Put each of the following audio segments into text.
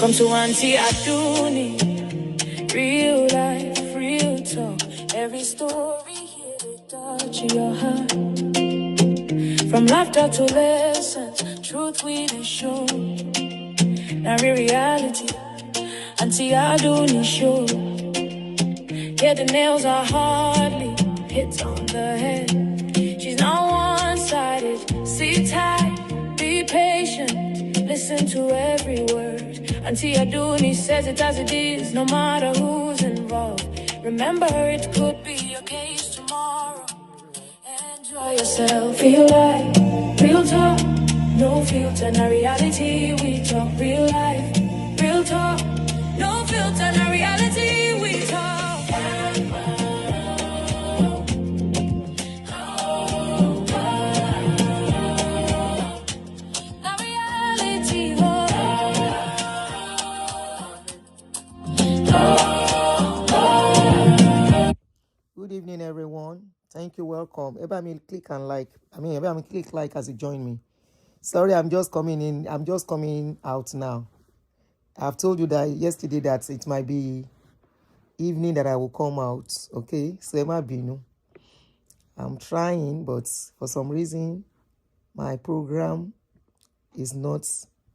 Welcome to Aunty Aduni. Real life, real talk. Every story here to touch your heart. From laughter to lessons, truth we dey show. Now reality, Aunty Aduni show. Yeah, the nails are hardly hits on the head. She's not one-sided. Sit tight, be patient, listen to every word. Aunty Aduni says it as it is, no matter who's involved. Remember, it could be your case tomorrow. Enjoy yourself, feel like real talk, no filter, na reality. We talk real life, real talk, no filter, na reality. We talk. Good evening, everyone. Thank you. Welcome. Everybody click and like. Everybody click like as you join me. Sorry, I'm just coming in. I'm just coming out now. I've told you that yesterday that it might be evening that I will come out. Okay, so it might be no. I'm trying, but for some reason, my program is not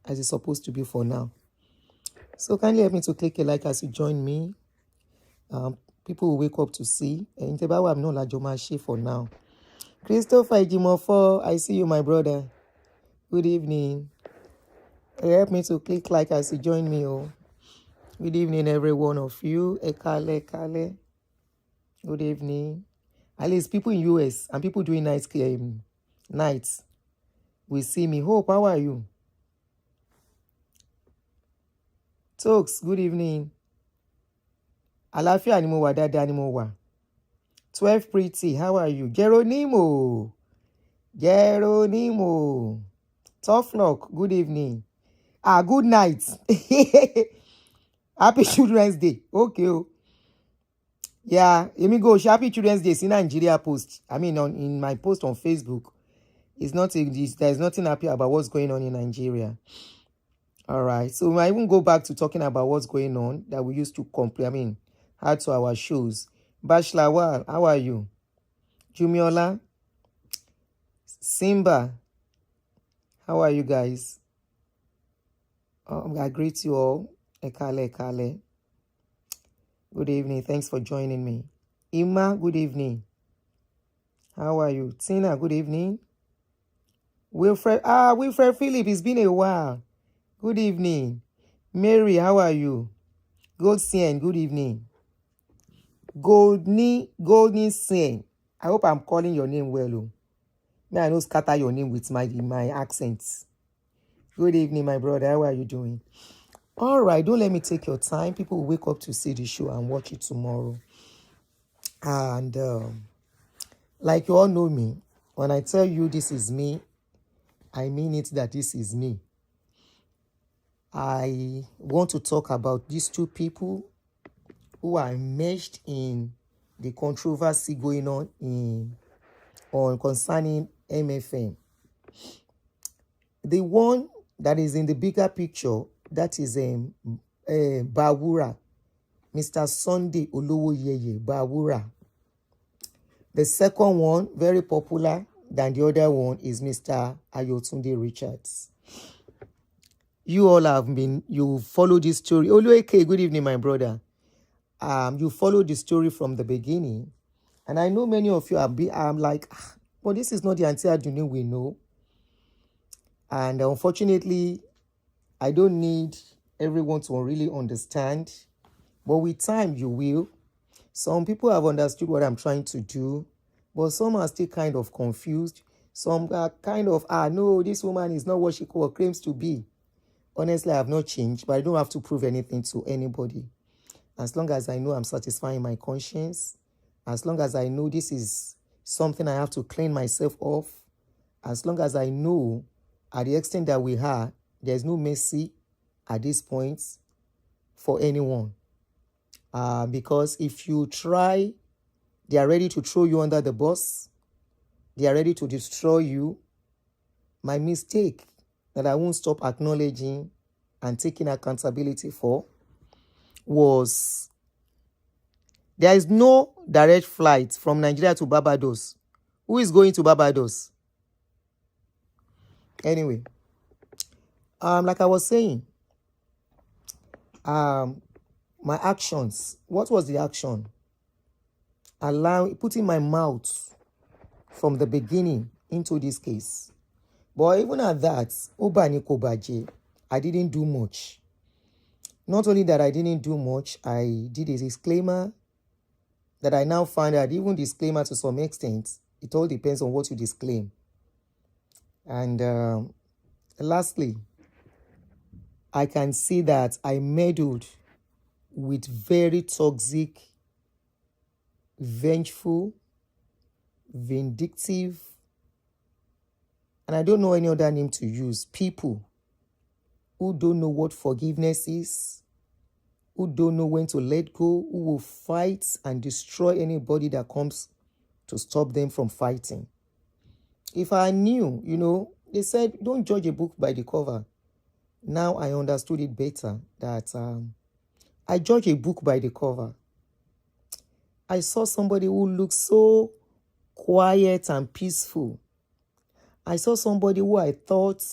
as it's supposed to be for now. So kindly help me to click a like as you join me. People will wake up to see. And I'm not like Jomashi for now. Christopher Ejimofo, I see you, my brother. Good evening. Help me to click like as you join me. Oh. Good evening, every one of you. Ekale. Good evening. At least people in US and people doing nights will see me. Hope, how are you? Talks, good evening. Alafia ni mo wa dada ni mo wa. 12 pretty, how are you? Geronimo. Tough luck, good evening. Good night. Happy Children's Day. Okay. Yeah, let me go. Happy Children's Day. See Nigeria post. In my post on Facebook, there's nothing happy about what's going on in Nigeria. All right. So I even go back to talking about what's going on that we used to add to our shows. Bashlawal, how are you? Jumiola, Simba, how are you guys? I greet you all. Ekale. Good evening. Thanks for joining me. Ima, good evening. How are you? Tina, good evening. Wilfred Philip, it's been a while. Good evening. Mary, how are you? Goldstein, good evening. Goldney Sen. I hope I'm calling your name well. May I not scatter your name with my accents. Good evening, my brother. How are you doing? All right, don't let me take your time. People will wake up to see the show and watch it tomorrow. And like you all know me, when I tell you this is me, I mean it that this is me. I want to talk about these two people who are enmeshed in the controversy going on concerning MFM. The one that is in the bigger picture, that is Bawura, Mr. Sunday Olowoyeye Bawura. The second one, very popular than the other one, is Mr. Ayotunde Richards. You all you follow this story. Oluweke, good evening, my brother. You follow the story from the beginning. And I know many of you I'm like, well, this is not the Aunty Aduni we know. And unfortunately, I don't need everyone to really understand. But with time, you will. Some people have understood what I'm trying to do. But some are still kind of confused. Some are kind of, no, this woman is not what she claims to be. Honestly, I have not changed, but I don't have to prove anything to anybody. As long as I know I'm satisfying my conscience, as long as I know this is something I have to clean myself off, as long as I know at the extent that we are, there's no mercy at this point for anyone. Because if you try, they are ready to throw you under the bus. They are ready to destroy you. My mistake that I won't stop acknowledging and taking accountability for was there is no direct flight from Nigeria to Barbados. Who is going to Barbados? Anyway, like I was saying, my actions. What was the action? Putting my mouth from the beginning into this case. But even at that, Obani Kobaje, I didn't do much. Not only that I didn't do much, I did a disclaimer that I now find that even disclaimer to some extent, it all depends on what you disclaim. And lastly, I can see that I meddled with very toxic, vengeful, vindictive, and I don't know any other name to use, people who don't know what forgiveness is, who don't know when to let go, who will fight and destroy anybody that comes to stop them from fighting. If I knew, they said, don't judge a book by the cover. Now I understood it better that I judge a book by the cover. I saw somebody who looked so quiet and peaceful. I saw somebody who I thought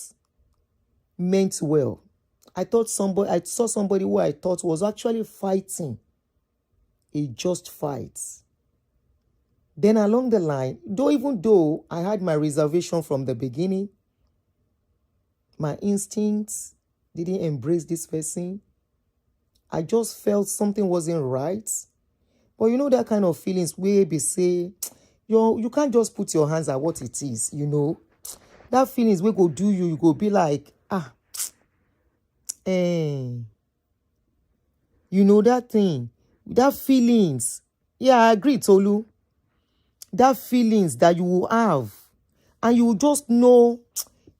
meant well. I saw somebody who I thought was actually fighting a just fight. Then along the line, even though I had my reservation from the beginning, my instincts didn't embrace this person. I just felt something wasn't right. But that kind of feelings where they say, you can't just put your hands at what it is, That feelings will go do you go be like, that thing, that feelings. Yeah, I agree, Tolu. That feelings that you will have, and you will just know,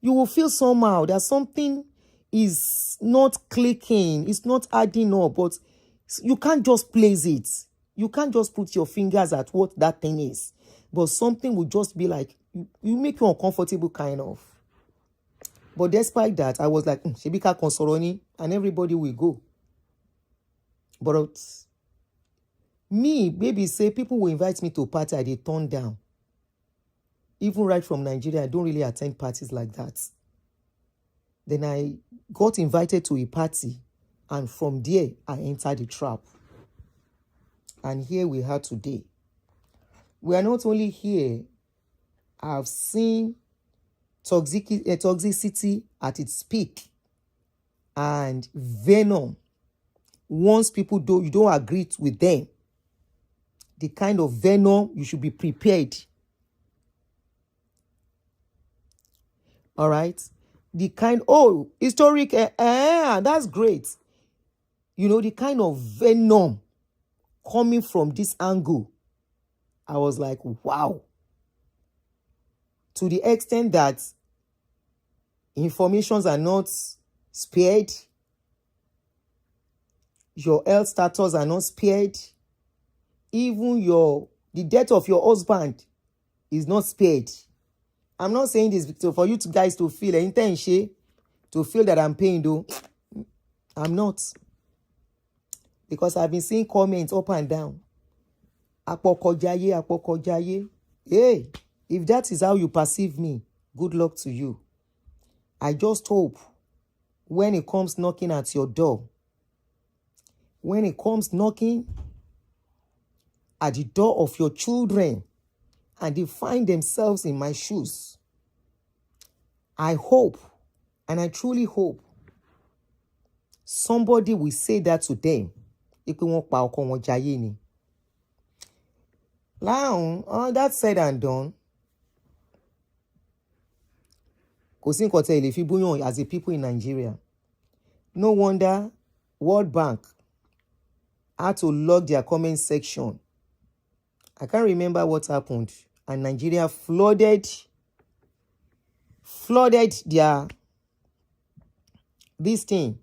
you will feel somehow that something is not clicking, it's not adding up, but you can't just place it. You can't just put your fingers at what that thing is. But something will just be like, you make you uncomfortable kind of. But despite that, I was like, Shebika Konsoroni, and everybody will go. But me, baby, say people will invite me to a party, I they turn down. Even right from Nigeria, I don't really attend parties like that. Then I got invited to a party, and from there, I entered the trap. And here we are today. We are not only here, I've seen toxicity at its peak and venom. Once people you don't agree with them, the kind of venom, you should be prepared. All right? The kind, historic, that's great. The kind of venom coming from this angle, I was like, wow. To the extent that informations are not spared, your health status are not spared, even the death of your husband is not spared. I'm not saying this for you guys to feel intention, to feel that I'm paying though. I'm not. Because I've been seeing comments up and down. Apokojaye. Hey, if that is how you perceive me, good luck to you. I just hope when it comes knocking at your door, when it comes knocking at the door of your children and they find themselves in my shoes, I hope, and I truly hope, somebody will say that to them. Now, all that said and done, as a people in Nigeria, no wonder World Bank had to log their comment section. I can't remember what happened, and Nigeria flooded their this thing.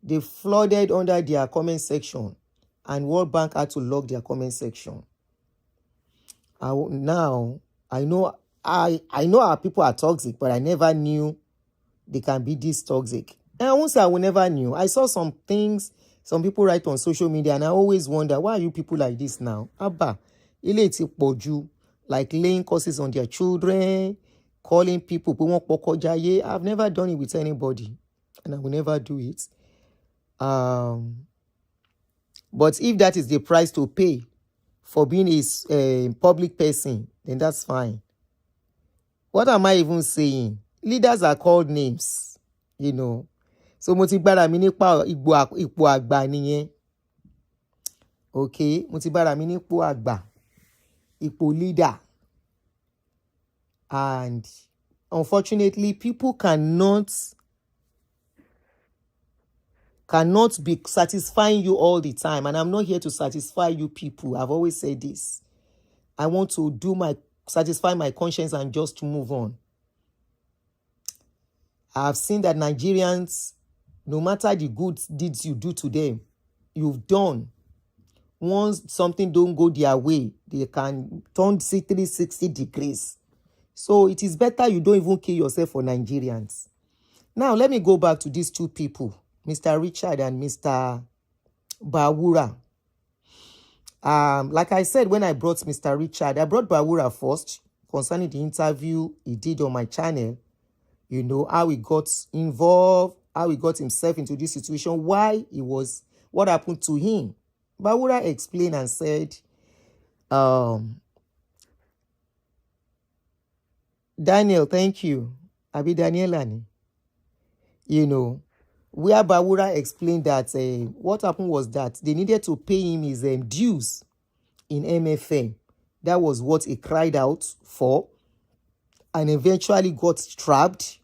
They flooded under their comment section, and World Bank had to log their comment section. Now I know our people are toxic, but I never knew they can be this toxic. And I won't say I will never knew. I saw some things some people write on social media, and I always wonder, why are you people like this now? Abba, ilé ti pọ̀jù, like laying curses on their children, calling people pé wọ́n pọkọ jayé. I've never done it with anybody, and I will never do it. But if that is the price to pay for being a public person, then that's fine. What am I even saying? Leaders are called names, you know. So mo ti gbára mi nípa ipò àgbà nìyẹn. Okay, mo ti gbára mi nípò àgbà, ipò leader. And unfortunately, people cannot be satisfying you all the time. And I'm not here to satisfy you people. I've always said this. I want to satisfy my conscience and just move on. I've seen that Nigerians, no matter the good deeds you do to them, you've done. Once something don't go their way, they can turn 360 degrees. So it is better you don't even kill yourself for Nigerians. Now, let me go back to these two people, Mr. Richard and Mr. Bawura. Like I said, when I brought Mr. Richard, I brought Bawura first concerning the interview he did on my channel. You know, how he got involved, how he got himself into this situation, what happened to him. Bawura explained and said, Daniel, thank you. Abi Danielani. You know, where Bawura explained that what happened was that they needed to pay him his dues in MFM. That was what he cried out for, and eventually got trapped,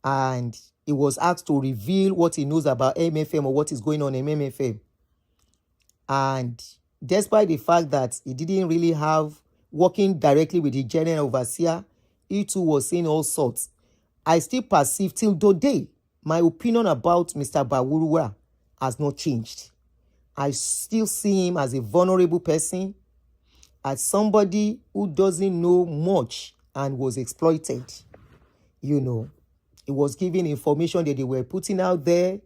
and he was asked to reveal what he knows about MFM or what is going on in MFM. And despite the fact that he didn't really have working directly with the general overseer, he too was saying all sorts. I still perceive till today, my opinion about Mr. Bawura has not changed. I still see him as a vulnerable person, as somebody who doesn't know much and was exploited. You know, it was giving information that they were putting out there.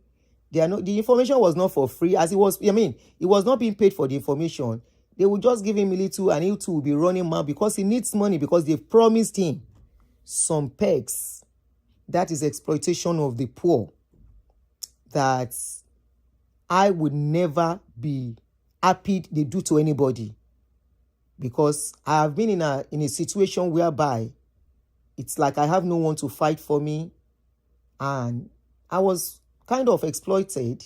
The information was not for free, as it was. It was not being paid for the information. They would just give him a little, and he too will be running mad because he needs money, because they've promised him some perks. That is exploitation of the poor. That I would never be happy they do to anybody, because I have been in a situation whereby it's like I have no one to fight for me, and I was kind of exploited,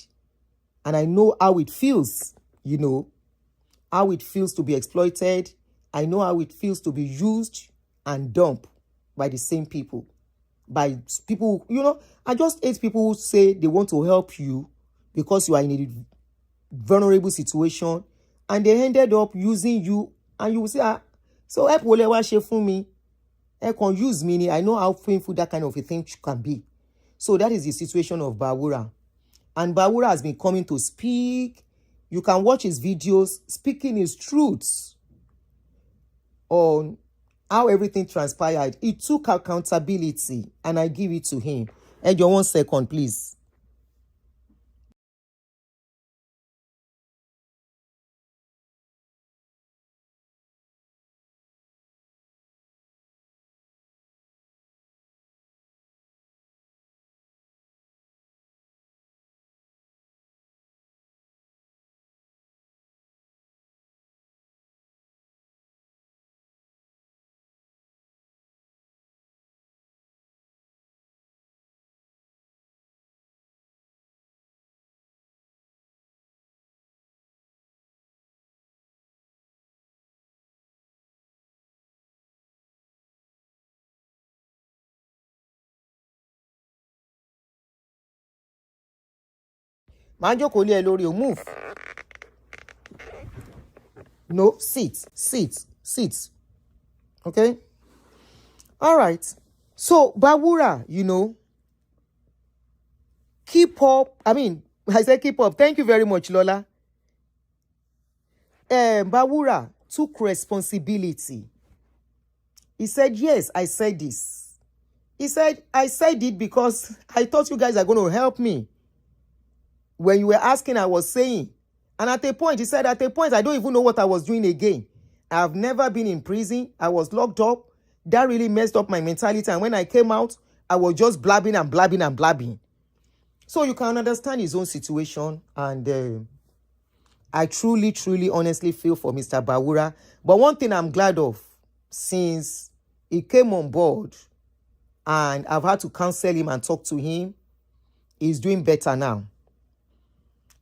and I know how it feels, you know, how it feels to be exploited. I know how it feels to be used and dumped by the same people, by people, you know. I just hate people who say they want to help you because you are in a vulnerable situation, and they ended up using you, and you will say, so help wole wa she fun mi, e can use me. I know how painful that kind of a thing can be. So that is the situation of Bawura. And Bawura has been coming to speak. You can watch his videos speaking his truths on how everything transpired. He took accountability, and I give it to him. And your 1 second, please. Manjo Kolie Lori, move. No, sit. Okay? All right. So, Bawura, you know, keep up. I said keep up. Thank you very much, Lola. Bawura took responsibility. He said, yes, I said this. He said, I said it because I thought you guys are going to help me. When you were asking, I was saying. And at a point, he said, at a point, I don't even know what I was doing again. I've never been in prison. I was locked up. That really messed up my mentality. And when I came out, I was just blabbing and blabbing and blabbing. So you can understand his own situation. And I truly, truly, honestly feel for Mr. Bawura. But one thing I'm glad of, since he came on board and I've had to counsel him and talk to him, he's doing better now.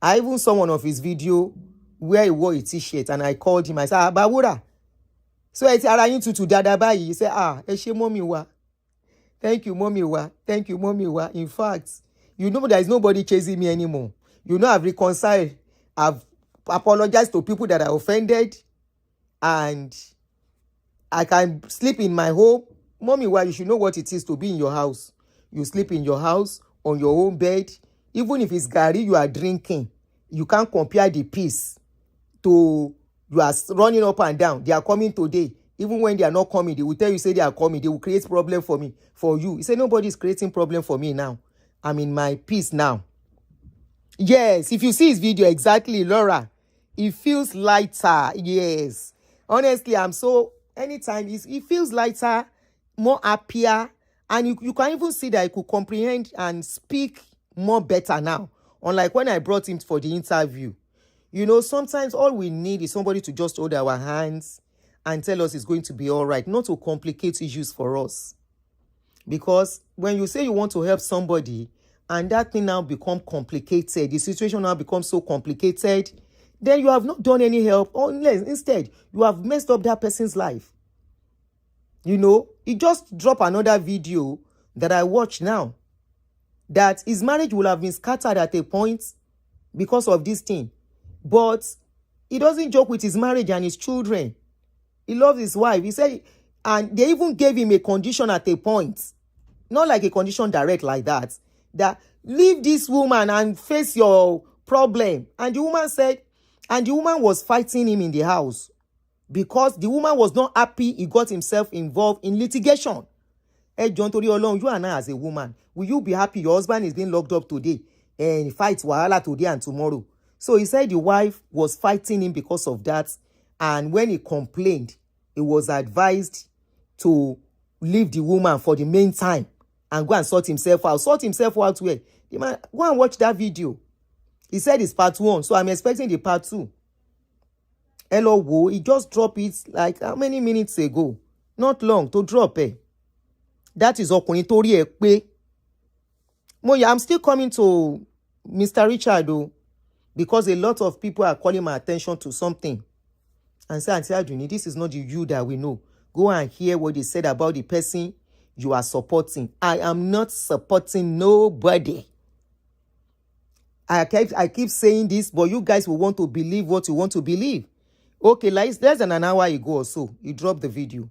I even saw one of his video where he wore a t-shirt and I called him. I said, Bawura, so it's ara yin tutu dada bayi. He said, ẹ ṣé mommy wa. Thank you, mommy wa. Thank you, mommy wa. In fact, you know there is nobody chasing me anymore. You know I've reconciled. I've apologized to people that I offended. And I can sleep in my home. Mommy wa, you should know what it is to be in your house. You sleep in your house, on your own bed. Even if it's garri you are drinking, you can't compare the peace to you are running up and down. They are coming today. Even when they are not coming, they will tell you, say they are coming. They will create problem for me, for you. He said, nobody is creating problem for me now. I'm in my peace now. Yes, if you see his video, exactly, Laura, it feels lighter. Yes. Honestly, I'm so, anytime, it feels lighter, more happier. And you can even see that he could comprehend and speak more better now. Unlike when I brought him for the interview. You know, sometimes all we need is somebody to just hold our hands and tell us it's going to be all right, not to complicate issues for us. Because when you say you want to help somebody and that thing now become complicated, the situation now becomes so complicated, then you have not done any help. Unless instead, you have messed up that person's life. You know, he just dropped another video that I watch now, that his marriage will have been scattered at a point because of this thing. But he doesn't joke with his marriage and his children. He loves his wife. He said, and they even gave him a condition at a point. Not like a condition direct like that. That leave this woman and face your problem. And the woman said, and the woman was fighting him in the house. Because the woman was not happy he got himself involved in litigation. Hey, John Tori Olong, you and I as a woman, will you be happy your husband is being locked up today and he fights wahala today and tomorrow? So he said the wife was fighting him because of that. And when he complained, he was advised to leave the woman for the meantime and go and sort himself out. Sort himself out where? The man, go and watch that video. He said it's part 1, so I'm expecting the part 2. Hello, wo, he just dropped it like how many minutes ago? Not long to drop it. That is ọkùnrin tó rí ẹ pé. I'm still coming to Mr. Richard though, because a lot of people are calling my attention to something. And say, Aunty Aduni, this is not the you that we know. Go and hear what they said about the person you are supporting. I am not supporting nobody. I keep saying this, but you guys will want to believe what you want to believe. Okay, like less than an hour ago or so, you dropped the video.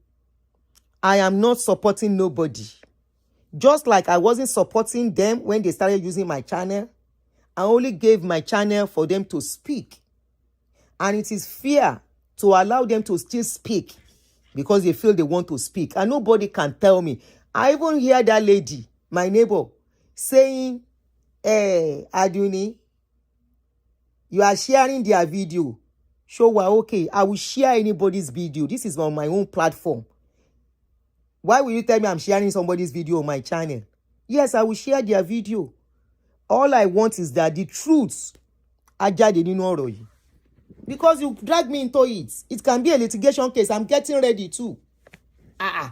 I am not supporting nobody. Just like I wasn't supporting them when they started using my channel. I only gave my channel for them to speak. And it is fear to allow them to still speak because they feel they want to speak. And nobody can tell me. I even hear that lady, my neighbor, saying, Aduni, you are sharing their video. Show wa okay. I will share anybody's video. This is on my own platform. Why will you tell me I'm sharing somebody's video on my channel? Yes, I will share their video. All I want is that the truth are jáde nínú ọ̀rọ̀ yìí. Because you drag me into it. It can be a litigation case. I'm getting ready too. I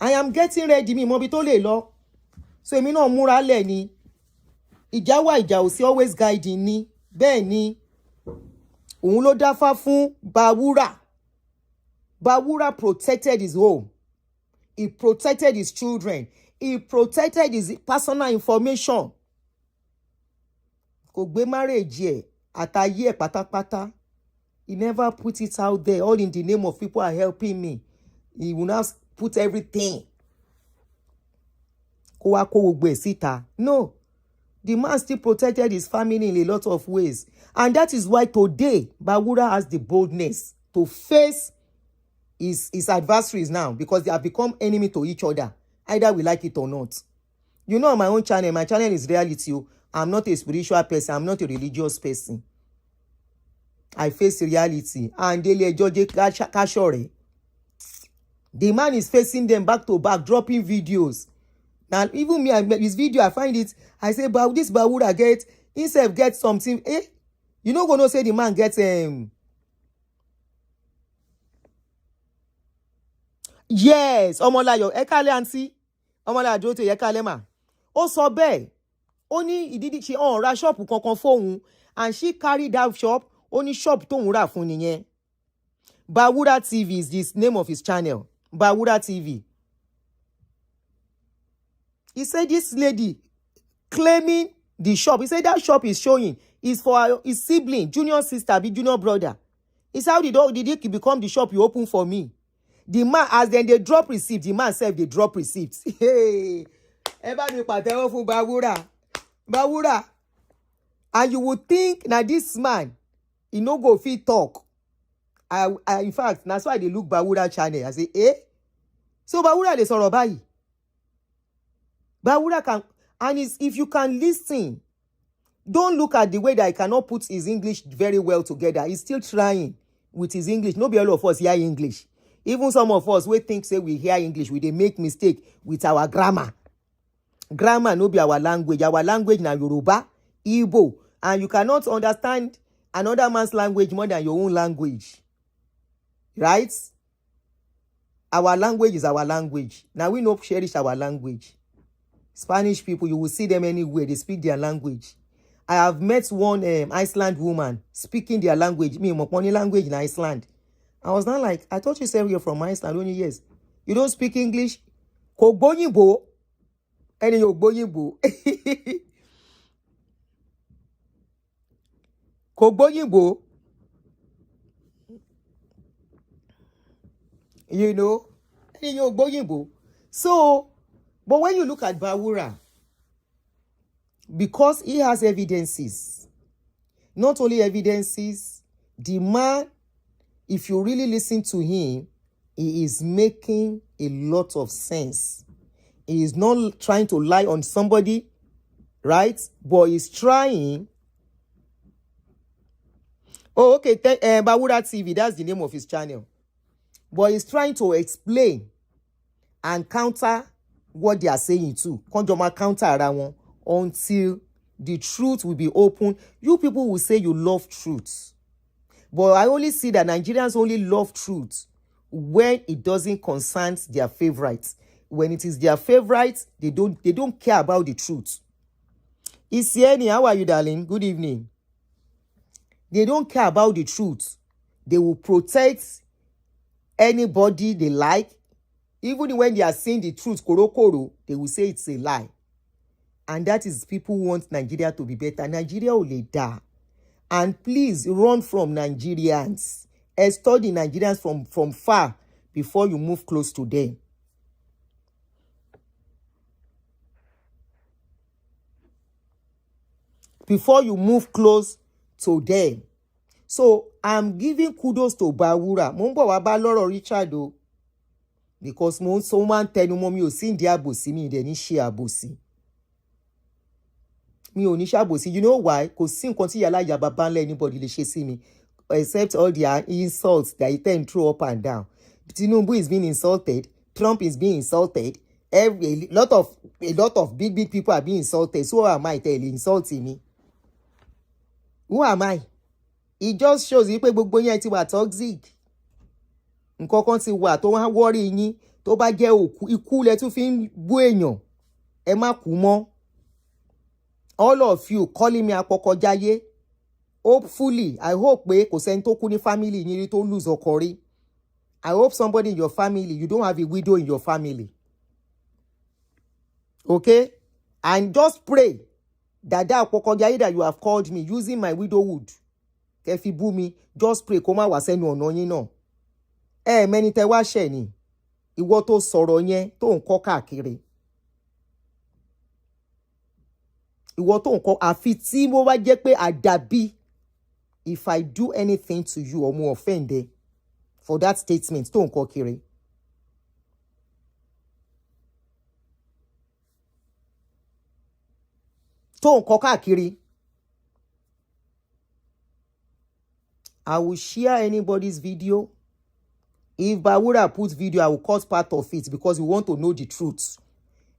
am getting ready. Mi mọ bí tó lè lọ. So èmi náà múra lẹ̀ ni. Ìjà wà ìjà ò sí always guiding ni. Bẹ́ẹ̀ ni. Òun ló dáfá fún Bawura. Bawura protected his home. He protected his children. He protected his personal information. Kò gbé marriage ẹ̀ àtayé ẹ̀ pátápátá. He never put it out there, all in the name of people are helping me. He will now put everything. Kó wá kó gbogbo ẹ̀ síta. No. The man still protected his family in a lot of ways. And that is why today, Bawura has the boldness to face his adversaries now, because they have become enemy to each other. either we like it or not. You know, on my own channel, my channel is reality. I'm not a spiritual person. I'm not a religious person. I face reality. And Dele George Kashore. The man is facing them back to back, dropping videos. Now, even me, his video, I find it. I say, but this Bawura himself get something. You know, gonna say the man gets yes, Omolayo, Ekale Aunty, Omolayo Adote, Ekale ma. Ó sọ bẹ́ẹ̀. Ó ní ìdídí ṣe ra shop kankan fóun, and she carried that shop. Ó ní shop tóun rà fún nìyẹn. Bawura TV is the name of his channel. Bawura TV. He said this lady claiming the shop. He said that shop is showing is for his sibling, junior sister, junior brother. He said, how did it become the shop you open for me? The man, as then they drop receipt, the man said they drop receipts. Hey, everybody pàtẹ́wọ́ fún Bawura. Bawura. And you would think now this man, he no go fit talk. In fact, that's why they look Bawura channel. I say, so Bawura they sọ̀rọ̀ báyìí. Bawura can, and if you can listen, don't look at the way that he cannot put his English very well together. He's still trying with his English. No be all of us hear English. Even some of us we think say we hear English, we dey make mistake with our grammar. Grammar no be our language. Our language na Yoruba, Igbo, and you cannot understand another man's language more than your own language. Right? Our language is our language. Now we no cherish our language. Spanish people, you will see them anywhere. They speak their language. I have met one Iceland woman speaking their language. Me, Moponi language in Iceland. I was not like, I thought you said you're from Iceland. Only yes. You don't speak English? Kogboyinbo. Any Yogboyinbo. Kogboyinbo. You know? Any Yogboyinbo. So, but when you look at Bawura, because he has evidences, not only evidences, the man, if you really listen to him, he is making a lot of sense. He is not trying to lie on somebody, right? But he's trying. Oh, okay. Bawura TV, that's the name of his channel. But he's trying to explain and counter what they are saying too. Konjoma counter around until the truth will be open. You people will say you love truth. But I only see that Nigerians only love truth when it doesn't concern their favorites. When it is their favorites, they don't care about the truth. Isieni, how are you, darling? Good evening. They don't care about the truth. They will protect anybody they like. Even when they are saying the truth, koro, they will say it's a lie. And that is people who want Nigeria to be better. Nigeria will die. And please run from Nigerians. Study Nigerians from far before you move close to them. Before you move close to them. So I'm giving kudos to Bawura. Mo nbo wa ba lọ́rọ̀ Richard o. Because someone tẹnu mọ́ mi ò sí ndí àbòsí mi dẹ̀ ní ṣe àbòsí. Mi ò ní ṣe àbòsí. You know why? Kò sí nǹkan tí yàrá ìyá bàbá ńlá anybody lè ṣe sí mi. Except all their insults that he tend throw up and down. Tinubu is being insulted. Trump is being insulted. A lot of big people are being insulted. So who am I telling insulting me? Who am I? It just shows you pé gbogbo yẹn ti wà toxic. Nǹkan kan ti wà tó wá worry yín tó bá jẹ́ òkú ikú lẹ tún fi ń bú èèyàn. Ẹ má kú mọ́. All of you calling me apokojaye. Hopefully, I hope pé kò sẹ́ni tó kú ní family yín rí tó lose ọkọ rí. I hope somebody in your family, you don't have a widow in your family. Okay? And just pray that apokojaye that you have called me using my widowhood. Kẹ́fi bú mi, just pray kó má wá sẹ́nu ọ̀nà yín náà. Mẹ́ni tẹ́ wá ṣẹ̀ ni. Ìwọ tó sọ̀rọ̀ yẹn tó ń kọ́ káàkiri. Ìwọ tó ń kọ́ àfi tí mo wá jẹ́ pé àdàbí. If I do anything to you or mo offend for that statement tó ń kọ́ kiri. tó ń kọ káàkiri. I will share anybody's video. If Bawura puts video, I will cut part of it because we want to know the truth.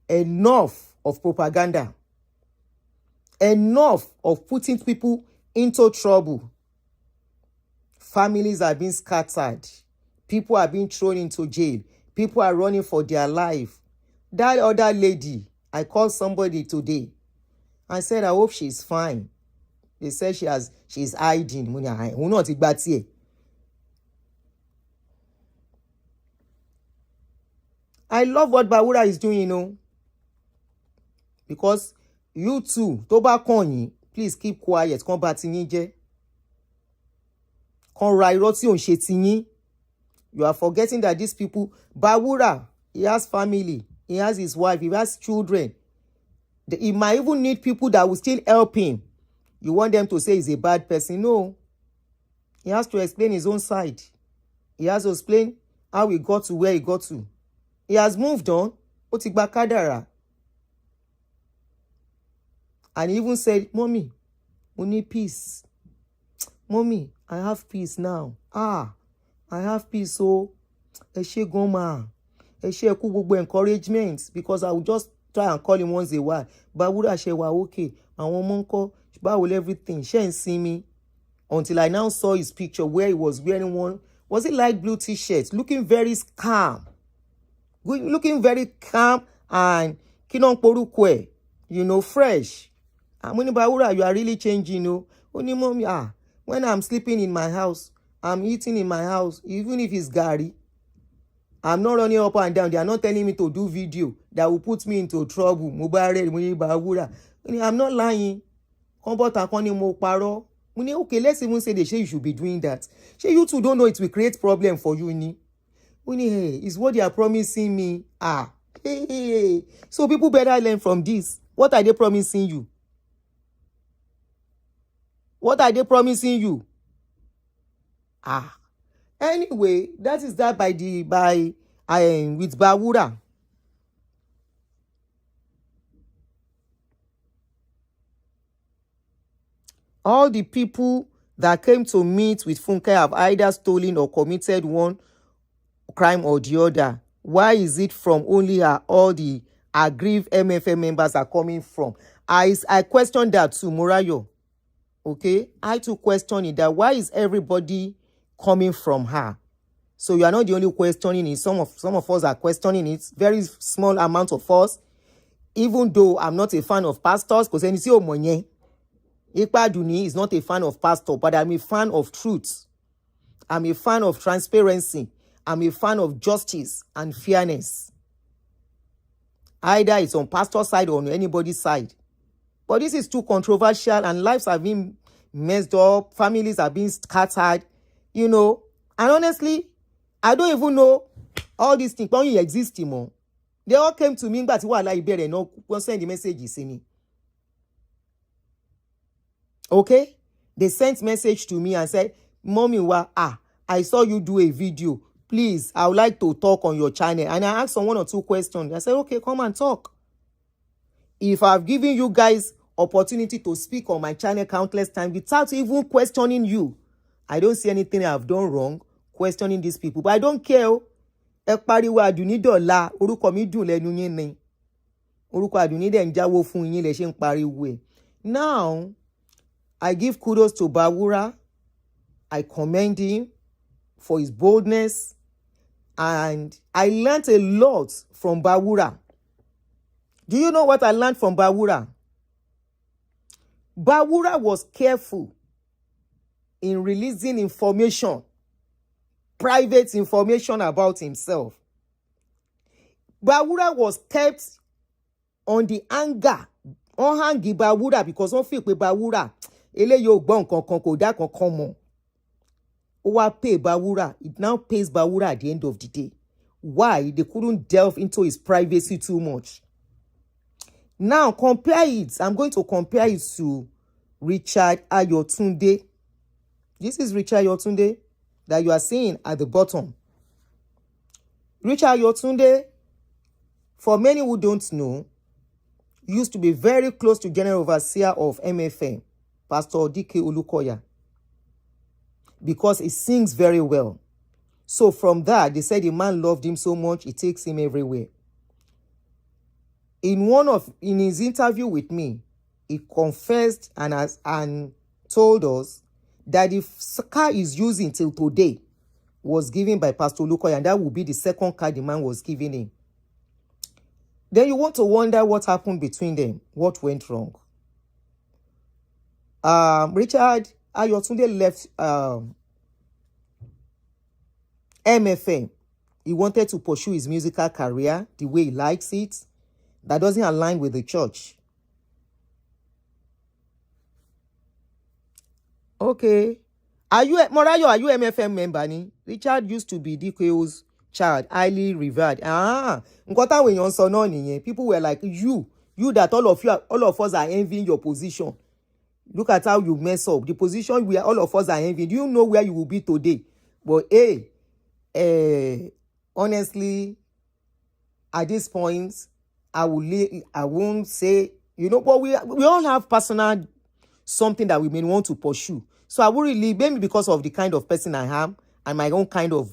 Enough of propaganda. Enough of putting people into trouble. Families are being scattered. People are being thrown into jail. People are running for their life. That other lady, I called somebody today. I said, I hope she's fine. They said she's hiding. I love what Bawura is doing, you know. Because you too, tó bá kàn yín, please keep quiet. Kàn bá ti yín jẹ́. Kàn ra irọ́ tí ò ń ṣe ti yín. You are forgetting that these people, Bawura, he has family, he has his wife, he has children. He might even need people that will still help him. You want them to say he's a bad person? No. He has to explain his own side. He has to explain how he got to where he got to. He has moved on. Ó ti gba kádàrá. And he even said, Mommy, we need peace. Mommy, I have peace now. I have peace. So, ẹ ṣé gan ma. Ẹ ṣé ẹ kú gbogbo encouragement. Because I will just try and call him once a while. Bawura ṣe wà okay. Àwọn ọmọ ńkọ́, báwo everything. Ṣé ń see me? Until I now saw his picture where he was wearing one. Was it light blue t-shirt? Looking very calm. Looking very calm and kinon porukwe. You know, fresh. And when Bawura, you are really changing, you know. Only mommy, when I'm sleeping in my house, I'm eating in my house, even if it's gari, I'm not running up and down. They are not telling me to do video that will put me into trouble. Bawura. I'm not lying. Okay, let's even say they say you should be doing that. Say you two don't know it will create problem for you. Hey, it's what they are promising me. Hey. So people better learn from this. What are they promising you? What are they promising you? Anyway, that is that with Bawura. All the people that came to meet with Funke have either stolen or committed one crime or the other. Why is it from only her all the aggrieved MFM members are coming from? I questioned that to Morayo. Okay, I too question it, that why is everybody coming from her? So you are not the only questioning it. Some of us are questioning it. Very small amount of us. Even though I'm not a fan of pastors, because any see Omonye, Aduni is not a fan of pastor, but I'm a fan of truth. I'm a fan of transparency. I'm a fan of justice and fairness. Either it's on pastor's side or on anybody's side. But this is too controversial and lives are being messed up. Families are being scattered, you know. And honestly, I don't even know all these things don't exist anymore. They all came to me, but no send the messages to me. Okay? They sent message to me and said, Mommy, I saw you do a video. Please, I would like to talk on your channel. And I asked them 1 or 2 questions. I said, okay, come and talk. If I've given you guys opportunity to speak on my channel countless times without even questioning you, I don't see anything I've done wrong questioning these people. But I don't care. Ẹ pariwo Aduni dọ̀la, orúkọ mi dùn lẹ́nu yín ni. Orúkọ Aduni dẹ̀ ń jáwó fún yín lẹ ṣe ń pariwo ẹ̀. Now, I give kudos to Bawura. I commend him for his boldness. And I learned a lot from Bawura. Do you know what I learned from Bawura? Bawura was careful in releasing information, private information about himself. Bawura was kept on the anger. On hangi Bawura because on feel pe Bawura eléyìí ò gbọ́ nǹkan kan kò dá kankan mọ̀. Ó wá pay Bawura. It now pays Bawura at the end of the day. Why? They couldn't delve into his privacy too much. Now, compare it. I'm going to compare it to Richard Ayotunde. This is Richard Ayotunde that you are seeing at the bottom. Richard Ayotunde, for many who don't know, used to be very close to General Overseer of MFM, Pastor D.K. Olukoya, because he sings very well. So from that, they said the man loved him so much, he takes him everywhere. In his interview with me, he confessed and told us that the car he's using till today was given by Pastor Olukoya, and that would be the second car the man was giving him. Then you want to wonder what happened between them, what went wrong. Richard Ayotunde left MFM. He wanted to pursue his musical career the way he likes it. That doesn't align with the church. Okay. Morayo, are you MFM member? Ni? Richard used to be DKO's child, highly revered. People were like, you that all of us are envying your position. Look at how you mess up. The position where all of us are envying. Do you know where you will be today? But honestly, at this point, I won't say, but we all have personal something that we may want to pursue. So I will really, maybe because of the kind of person I am and my own kind of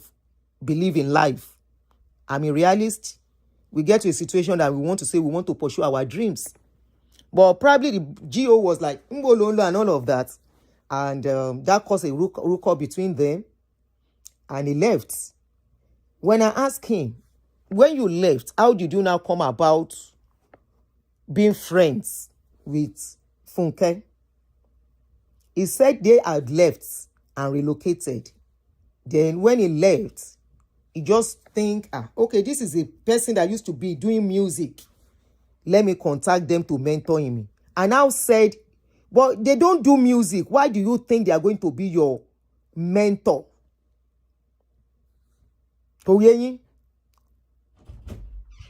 belief in life, I'm a realist. We get to a situation that we want to say we want to pursue our dreams. But probably the GO was like, Ngololo and all of that. And that caused a ruckus between them. And he left. When I asked him, when you left, how did you now come about being friends with Funke? He said they had left and relocated. Then when he left, he just think, okay, this is a person that used to be doing music. Let me contact them to mentor him. And now said, but they don't do music. Why do you think they are going to be your mentor?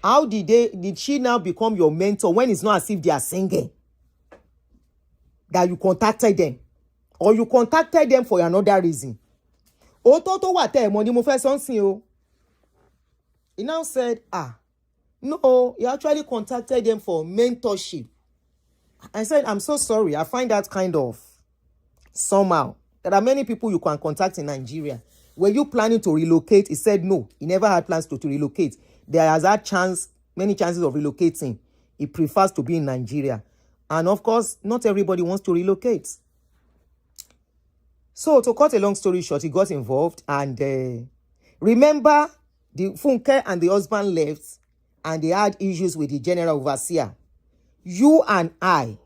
How did she now become your mentor when it's not as if they are singing? That you contacted them. Or you contacted them for another reason. He now said, no, he actually contacted them for mentorship. I said, I'm so sorry. I find that kind of somehow. There are many people you can contact in Nigeria. Were you planning to relocate? He said no. He never had plans to relocate. There has many chances of relocating. He prefers to be in Nigeria. And of course, not everybody wants to relocate. So to cut a long story short, he got involved. And remember, the Funke and the husband left. And they had issues with the general overseer. You and I,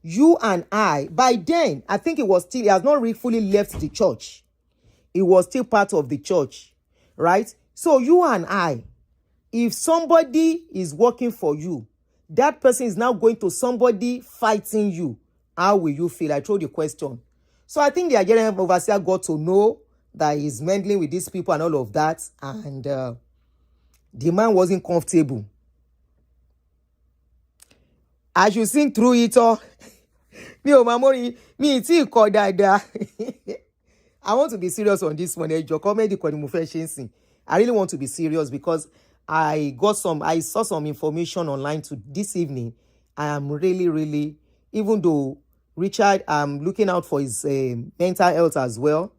you and I, by then, I think he has not really fully left the church. He was still part of the church, right? So you and I, if somebody is working for you, that person is now going to somebody fighting you, how will you feel? I told you the question. So I think the general overseer got to know that he's meddling with these people and all of that, and the man wasn't comfortable. I should sing through it all. I want to be serious on this one. I really want to be serious because I saw some information online this evening. I am really, even though Richard, I'm looking out for his mental health as well.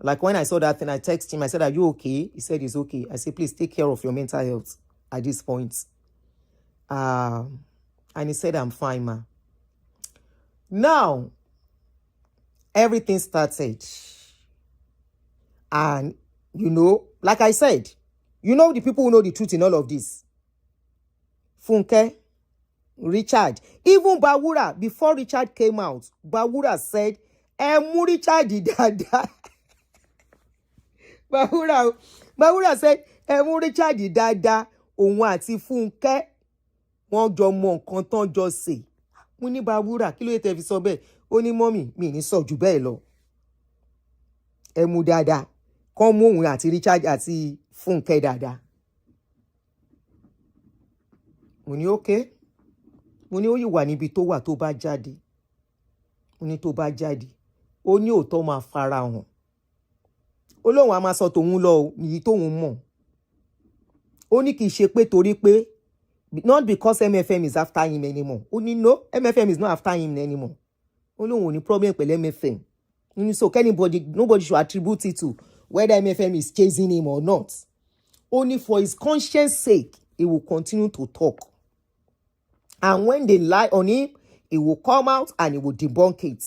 Like when I saw that thing, I texted him. I said, are you okay? He said he's okay. I said, please take care of your mental health at this point. And he said, I'm fine, ma. Now, everything started. And, like I said, the people who know the truth in all of this. Funke, Richard, even Bawura, before Richard came out, Bawura said, Richard did that. Bawura said, Richard did that. Òun àti Funke, wọ́n jọ mọ nǹkan tán jọ ṣe. Mo ní Bawura, kí ló yẹ tẹ́ fi sọ bẹ́ẹ̀? Ó ní mọ́mì, mi ní sọ jù bẹ́ẹ̀ lọ. Ẹ mú dáadáa. Kán mú òun àti Richard àti Funke dáadáa. Mo ní okay. Mo ní ó yìí wà níbi tó wà tó bá jáde. Mo ní tó bá jáde. Ó ní òótọ́ máa fara hàn. Olóhùn a máa sọ tòun lọ níyì tóun mọ̀. Ó ní kì í ṣe pé torí pé, not because MFM is after him anymore. Ó ní no, MFM is not after him anymore. Ó lóun ò ní problem pẹ̀lú MFM. So nobody should attribute it to whether MFM is chasing him or not. Only for his conscience sake, he will continue to talk. And when they lie on him, he will come out and he will debunk it.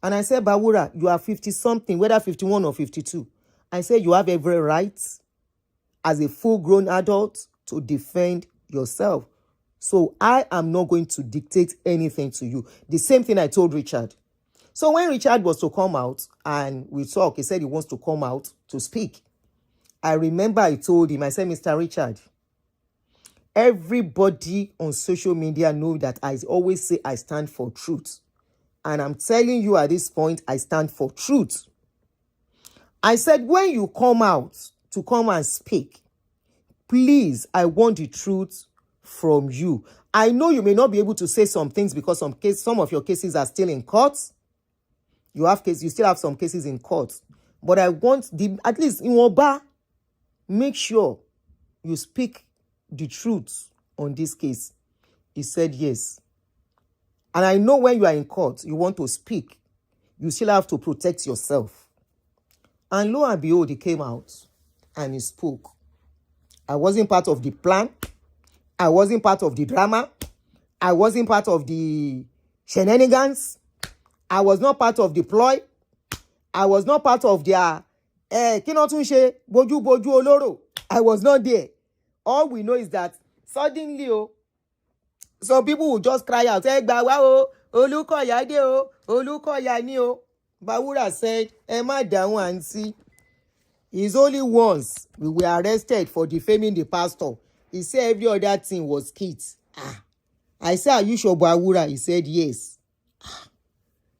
And I said, Bawura, you are 50-something, whether 51 or 52. I said, you have every right as a full-grown adult to defend yourself. So I am not going to dictate anything to you. The same thing I told Richard. So when Richard was to come out and we talk, he said he wants to come out to speak. I remember I told him, I said, Mr. Richard, everybody on social media know that I always say I stand for truth. And I'm telling you at this point, I stand for truth. I said, when you come out to come and speak, please, I want the truth from you. I know you may not be able to say some things because some of your cases are still in court. You still have some cases in court. But I want at least in Oba, make sure you speak the truth on this case. He said yes. And I know when you are in court, you want to speak. You still have to protect yourself. And lo and behold, he came out and he spoke. I wasn't part of the plan. I wasn't part of the drama. I wasn't part of the shenanigans. I was not part of the ploy. I was not part of their kinotunse boju oloro. I was not there. All we know is that suddenly, some people will just cry out, "Gba wa o, Olukoya de o, Olukoya ni o." Bawura said, "Má dáhùn, Aunty. It's only once we were arrested for defaming the pastor. He said every other thing was skit." I said, "Are you sure, Bawura?" He said, "Yes."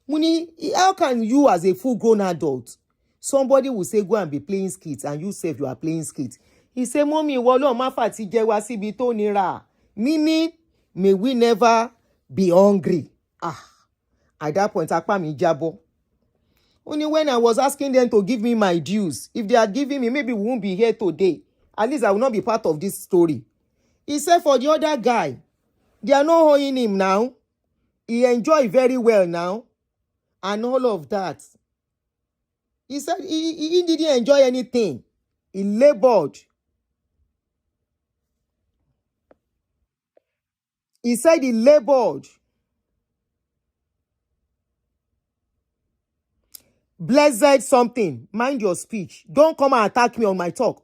Muni, how can you as a full-grown adult, somebody will say go and be playing skits and you say you are playing skits? He said, "Mommy, wolo ma fati je wa sibi to nira." Meaning, may we never be hungry. At that point, apa mi jabo. Only when I was asking them to give me my dues, if they had given me, maybe we won't be here today. At least I will not be part of this story. He said for the other guy, they are not owing him now. He enjoyed very well now. And all of that. He said he didn't enjoy anything. He labored. He said he labored. Blessed something. Mind your speech. Don't come and attack me on my talk.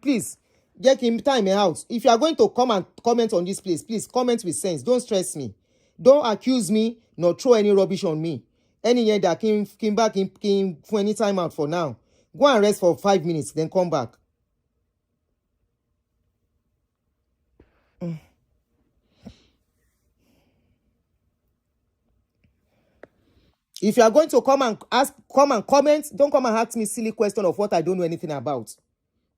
Please, get him time out. If you are going to come and comment on this place, please comment with sense. Don't stress me. Don't accuse me, nor throw any rubbish on me. Any year that came back for any time out for now. Go and rest for 5 minutes, then come back. If you are going to come and comment, don't come and ask me silly question of what I don't know anything about.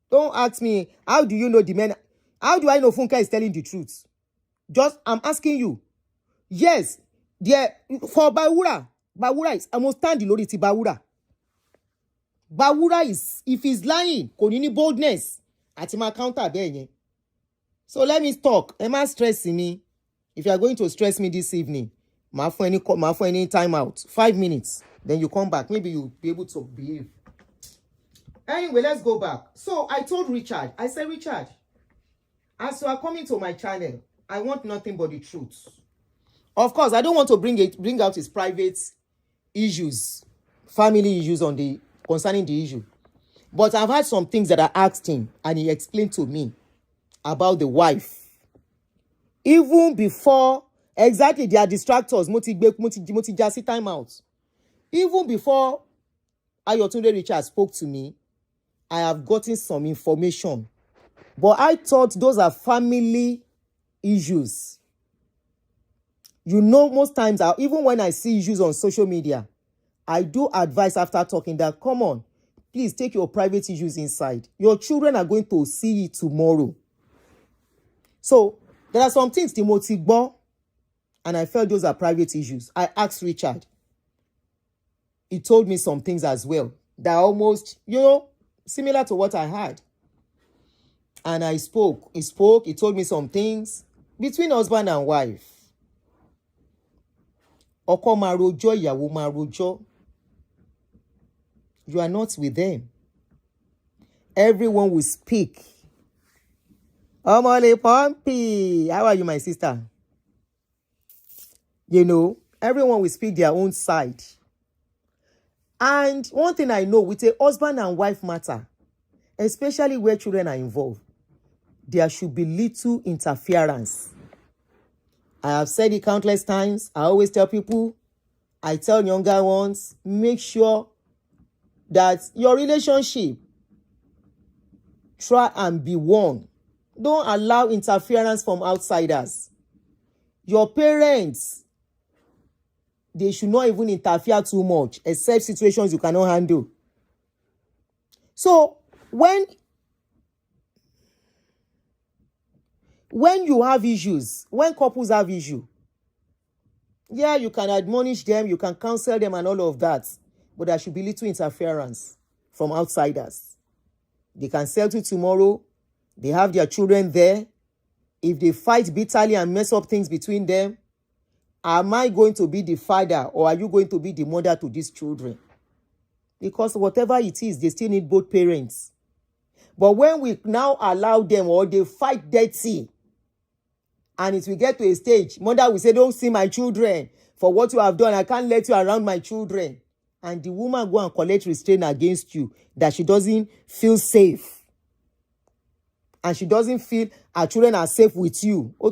Don't ask me, how do you know the men? How do I know Funke is telling the truth? I'm asking you. Yes, for Bawura is, I must stand the lórí ti Bawura. Bawura is, if he's lying, kò ní ní boldness àti máa counter bẹ́ẹ̀ yẹn. So let me talk. Am I stressing me? If you are going to stress me this evening, ma for any time out, 5 minutes, then you come back. Maybe you'll be able to behave. Anyway, let's go back. So I told Richard, I said, Richard, as you are coming to my channel, I want nothing but the truth. Of course, I don't want to bring out his private issues, family issues concerning the issue. But I've had some things that I asked him, and he explained to me about the wife. Even before, exactly, they are distractors. Moti jasi time out. Even before Ayotunde Richard spoke to me, I have gotten some information. But I thought those are family issues. You know, most times, even when I see issues on social media, I do advise after talking that, come on, please take your private issues inside. Your children are going to see it tomorrow. So, there are some things Timothy Bo, and I felt those are private issues. I asked Richard. He told me some things as well that are almost, similar to what I had. And I spoke. He spoke. He told me some things between husband and wife. Ọkọ máa rojọ́, ìyàwó máa rojọ́. You are not with them. Everyone will speak. Omole Pumpy, how are you, my sister? You know, everyone will speak their own side. And one thing I know with a husband and wife matter, especially where children are involved, there should be little interference. I have said it countless times. I always tell people, I tell younger ones, make sure that your relationship, try and be one. Don't allow interference from outsiders. Your parents, they should not even interfere too much, except situations you cannot handle. So, when you have issues, when couples have issue, yeah, you can admonish them, you can counsel them and all of that, but there should be little interference from outsiders. They can settle tomorrow. They have their children there. If they fight bitterly and mess up things between them, am I going to be the father or are you going to be the mother to these children? Because whatever it is, they still need both parents. But when we now allow them or they fight dirty, and it will get to a stage, mother will say, don't see my children for what you have done. I can't let you around my children. And the woman go and collect restraint against you that she doesn't feel safe. And she doesn't feel her children are safe with you. The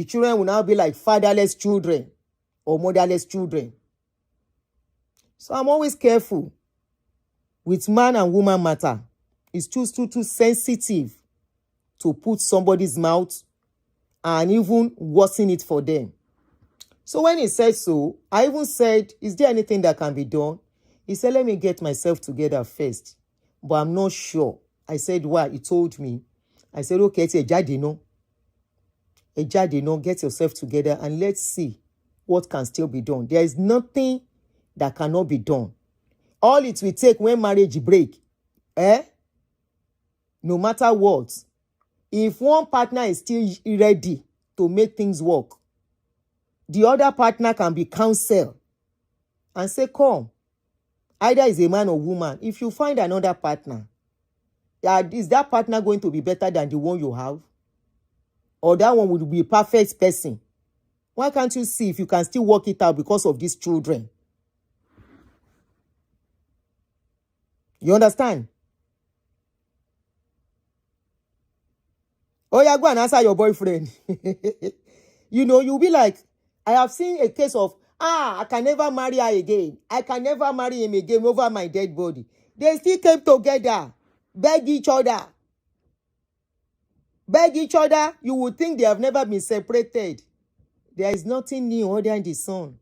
children will now be like fatherless children or motherless children. So I'm always careful with man and woman matter. It's too sensitive to put somebody's mouth and even worsen it for them. So when he said so, I even said, is there anything that can be done? He said, let me get myself together first. But I'm not sure. I said, why? He told me. I said, okay, it's a jadino. Get yourself together and let's see what can still be done. There is nothing that cannot be done. All it will take when marriage break, no matter what, if one partner is still ready to make things work, the other partner can be counseled and say, come, either is a man or woman. If you find another partner, is that partner going to be better than the one you have? Or that one would be a perfect person? Why can't you see if you can still work it out because of these children? You understand? Oh, yeah, go and answer your boyfriend. You know, you'll be like, I have seen a case of, I can never marry her again. I can never marry him again over my dead body. They still came together, beg each other. Beg each other. You would think they have never been separated. There is nothing new other than the sun.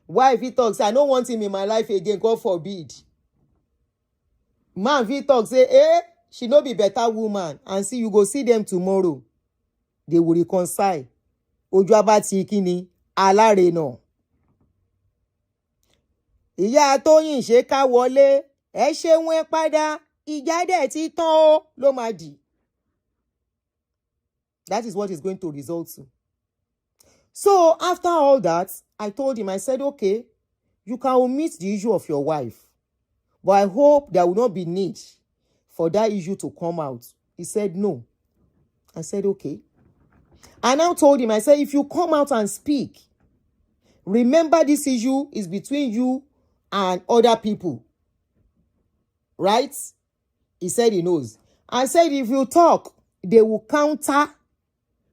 Why if he talks, I don't want him in my life again, God forbid. Man, if he talks, say, she no be better woman. And see, you go see them tomorrow. They will reconcile. Ojú abati kini, alare no. Ìyá Tóyìn ṣe ká wọlé, ẹ ṣe wọ́n padà, ìjà dẹ̀ ti tán o, ló máa dì. That is what is going to result to. So after all that, I told him, I said, okay, you can omit the issue of your wife, but I hope there will not be need for that issue to come out. He said, no. I said, okay. I now told him, I said, if you come out and speak, remember this issue is between you and other people. Right? He said he knows. I said, if you talk, they will counter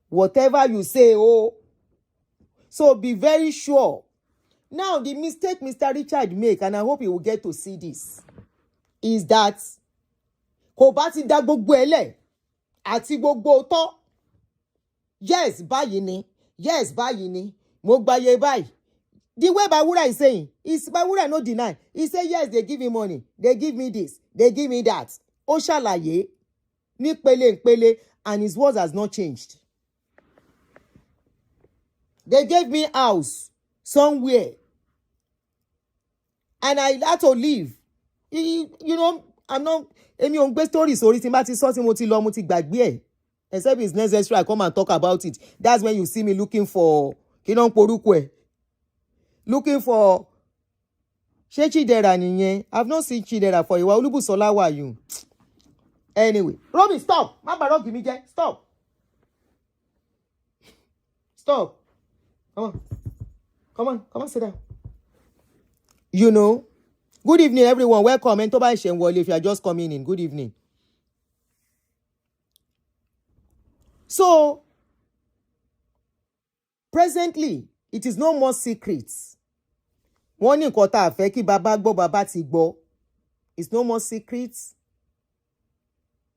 whatever you say. Oh, so be very sure. Now, the mistake Mr. Richard make, and I hope he will get to see this, is that kò bá ti dá gbogbo ẹlẹ̀ àti gbogbo tó. Yes, báyìí ni. Yes, báyìí ni. Mo gbàyè báyìí. The way Bawura is saying, is Bawura no deny. He say, yes, they give me money. They give me this. They give me that. Ó ṣàlàyé ní pele, and his words has not changed. They gave me house somewhere. And I had to leave. You know, I'm not, èmi ò ń gbé story sórí tí n bá ti sọ tí mo ti lọ mo ti gbàgbé ẹ̀. Except it's necessary I come and talk about it. That's when you see me looking for kí ló ń porúkọ ẹ̀. Looking for ṣé Chidera nìyẹn? I've not seen Chidera for a while. Olúbùsọ́lá wà you. Anyway, Robbie, stop. Má bàa rọ́ọ̀gì mi jẹ́. Stop. Stop. Come on, sit down. You know, good evening, everyone. Welcome. And Toba Shenwole, if you are just coming in, good evening. So, presently, it is no more secrets. Wọ́n ní nǹkan tá a fẹ́ kí bàbá gbọ́, bàbá ti gbọ́. It's no more secrets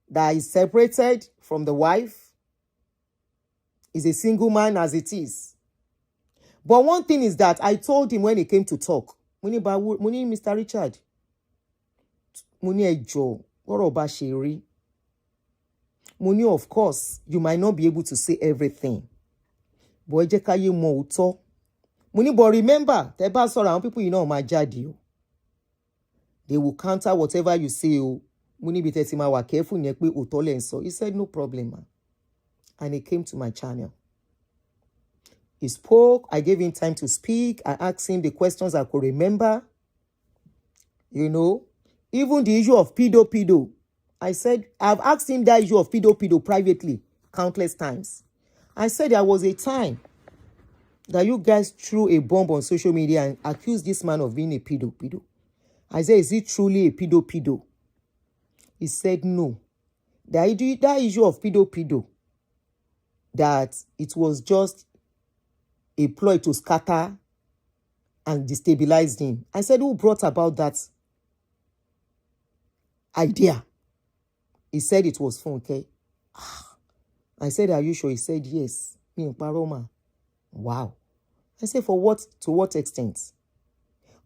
that is separated from the wife. Is a single man as it is. But one thing is that I told him when he came to talk, mo ní Mr. Richard, mo ní ẹ jọ̀ọ́, ọ̀rọ̀ bá ṣe rí. Mo ní of course, you might not be able to say everything. But ẹ jẹ́ ká yé mọ òótọ́. Mo ní but remember, tẹ́ bá sọ̀rọ̀ àwọn people máa jáde o. They will counter whatever you say o. Mo ní bí tẹ́ ti máa wà careful yẹn pé òótọ́ lẹ ń sọ. He said no problem, man. And he came to my channel. He spoke. I gave him time to speak. I asked him the questions I could remember. You know, even the issue of pedo. I said, I've asked him that issue of pedo privately countless times. I said there was a time that you guys threw a bomb on social media and accused this man of being a pedo. I said, is he truly a pedo? He said no. That issue of pedo, that it was just a ploy to scatter and destabilize him. I said, who brought about that idea? He said it was Funke. I said, are you sure? He said, yes. Me and Paroma. Wow. I said, for what? To what extent?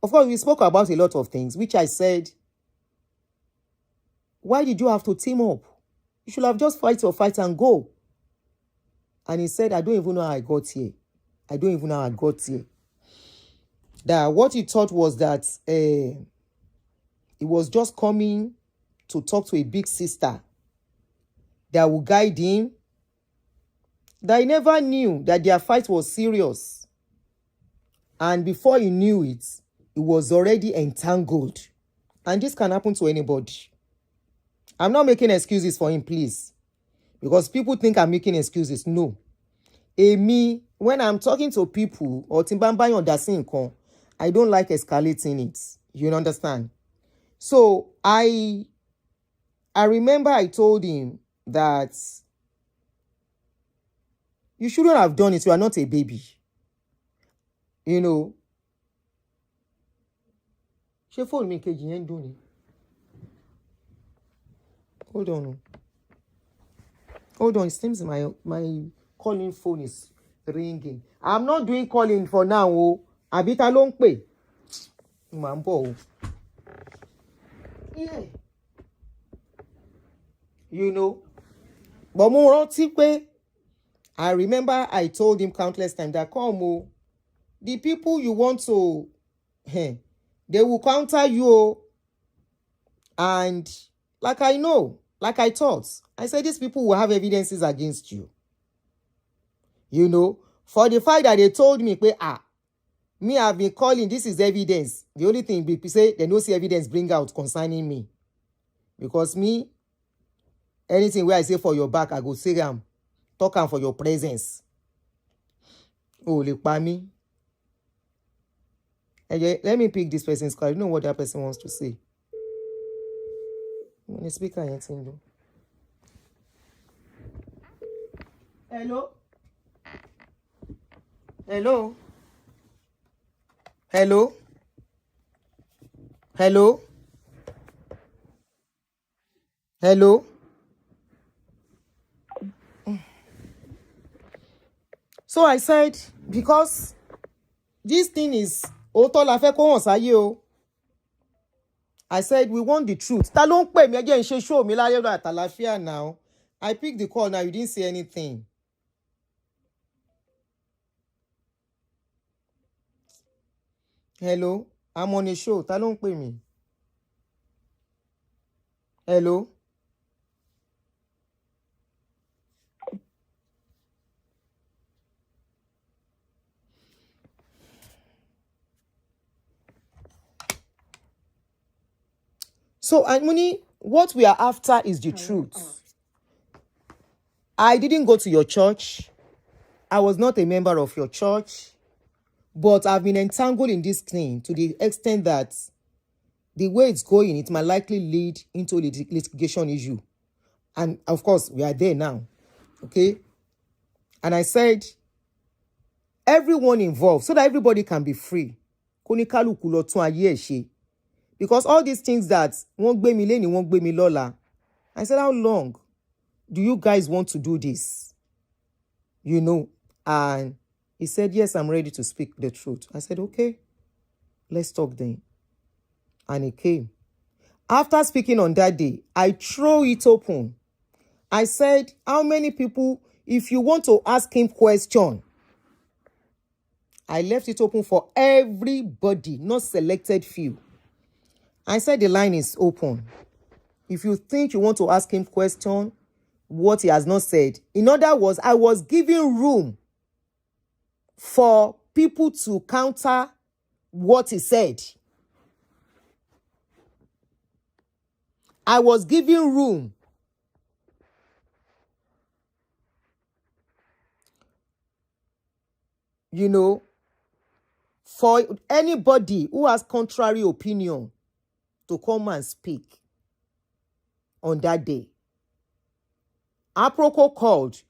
Of course, we spoke about a lot of things, which I said, why did you have to team up? You should have just fight and go. And he said, I don't even know how I got here. That what he thought was that he was just coming to talk to a big sister that would guide him. That he never knew that their fight was serious. And before he knew it, he was already entangled. And this can happen to anybody. I'm not making excuses for him, please. Because people think I'm making excuses. No. Me, when I'm talking to people or Timbamba on that I don't like escalating it. You understand? So I remember I told him that you shouldn't have done it. You are not a baby. You know. She phone me kejì yẹn dùn ni. Hold on. It seems my calling phone is ringing. I'm not doing calling for now. Oh, àbí ta ló ń pè. Mà ń bọ̀ o. Yeah. You know. But mo rántí pé I remember I told him countless times that come o. The people you want to, they will counter you. And like I thought, I said these people will have evidences against you. You know, for the fact that they told me, me I've been calling, this is evidence. The only thing people say, they no see evidence bring out concerning me. Because me, anything where I say for your back, I go say them, talk am for your presence. Oh, look by me. Let me pick this person's call. You know what that person wants to say. The speaker anything though. Hello? Hello? Hello? Hello? Hello? So I said, because this thing is I said, we want the truth. Ta ló ń pè mí again, she show me láyé lọ àtàlàfíà now. I picked the call now, you didn't say anything. Hello, I'm on a show. Ta ló ń pè mí? Hello? So, Aduni, what we are after is the truth. I didn't go to your church. I was not a member of your church. But I've been entangled in this thing to the extent that the way it's going, it might likely lead into a litigation issue. And of course, we are there now. Okay? And I said, everyone involved, so that everybody can be free. Because all these things that won't gbé mi lẹ́ni, won't gbé mi lọ́la. I said, how long do you guys want to do this? You know? And he said, yes, I'm ready to speak the truth. I said, okay, let's talk then. And he came. After speaking on that day, I throw it open. I said, how many people, if you want to ask him question, I left it open for everybody, not selected few. I said the line is open. If you think you want to ask him question, what he has not said. In other words, I was giving room for people to counter what he said. I was giving room for anybody who has contrary opinion to come and speak on that day. Aproko called,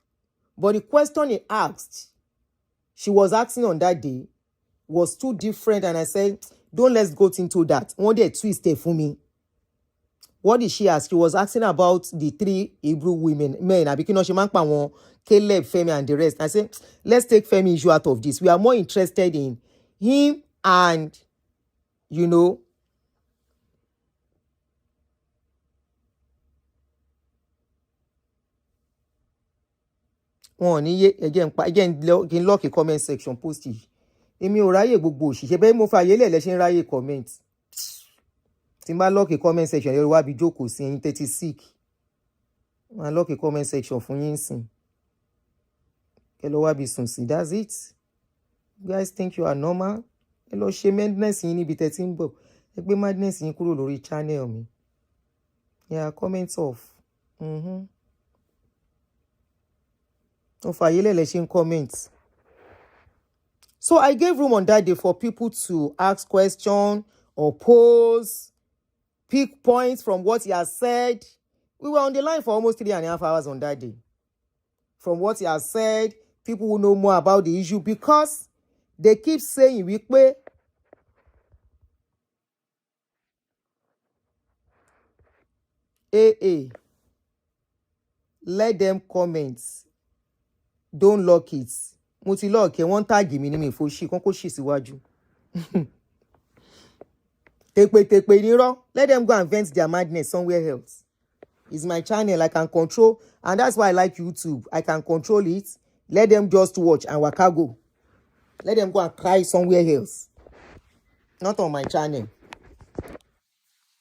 but the question he asked, she was asking on that day, was too different, and I said, don't let's go into that. One day twist there for me. What did she ask? She was asking about the 3 Hebrew men. I became Caleb, Femi, and the rest. I said, let's take Femi issue out of this. We are more interested in him and, again, lock a comment section, post it. Èmi ò ráyè gbogbo òṣìṣẹ́ bẹ́ẹ̀ mo fàyè lẹ̀ lẹ́ṣẹ̀ ń ráyè comment. Tí n bá lock a comment section ẹ̀rọ wá bí jókòó sí ẹ̀yin 36. Máa lock a comment section fún yín sìn. Ẹ lọ wá bí sùn sí. That's it. You guys think you are normal? Ẹ lọ ṣe madness yín níbi tẹ́ tí ń bọ̀. Ẹ gbé madness yín kúrò lórí channel mi. Yeah, comment off. Mo fàyè lẹ̀ lẹ́ṣẹ̀ ń comment. So I gave room on that day for people to ask questions or pose, pick points from what he has said. We were on the line for almost 3.5 hours on that day. From what he has said, people will know more about the issue because they keep saying, wípé let them comment. Don't lock it. Mo ti lock ẹ wọ́n tag mi ní mi fo ṣì kan kó ṣì síwájú. Tepe nírọ́. Let them go and vent their madness somewhere else. It's my channel. I can control, and that's why I like YouTube. I can control it. Let them just watch and waka go. Let them go and cry somewhere else. Not on my channel.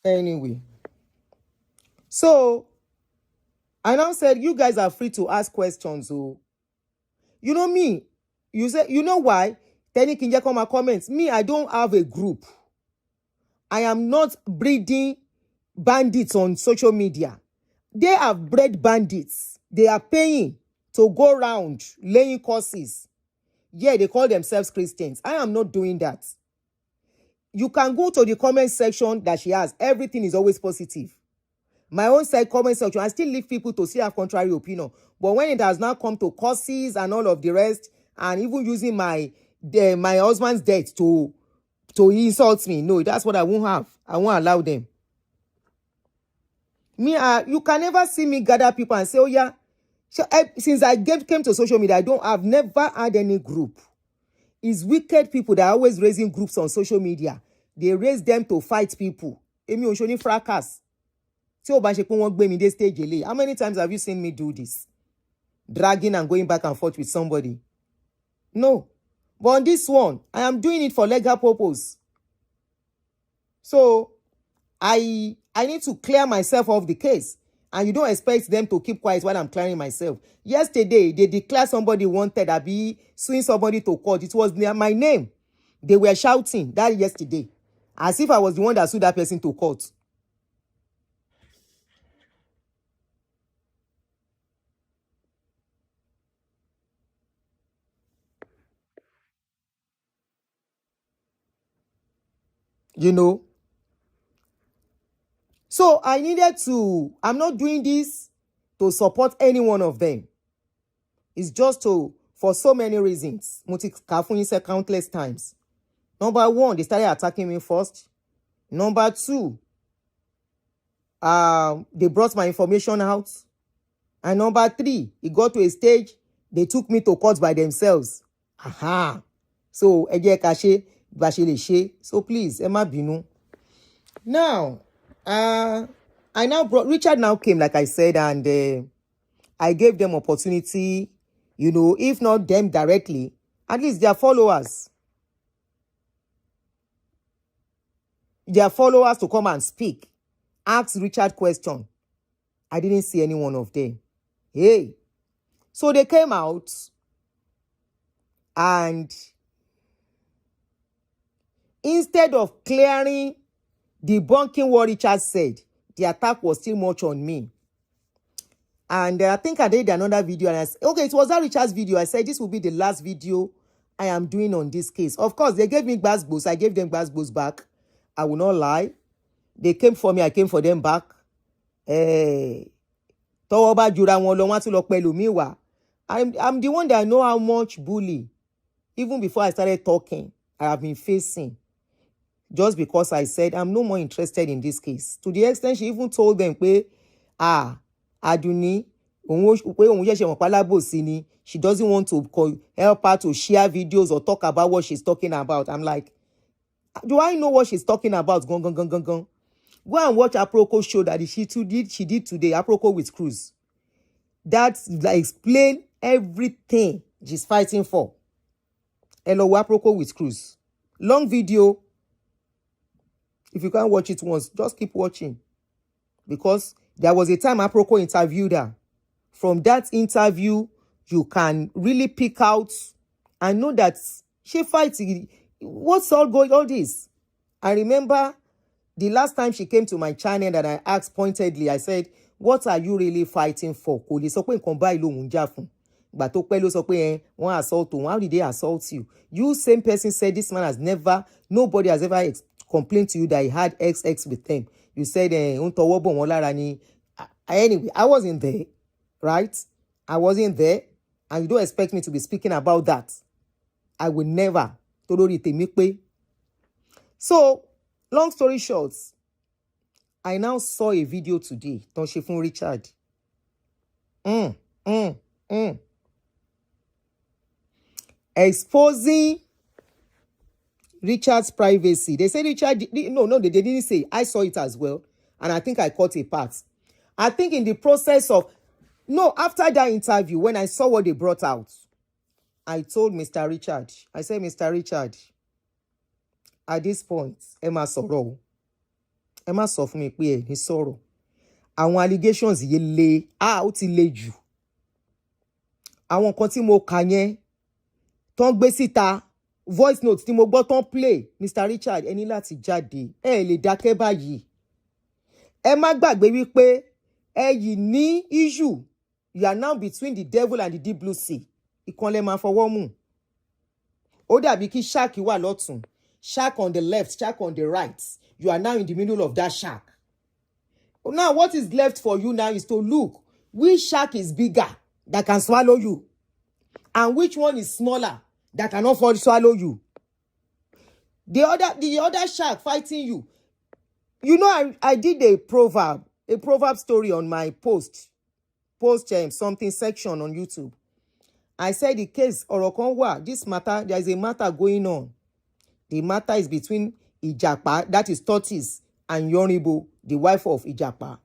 Anyway. So, I now said, you guys are free to ask questions. So, you know me. You say, you know why? Teni Kinja come and comments. Me, I don't have a group. I am not breeding bandits on social media. They have bred bandits. They are paying to go around laying courses. Yeah, they call themselves Christians. I am not doing that. You can go to the comment section that she has. Everything is always positive. My own side comment section, I still leave people to still have contrary opinion. But when it has now come to courses and all of the rest, and even using my husband's death to insult me, no, that's what I won't have. I won't allow them. Me, you can never see me gather people and say, oh yeah, since I came to social media, I've never had any group. It's wicked people that are always raising groups on social media. They raise them to fight people. Emi ò ṣe fracas. Tí ó bá ṣe pé wọ́n gbé mi dé stage ele. How many times have you seen me do this? Dragging and going back and forth with somebody. No. But on this one, I am doing it for legal purpose. So, I I need to clear myself of the case. And you don't expect them to keep quiet while I'm clearing myself. Yesterday, they declared somebody wanted, I be suing somebody to court. It was near my name. They were shouting that yesterday, as if I was the one that sued that person to court. You know? So I needed to, I'm not doing this to support any one of them. It's just for so many reasons. Countless times. Number one, they started attacking me first. Number two, they brought my information out. And number three, it got to a stage, they took me to court by themselves. Aha. So, so please, Emma Binu. Now, I now brought, Richard now came, like I said, and I gave them opportunity, you know, if not them directly, at least their followers. Their followers to come and speak. Ask Richard question. I didn't see any one of them. Hey. So they came out and instead of clearing, debunking what Richard said, the attack was still much on me. And I think I did another video and I said, okay, it was that Richard's video. I said, this will be the last video I am doing on this case. Of course, they gave me gbasgbos. I gave them gbasgbos back. I will not lie. They came for me. I came for them back. I'm the one that know how much bully, even before I started talking, I have been facing. Just because I said I'm no more interested in this case. To the extent she even told them, Aduni, she doesn't want to help her to share videos or talk about what she's talking about. I'm like, do I know what she's talking about? Go and watch Aproko show that she did today, Aproko with Cruz. That's like explain everything she's fighting for. Hello, Aproko with Cruz. Long video. If you can't watch it once, just keep watching. Because there was a time Aproko interviewed her. From that interview, you can really pick out and know that she fights. What's all this? I remember the last time she came to my channel that I asked pointedly, I said, what are you really fighting for? Kò lè sọ pé nǹkan báyìí lòun jà fún. Ìgbà tó pẹ́ ló sọ pé wọ́n assault òun. How did they assault you? You same person said this man has never, nobody has ever complained to you that he had XX with them. You said, anyway, I wasn't there, right? I wasn't there, and you don't expect me to be speaking about that. I will never. So, long story short, I now saw a video today, Don Shefun Richard. Exposing Richard's privacy. They said Richard, no, they didn't say. I saw it as well. And I think I caught a part. I think in the process of, after that interview, when I saw what they brought out, I told Mr. Richard, I said, Mr. Richard, at this point, Emma sọ̀rọ̀ fún mi pé ẹ ní sọ̀rọ̀. Àwọn allegations yìí le, ó ti le jù. Àwọn nǹkan tí mo kà yẹn, tán gbé síta, voice notes tí mo gbọ́ tán play, Mr. Richard, ẹ ní láti jáde. Ẹ lè dákẹ́ báyìí. Ẹ má gbàgbé wípé ẹ yìí ní issue. You are now between the devil and the deep blue sea. Ìkànlẹ̀ máa fọwọ́ mú. Ó dàbí kí shark wà lọ́tún. Shark on the left, shark on the right. You are now in the middle of that shark. Now, what is left for you now is to look which shark is bigger that can swallow you, and which one is smaller that cannot swallow you. The other shark fighting you. You know, I did a proverb story on my post something section on YouTube. I said the case Orokonwa, this matter, there is a matter going on. The matter is between Ijapa, that is tortoise, and Yoribo, the wife of Ijapa.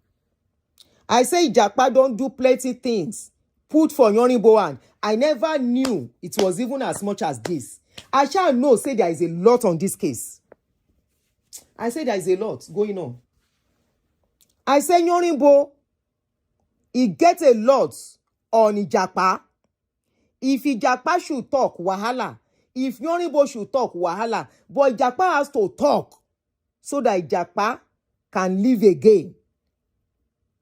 I say Ijapa don't do plenty things. Put for Yoribo, and I never knew it was even as much as this. I shall know, say there is a lot on this case. I say there is a lot going on. I say Yorimbo, he get a lot on Ijapa. If Ijapa should talk, wahala. If Yorimbo should talk, wahala. But Ijapa has to talk so that Ijapa can live again.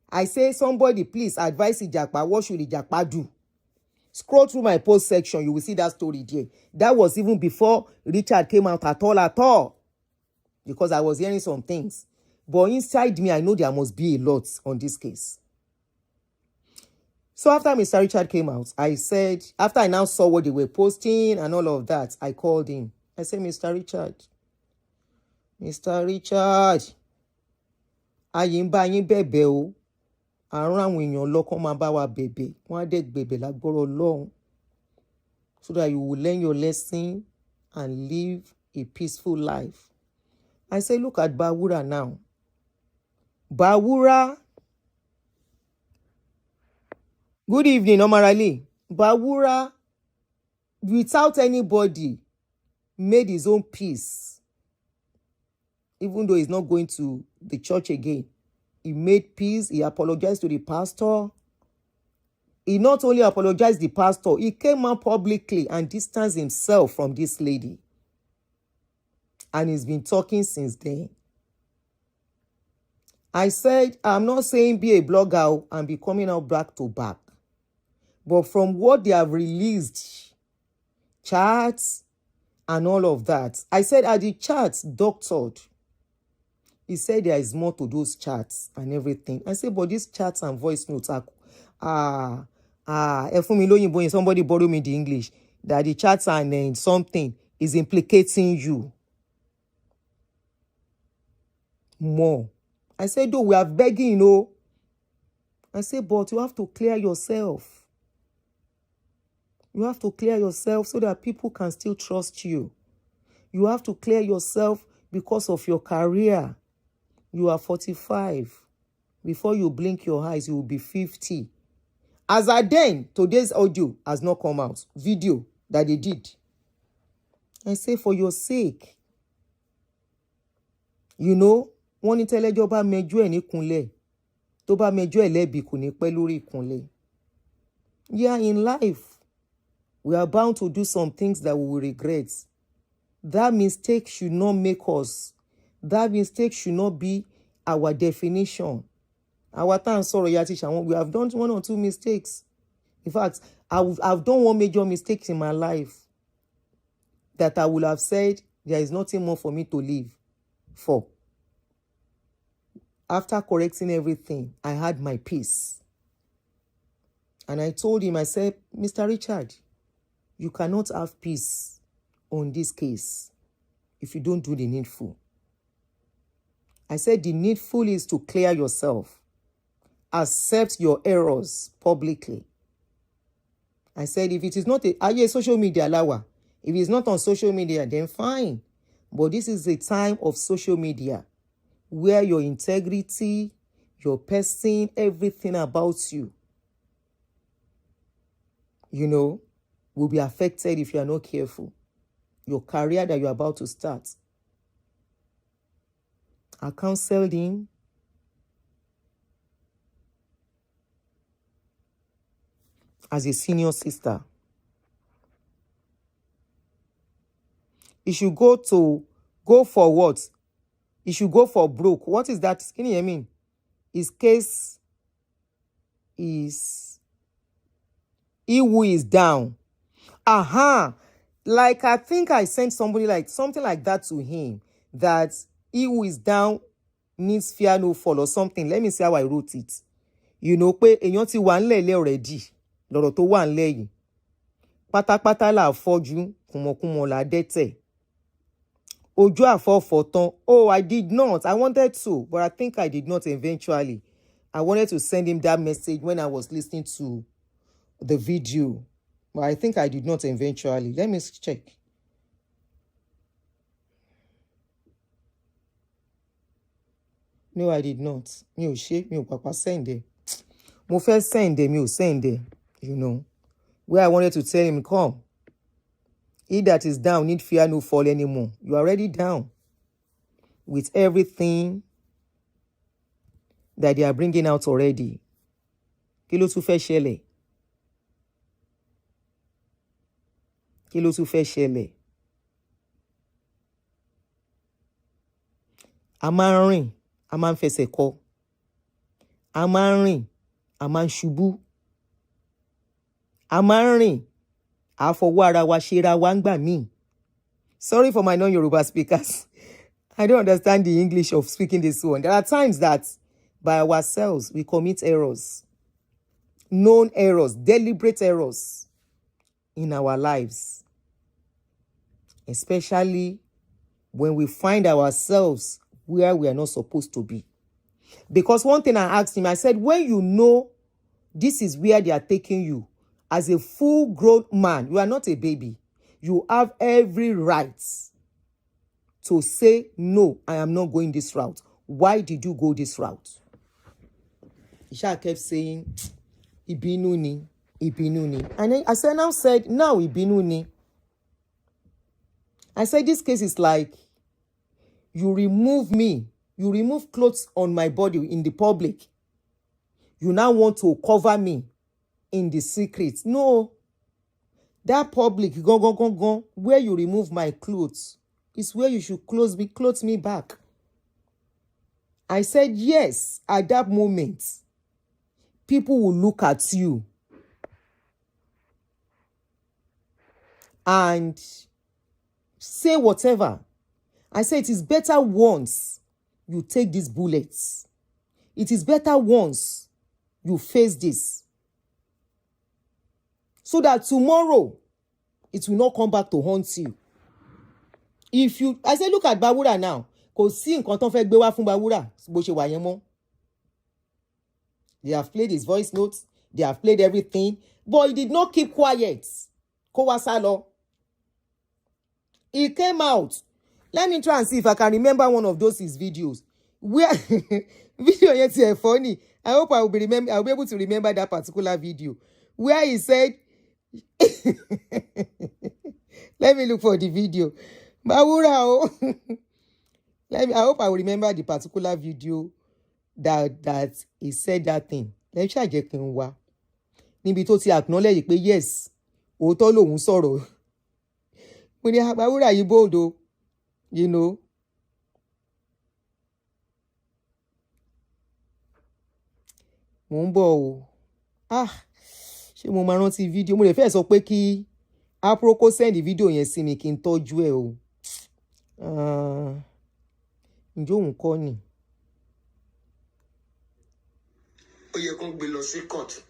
I say, somebody please advise Ijapa. What should Ijapa do? Scroll through my post section. You will see that story there. That was even before Richard came out at all. Because I was hearing some things. But inside me, I know there must be a lot on this case. So after Mr. Richard came out, I said, after I now saw what they were posting and all of that, I called him. I said, Mr. Richard, ayimba yin bẹ̀bẹ̀ o. Àrùn àwọn èèyàn lọ́kàn máa bá wa bẹ̀bẹ̀. Wọ́n á dẹ̀ bẹ̀bẹ̀ lágbọ́rọ̀ Ọlọ́run. So that you will learn your lesson and live a peaceful life. I say, look at Bawura now. Bawura. Good evening, Omarali. Bawura, without anybody, made his own peace. Even though he's not going to the church again. He made peace. He apologized to the pastor. He not only apologized to the pastor, he came out publicly and distanced himself from this lady. And he's been talking since then. I said, I'm not saying be a blogger and be coming out back to back. But from what they have released, charts and all of that, I said, are the charts doctored? He said there is more to those charts and everything. I said, but these charts and voice notes are somebody borrow me the English, that the charts and something is implicating you more. I said, though, we are begging, you know. I said, but you have to clear yourself. You have to clear yourself so that people can still trust you. You have to clear yourself because of your career. You are 45. Before you blink your eyes, you will be 50. As at then, today's audio has not come out. Video that they did. I say, for your sake. You know, wọ́n ní tẹ́lẹ́jọ́ bá mẹjọ́ ẹ̀ níkúnlẹ̀. Tó bá mẹjọ́ ẹ̀ lẹ́bi kò ní pẹ́ lórí ìkúnlẹ̀. Yeah, in life, we are bound to do some things that we will regret. That mistake should not make us. That mistake should not be our definition. Our time, sorry, we have done 1 or 2 mistakes. In fact, I've done 1 major mistake in my life that I would have said there is nothing more for me to live for. After correcting everything, I had my peace. And I told him, I said, Mr. Richard, you cannot have peace on this case if you don't do the needful. I said the needful is to clear yourself. Accept your errors publicly. I said if it is not a social media lawa, if it's not on social media, then fine. But this is a time of social media where your integrity, your person, everything about you, you know, will be affected if you are not careful. Your career that you're about to start. I counseled him. As a senior sister. He should go for what? He should go for broke. What is that? Can you hear me? His case is he who is down. Aha. Like I think I sent somebody like something like that to him. That he who is down needs fear no fall or something. Let me see how I wrote it. You know, pé èyàn ti wà ńlẹ̀ already. Lọ́rọ̀ tó wà ńlẹ̀ yìí. Pátápátá là fọ́jú, kùmọ̀kùmọ̀ là dẹ́tẹ̀. Ojú àfọ̀fọ̀ tán. Oh, I did not. I wanted to, but I think I did not eventually. I wanted to send him that message when I was listening to the video. But I think I did not eventually. Let me check. No, I did not. Mi ò ṣe, mi ò pàpà send it. Mo fẹ́ send it, mi ò send it. You know. Where I wanted to tell him, come. He that is down need fear no fall anymore. You are already down. With everything that they are bringing out already. Kí ló tún fẹ́ ṣẹlẹ̀? Kí ló tún fẹ́ ṣẹlẹ̀? A máa ń rìn, a máa ń fẹsẹ̀ kọ. A máa ń rìn, a máa ń ṣubú. A máa ń rìn, a fọwọ́ ara wa ṣera wa ń gbà míì. Sorry for my non-Yoruba speakers. I don't understand the English of speaking this one. There are times that by ourselves we commit errors. Known errors, deliberate errors in our lives. Especially when we find ourselves where we are not supposed to be. Because one thing I asked him, I said, when you know this is where they are taking you, as a full-grown man, you are not a baby. You have every right to say, no, I am not going this route. Why did you go this route? Isha kept saying, Ibinu ni, Ibinu ni. And then I said, now Ibinu ni. I said, this case is like, you remove me, you remove clothes on my body in the public. You now want to cover me in the secret. No. That public, where you remove my clothes, is where you should clothe me back. I said, yes, at that moment, people will look at you and say whatever. I said, it is better once you take these bullets. It is better once you face this. So that tomorrow, it will not come back to haunt you. I said, look at Bawura now. Kò sí nǹkan tó fẹ́ gbé wá fún Bawura bó ṣe wà yẹn mọ́. They have played his voice notes. They have played everything. But he did not keep quiet. Kó wá sá lọ. He came out. Let me try and see if I can remember one of those his videos. Where video yet here funny. I hope I'll be able to remember that particular video. Where he said, let me look for the video. Bawura. I hope I will remember the particular video that he said that thing. Let me try get wá. Níbi tó ti acknowledge pé yes, òótọ́ lòun sọ̀rọ̀. Mo ní Bawura yìí bold o, you know. Mo ń bọ̀ o. Ṣé mo máa rántí video? Mo lè fẹ́ sọ pé kí Aproko send video yẹn sí mi kí n tọ́jú ẹ̀ o. Ǹjẹ́ òun kọ́ ni? Ó yẹ kó gbé lọ sí court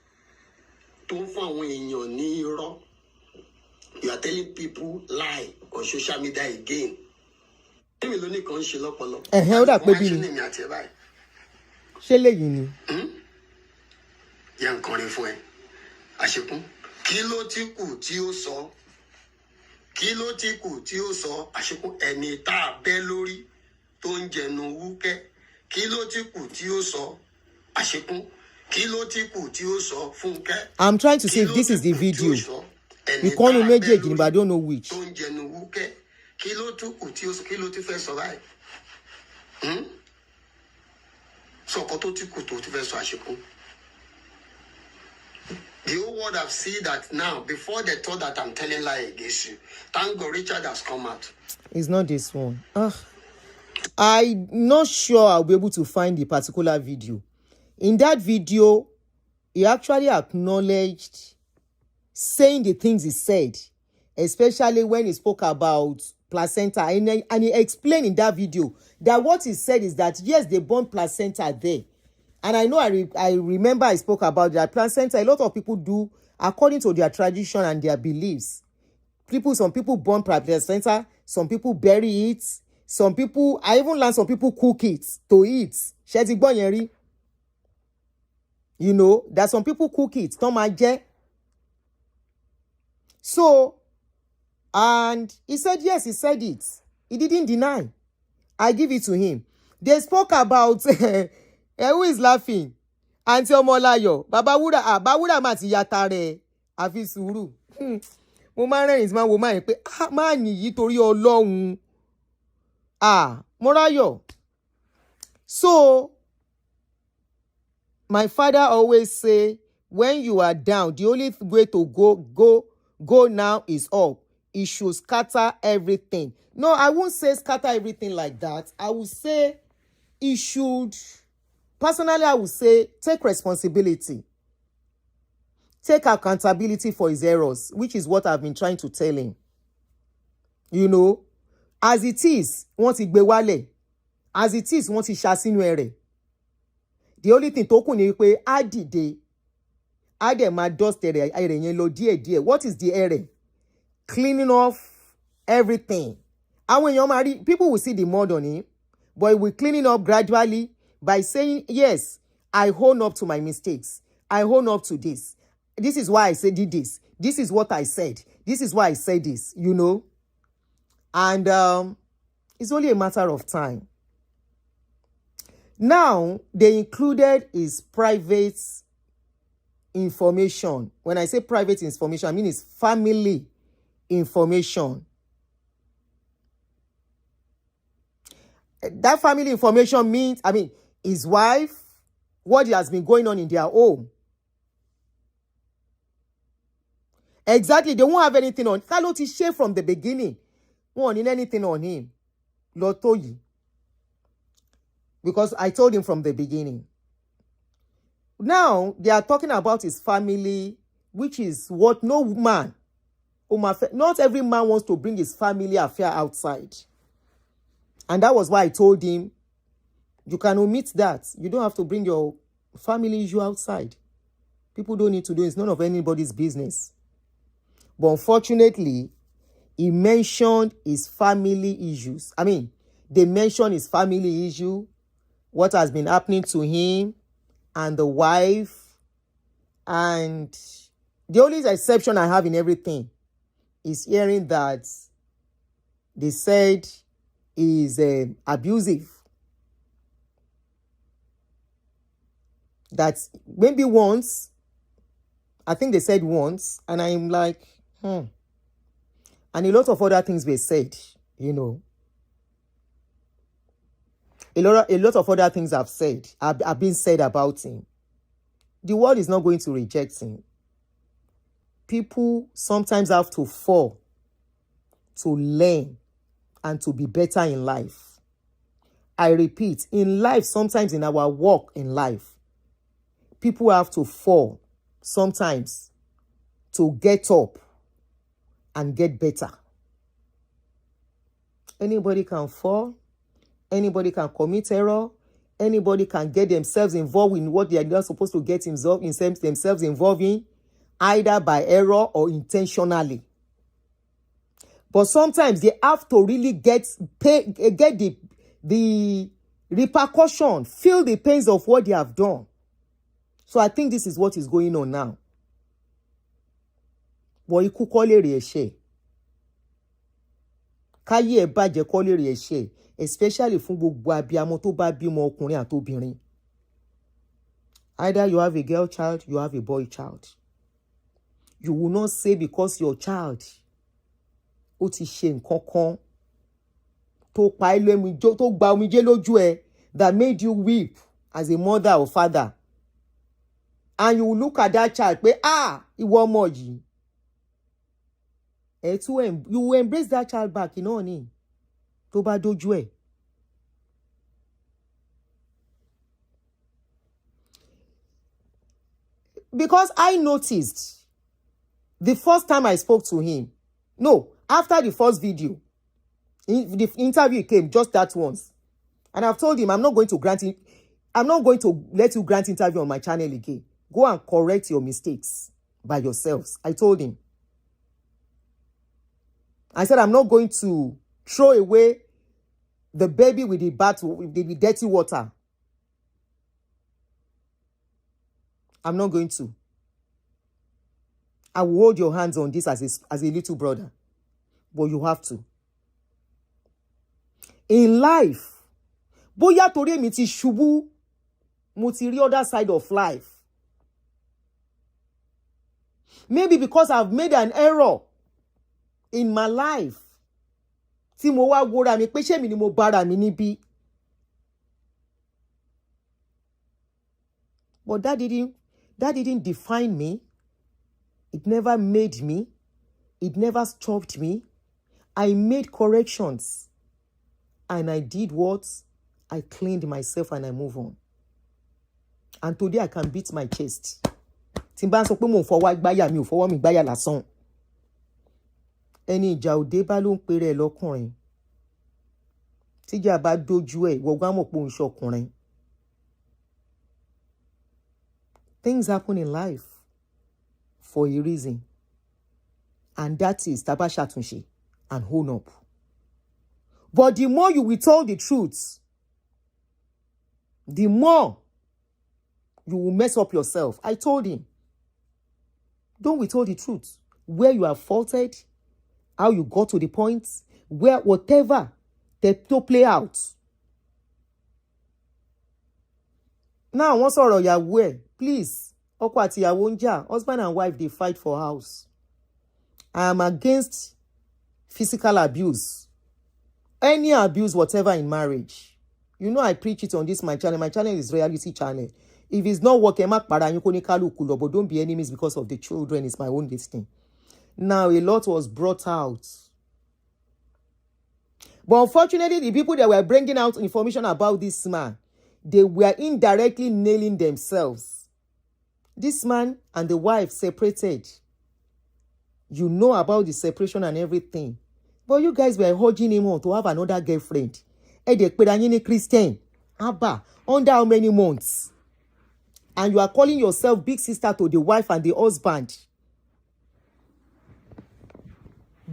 tó ń fún àwọn èèyàn ní irọ́. You are telling people lie on social media again. Èmi ló ní kan ṣe lọ́pọlọ. Ó dà pé bí ni. Ṣé léyìí ni? Yẹ nǹkan rẹ fún ẹ. Àṣekún. Kí ló ti kù tí ó sọ? Kí ló ti kù tí ó sọ? Àṣekún ẹni tá a bẹ́ lórí tó ń jẹnu wúkẹ́. Kí ló ti kù tí ó sọ? Àṣekún. Kí ló ti kù tí ó sọ? Fúnkẹ́. I'm trying to see if this is the video. Ìkànnì méjèèjì ni, but I don't know which. Tó ń jẹnu wúkẹ́. Kí ló ti kù tí ó sọ? Kí ló ti fẹ́ sọ báyìí? Sọ̀kọ́ tó ti kù tó ti fẹ́ sọ Àṣekún. The whole world have seen that now. Before they thought that I'm telling lie against you. Thank God Richard has come out. It's not this one. I'm not sure I'll be able to find the particular video. In that video, he actually acknowledged saying the things he said, especially when he spoke about placenta. And he explained in that video that what he said is that, yes, they burn placenta there. And I know I remember I spoke about that placenta. A lot of people do according to their tradition and their beliefs. Some people burn placenta, some people bury it, some people, I even learned some people cook it to eat. You know, that some people cook it. So, and he said, yes, he said it. He didn't deny. I give it to him. They spoke about, who is laughing? Aunty Omolayo. Bawura ma ti yata re. Àfi sùúrù. Mo máa rẹ́rìn tí máa wo máa yẹn pé, máa nìyí torí Ọlọ́run. mo ráyọ̀. So, and he said, yes, he said it. He didn't deny. I give it to him. They spoke about, who is laughing? Aunty Omolayo. Bawura ma ti yata re. Àfi sùúrù. Mo máa rẹ́rìn tí máa wo máa yẹn pé, máa nìyí torí Ọlọ́run. Mo ráyọ̀. So, My father always say, when you are down, the only way to go now is up. It should scatter everything. No, I won't say scatter everything like that. I will say it should, personally, I would say take responsibility. Take accountability for his errors, which is what I've been trying to tell him. You know, as it is, wọ́n ti gbé wálẹ̀. As it is, wọ́n ti ṣá sínú ẹrẹ̀. The only thing tó kù ni pé á dìde, á dẹ̀ máa dust ẹrẹ̀ yẹn lọ díẹ̀díẹ̀. What is the ẹrẹ̀? Cleaning off everything. Àwọn èèyàn máa rí, people will see the mud on him, but we're cleaning up gradually by saying, yes, I own up to my mistakes. I own up to this. This is why I said this. This is what I said. This is why I said this, you know. And it's only a matter of time. Now, they included his private information. When I say private information, I mean his family information. That family information means, I mean, his wife, what has been going on in their home. Exactly, they won't have anything on. Kalo ti share from the beginning. Won't need anything on him. Lotoyi. Because I told him from the beginning. Now, they are talking about his family, which is what no man, not every man wants to bring his family affair outside. And that was why I told him, you can omit that. You don't have to bring your family issue outside. People don't need to do it. It's none of anybody's business. But unfortunately, he mentioned his family issues. I mean, they mentioned his family issue, what has been happening to him and the wife. And the only exception I have in everything is hearing that they said is abusive. That maybe once, I think they said once, and I'm like, And a lot of other things were said, you know. A lot of other things have been said about him. The world is not going to reject him. People sometimes have to fall to learn and to be better in life. I repeat, in life, sometimes in our walk in life, people have to fall sometimes to get up and get better. Anybody can fall. Anybody can commit error. Anybody can get themselves involved in what they are not supposed to get themselves involved in, either by error or intentionally. But sometimes they have to really get the repercussion, feel the pains of what they have done. So I think this is what is going on now. But you could call it a share. Káyé ẹ bàjẹ́ kọ́ lè rí ẹ̀ṣẹ̀, especially fún gbogbo abiyamọ tó bá bímọ ọkùnrin àtobìnrin. Either you have a girl child, you have a boy child. You will not say because your child ó ti ṣe nǹkan kan tó pa ẹ́ lẹ́mìí tó gba omijé lójú ẹ that made you weep as a mother or father. And you will look at that child pé ìwọ ọmọ yìí. You will embrace that child back, you know, ni tó bá dójú ẹ̀. Because I noticed the first time I spoke to him, after the first video, the interview came just that once. And I've told him, I'm not going to let you grant interview on my channel again. Go and correct your mistakes by yourselves. I told him. I said, I'm not going to throw away the baby with the dirty water. I'm not going to. I will hold your hands on this as a little brother. But you have to. In life, bóyá torí èmi ti ṣubú, mo ti rí other side of life. Maybe because I've made an error in my life. Tí mo wá wòra mi pé ṣé mi ni mo bára mi níbí. But that didn't define me. It never made me. It never stopped me. I made corrections. And I did what? I cleaned myself and I move on. And today I can beat my chest. Tí n bá sọ pé mo fọwọ́ gbáyà mi ò fọwọ́ mi gbáyà lásán. Ẹni ìjà òde bá ló ń pèrè lọ́kùnrin. Tíjà bá dojú ẹ̀ ìwọ gbá mọ̀ pé òun ṣọkùnrin. Things happen in life for a reason. And that is tá bá ṣàtúnṣe and hold up. But the more you withhold the truth, the more you will mess up yourself. I told him, don't withhold the truth. Where you have faulted, how you got to the point, where whatever to play out. Now, wọ́n sọ̀rọ̀ ìyàwó ẹ̀, please, ọkọ àti ìyàwó ń jà, husband and wife, they fight for house. I am against physical abuse. Any abuse, whatever in marriage. You know I preach it on this my channel. My channel is reality channel. If it's not working, but don't be enemies because of the children. It's my own destiny. Now, a lot was brought out. But unfortunately, the people that were bringing out information about this man, they were indirectly nailing themselves. This man and the wife separated. You know about the separation and everything. But you guys were urging him on to have another girlfriend. Christian. Abba, under how many months? And you are calling yourself big sister to the wife and the husband.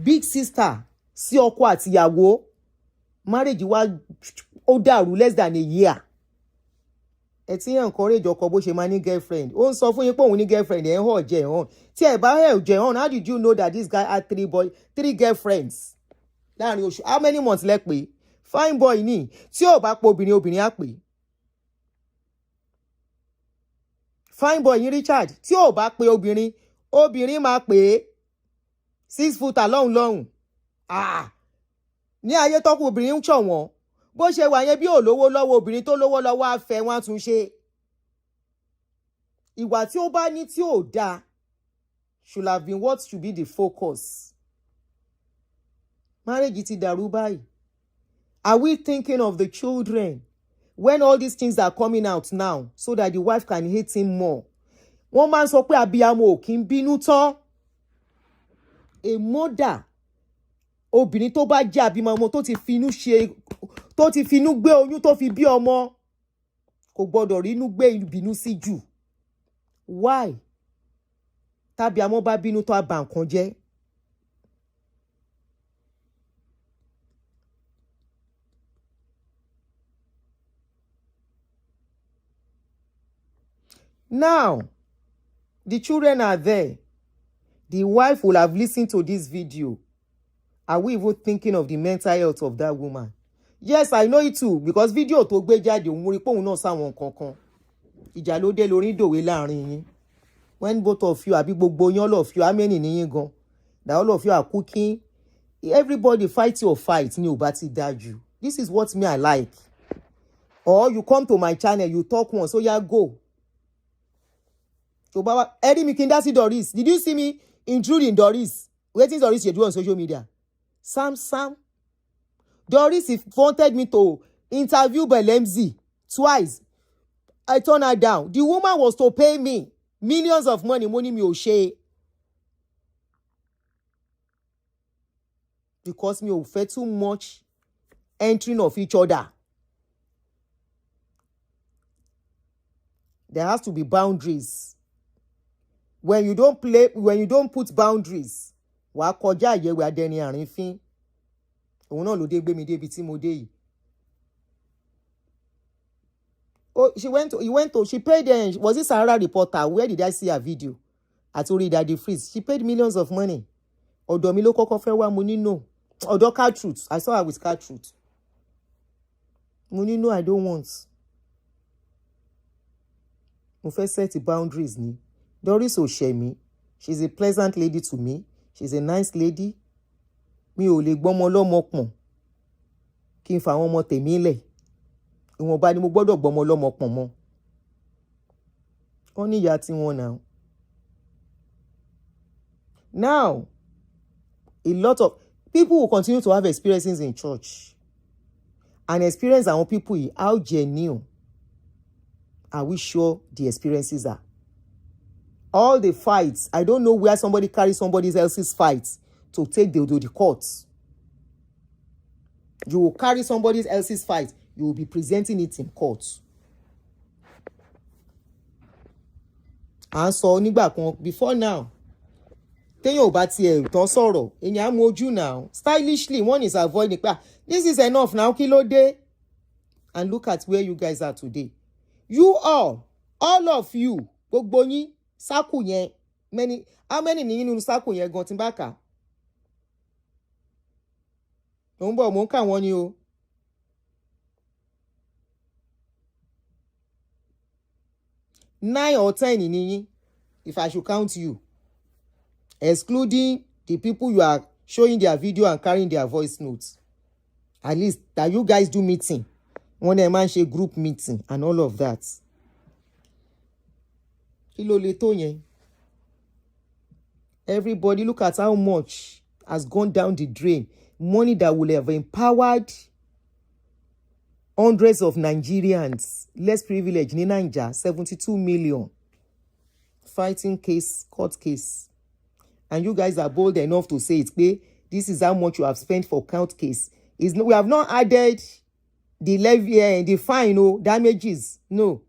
Big sister, sí ọkọ àti ìyàwó. Marriage wa ó dàrú less than a year. Ẹ ti encourage ọkọ bó ṣe máa ní girlfriend. Ó ń sọ fún yín pé òun ní girlfriend ẹ̀ ń hàn jẹ́ hàn. Tí ẹ bá hẹ̀ jẹ́ hàn, how did you know that this guy had three girlfriends? Láàrin oṣù, how many months lẹ pé? Fine boy ni. Tí ò bá pọ̀ obìnrin á pè. Fine boy yín Richard. Tí ò bá pè obìnrin máa pè. 6 foot lọ́hùn. Ní ayé tọ́kù obìnrin ń ṣọ̀wọ́n. Bó ṣe wà yẹn bí ò lówó lọ́wọ́ obìnrin tó lówó lọ́wọ́ á fẹ́ wọ́n á tún ṣe. Ìwà tí ó bá ní tí ò dáa should have been what should be the focus. Marriage ti dàrú báyìí. Are we thinking of the children when all these things are coming out now so that the wife can hate him more? Wọ́n máa ń sọ pé abiyamọ ò kí ń bínú tán. A mother, obìnrin tó bá jẹ́ abiyamọ tó ti finú gbé oyún tó fi bí ọmọ kò gbọdọ̀ rínú gbé ìbínú sí jù. Why? Tábíamọ bá bínú tó bà nǹkan jẹ́. Now, the children are there. The wife will have listened to this video. Are we even thinking of the mental health of that woman? Yes, I know it too, because video tó gbé jáde òun rí pé òun náà sáwọn kankan. Ìjà ló dé lórí dòwe láàrin yín. When both of you, àbí gbogbo yín, all of you, how many ni yín gan? That all of you are cooking. Everybody fight your fight ni ò bá ti dájú. This is what me I like. Or you come to my channel, you talk once, so yeah, go. So Baba, Eddie Mikindasi Doris, did you see me intruding Doris? Waiting Doris you do on social media. Sam. Doris wanted me to interview Belemzi twice. I turned her down. The woman was to pay me millions of money mi ò ṣe. Because me ò fẹ́ too much entering of each other. There has to be boundaries. When you don't put boundaries, wàá kọjá àyè wà dẹni àrífín. Òun náà ló dé gbé mi débi tí mo dé yìí. Oh, she paid, was it Sahara Reporter? Where did I see her video? Àtòrí Daddy Freeze. She paid millions of money. Ọ̀dọ̀ mi ló kọ́kọ́ fẹ́ wá, mo ní no. Ọ̀dọ̀ Car Truth. I saw her with Car Truth. Mo ní no, I don't want. Mo fẹ́ set boundaries ni. Doris ò ṣẹ̀ mí. She's a pleasant lady to me. She's a nice lady. Mi ò lè gbọ́mọ lọ́mọ pọ̀n. Kí n fa àwọn ọmọ tèmi lẹ̀. Ìwọ̀nba ni mo gbọ́dọ̀ gbọ́mọ lọ́mọ pọ̀n mọ́. Only yati one now. Now, a lot of people will continue to have experiences in church. And experience our people, how genuine are we sure the experiences are? All the fights, I don't know where somebody carries somebody else's fights to take to the courts. You will carry somebody else's fight, you will be presenting it in court. And so, before now, téèyàn ò bá tiẹ̀ tán sọ̀rọ̀ èèyàn á mojú now stylishly one is avoiding this is enough now kí ló dé. And look at where you guys are today. You all of you gbogbo yín sákù yẹn how many ni nínú sákù yẹn gan tí n bá kà mo ń bọ̀ mo ń kà wọ́n ni o. 9 or 10 ni yín if I should count you, excluding the people you are showing their video and carrying their voice notes. At least that you guys do meeting. One man share group meeting and all of that. Kilo le tó yẹn. Everybody look at how much has gone down the drain. Money that will have empowered hundreds of Nigerians, less privileged in Nigeria, 72 million. Fighting case, court case. And you guys are bold enough to say it. This is how much you have spent for court case. We have not added the levy and the fine damages. No.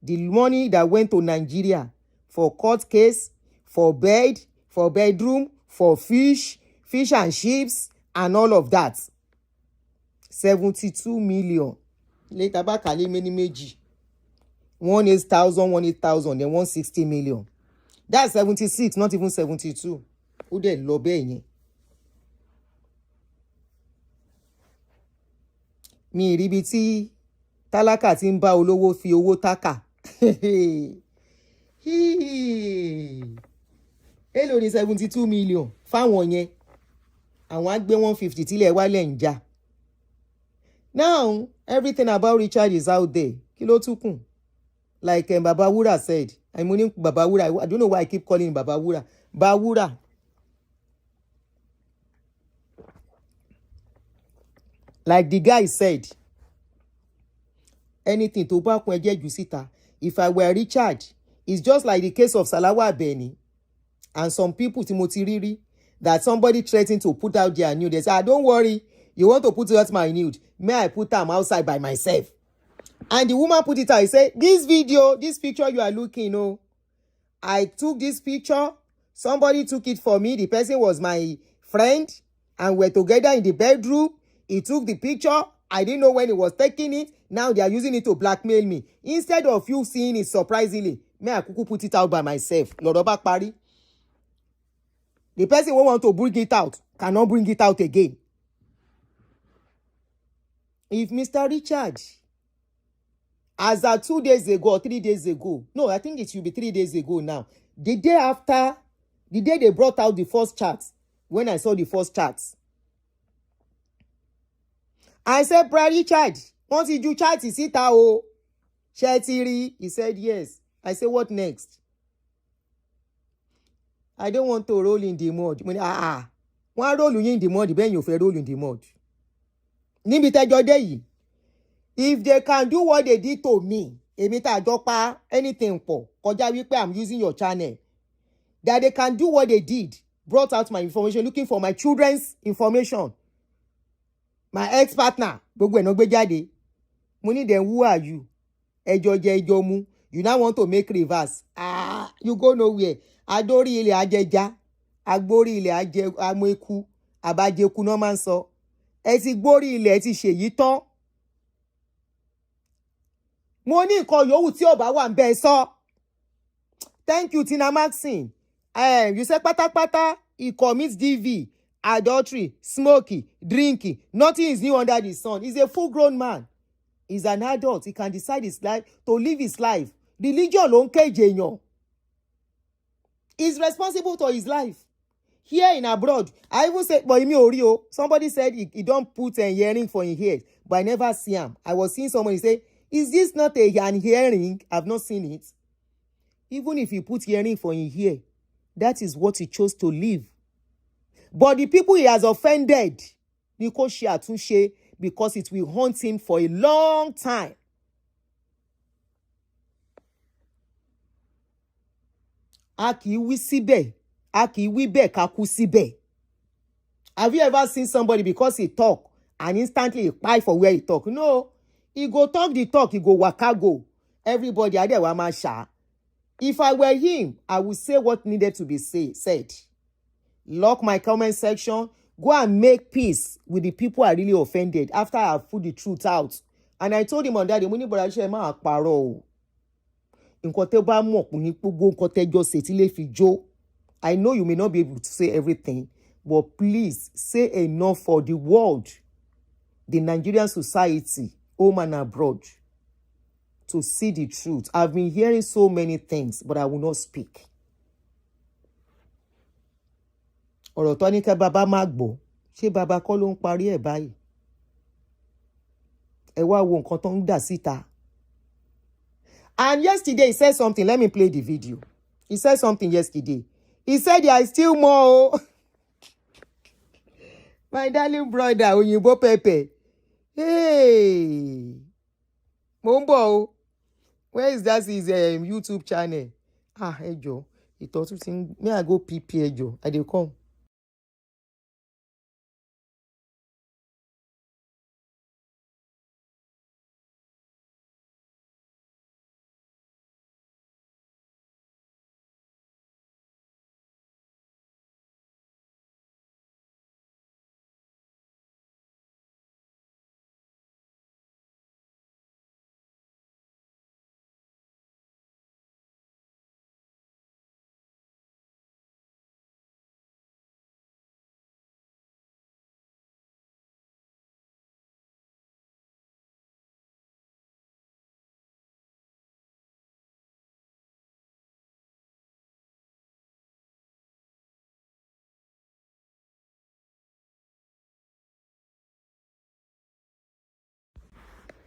The money that went to Nigeria for court case, for bed, for bedroom, for fish and chips, and all of that. 72 million. Later back a many meji. 1,800, then 160 million. That's 76, not even 72. Who dey lọ bẹ́ẹ̀ yẹn? Mi ìríbi tí tálákà ti ń bá olówó fi owó tákà. Èló ni 72 million fáwọn yẹn. Àwọn á gbé 150 tílẹ̀ wálẹ̀ ń jà. Now, everything about Richard is out there. Kí ló tún kù? Like Bawura said. I'm meaning Bawura. I don't know why I keep calling him Bawura. Bawura. Like the guy said, anything to back when Jusita. If I were Richard, it's just like the case of Salawa Beni and some people, Timothy Riri, that somebody threatened to put out their nude. They say, don't worry, you want to put out my nude. May I put them outside by myself? And the woman put it out. He said, this picture you are looking, I took this picture. Somebody took it for me. The person was my friend. And we're together in the bedroom. He took the picture. I didn't know when he was taking it. Now they are using it to blackmail me. Instead of you seeing it surprisingly, may I put it out by myself. Loroba Pari. The person who want to bring it out cannot bring it out again. If Mr. Richard, as of 2 days ago or 3 days ago, no, I think it should be 3 days ago now, the day they brought out the first chart, when I saw the first charts, I said, Brother Richard, once you do chat, is it out? Chatiri? He said, yes. I said, what next? I don't want to roll in the mud. One roll in the mud, then you roll in the mud. If they can do what they did to me, anything for, I'm using your channel, that they can do what they did, brought out my information, looking for my children's information, my ex-partner, money, then who are you? You now want to make reverse. You go nowhere. Adori ile ajeja, agbori ile amoeku, abajeku no man so. Eti gbori ile ti seyi tan. Mo ní nǹkan yòówù tí ó bá wà ńbẹ̀ sọ. Thank you, Tina Maxine. You said pata, he commits DV, adultery, smoking, drinking. Nothing is new under the sun. He's a full-grown man. He's an adult. He can decide his life to live his life. Religion ló ń kéje èèyàn. He's responsible for his life. Here in abroad, I even said, but somebody said he don't put an earring for his head, but I never see him. I was seeing somebody say, is this not an earring? I've not seen it. Even if you put earring for in here, that is what he chose to live. But the people he has offended, ni kó ṣe àtúnṣe, because it will haunt him for a long time. A kì í wí síbẹ̀, a kì í wí bẹ́ẹ̀ ká kú síbẹ̀. Have you ever seen somebody because he talk and instantly he pie for where he talk? No, he go talk the talk, he go waka go. Everybody adewa ma sha. If I were him, I would say what needed to be said. Lock my comment section. Go and make peace with the people I really offended after I have put the truth out. And I told him on that, the money brother share ma paro. Nǹkan tẹ́ bá mọ̀ kò ní gbogbo nǹkan tẹ́ jọ ṣe tí lè fi jó. I know you may not be able to say everything, but please say enough for the world, the Nigerian society, home and abroad, to see the truth. I've been hearing so many things, but I will not speak. Ọ̀rọ̀ tó ní kẹ́ bàbá má gbọ́, ṣé bàbá kọ́ ló ń parí ẹ̀ báyìí? Ẹ wá wo nǹkan tó ń dà síta. And yesterday he said something. Let me play the video. He said something yesterday. He said there is still more. My darling brother, Oyinbo Pepe. Hey. Mombo. Where is that his YouTube channel? Ejo. He thought something. May I go PP Ejo? I dey come.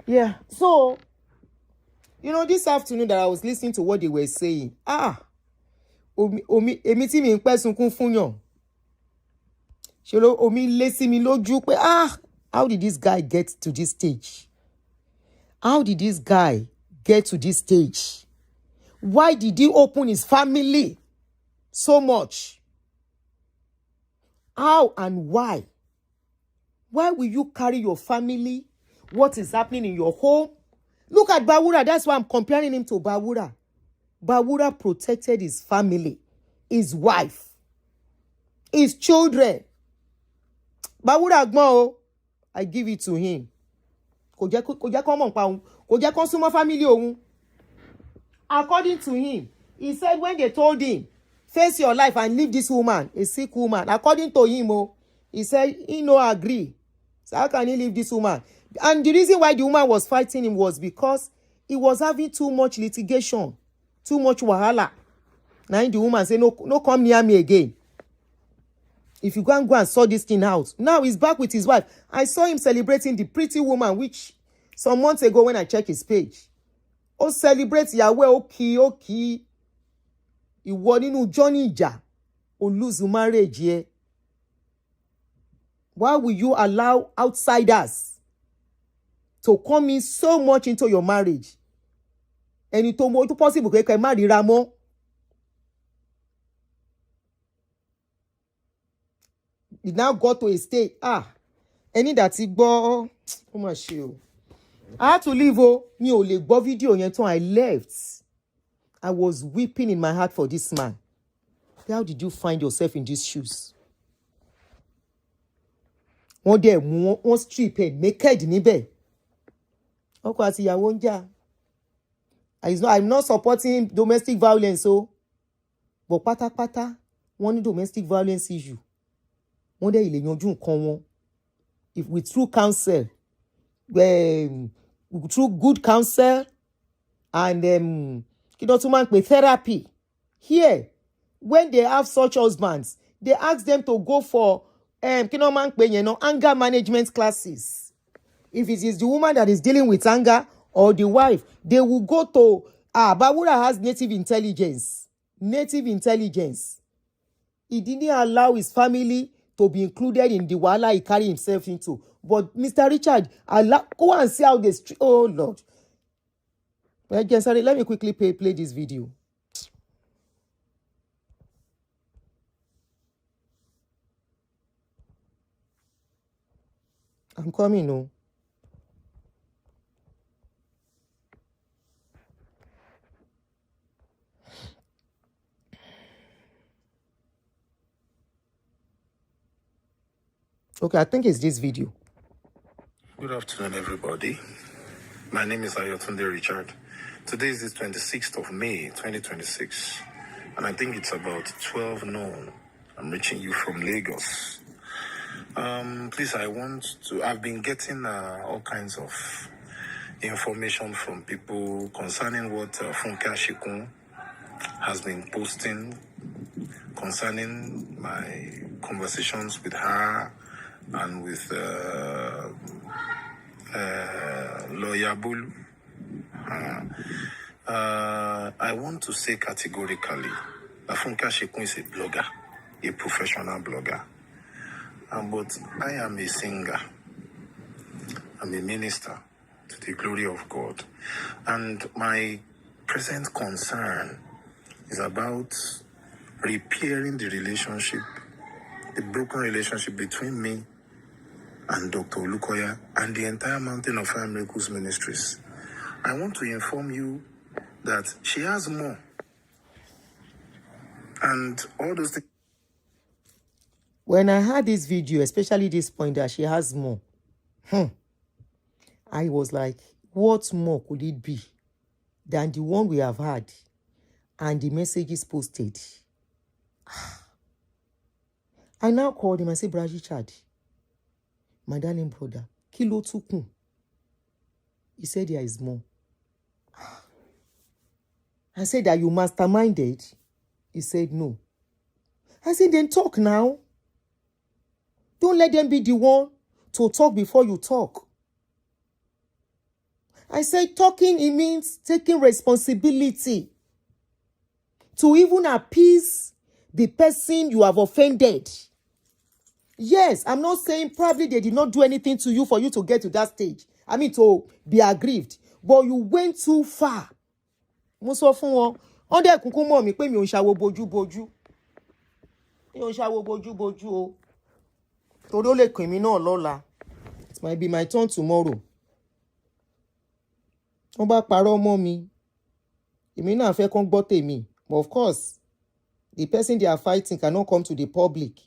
Yeah. So, this afternoon that I was listening to what they were saying. Èmi tí mi ń pẹ́ sunkún fún yàn. Ṣé ló omi lé sí mi lójú pé how did this guy get to this stage? How did this guy get to this stage? Why did he open his family so much? How and why? Why will you carry your family? What is happening in your home? Look at Bawura. That's why I'm comparing him to Bawura. Bawura protected his family, his wife, his children. Bawura gbọ́n o, I give it to him. Kò jẹ́ kó mọ̀ pa òun, kò jẹ́ kó súnmọ́ family òun. According to him, he said when they told him, face your life and leave this woman, a sick woman. According to him, he said he no agree. So how can he leave this woman? And the reason why the woman was fighting him was because he was having too much litigation, too much wahala. Now the woman said, no come near me again. If you go and sort this thing out. Now he's back with his wife. I saw him celebrating the pretty woman, which some months ago when I checked his page. Celebrate Yahweh, okay. Ìwọ nínú Johnny ìjà, o lose marriage here. Why will you allow outsiders to come in so much into your marriage? Ẹni tó mọ̀ tó possible kẹ́ má ríra mọ́. It now got to a state. Ẹni that ti gbọ́, ó mà ṣe o. I had to leave. Mi ò lè gbọ́ video yẹn tán. I left. I was weeping in my heart for this man. How did you find yourself in these shoes? Wọ́n dẹ̀ mú wọ́n strip ẹ̀ naked níbẹ̀. Ọkọ àti ìyàwó ń jà. I'm not supporting domestic violence, but pátápátá wọ́n ní domestic violence issue. Wọ́n dẹ̀ ilé yanjú nǹkan wọn. If with true counsel, through good counsel and therapy. Here, when they have such husbands, they ask them to go for anger management classes. If it is the woman that is dealing with anger or the wife, they will go to Bawura has native intelligence. Native intelligence. He didn't allow his family to be included in the wahala he carried himself into. But Mr. Richard, go and see how they oh Lord. Again, sorry, let me quickly play this video. I'm coming, no. Okay, I think it's this video. Good afternoon, everybody. My name is Ayotunde Richard. Today is the 26th of May, 2026, and I think it's about 12 noon. I'm reaching you from Lagos. Please, I've been getting all kinds of information from people concerning what Funke Ashikun has been posting concerning my conversations with her and with Lawyer Bulu. I want to say categorically that Funke Ashikun is a blogger, a professional blogger. But I am a singer. I'm a minister to the glory of God. And my present concern is about repairing the relationship, the broken relationship between me and Dr. Olukoya and the entire Mountain of Fire Miracles Ministries. I want to inform you that she has more. And all those things. When I heard this video, especially this point that she has more, I was like, what more could it be than the one we have had and the messages posted? I now called him and said, Brother Richard, my darling brother, kilo tukun. He said there is more. I said that you masterminded. He said no. I said then talk now. Don't let them be the one to talk before you talk. I said talking, it means taking responsibility to even appease the person you have offended. Yes, I'm not saying probably they did not do anything to you for you to get to that stage. I mean, to be aggrieved. But you went too far. Mo sọ fún wọn, on de kunkun mọ̀ mí pé mi ò ṣàwo bojú. Mi ò ṣàwo bojú o. Torí ó lè kàn mí náà lọ́la. It might be my turn tomorrow. Wọ́n bá parọ́ mọ́ mi. Èmi náà fẹ́ kàn gbọ́ tèmi. But of course, the person they are fighting cannot come to the public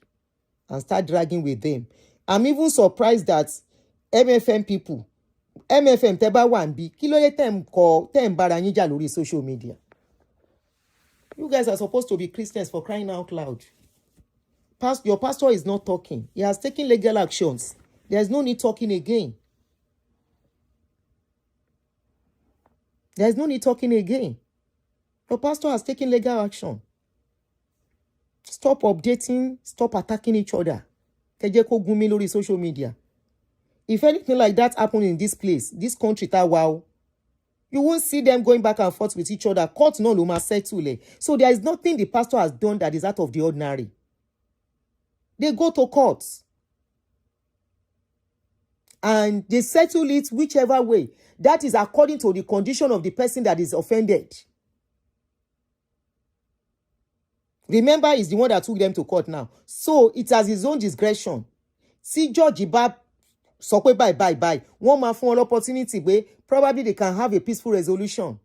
and start dragging with them. I'm even surprised that MFM people, MFM tẹ́ bá wà níbí, kí ló dé tẹ́ ń bára yín jà lórí social media? You guys are supposed to be Christians, for crying out loud. Your pastor is not talking. He has taken legal actions. There's no need talking again. There's no need talking again. Your pastor has taken legal action. Stop updating, stop attacking each other. Kẹ́ kó gún mi lórí social media. If anything like that happened in this place, this country, wow, you won't see them going back and forth with each other. Court no lo ma settle. So there is nothing the pastor has done that is out of the ordinary. They go to court and they settle it whichever way. That is according to the condition of the person that is offended. Remember, he's the one that took them to court now. So it has his own discretion. See, George Ibab sọ pé bye. One man fún opportunity where probably they can have a peaceful resolution.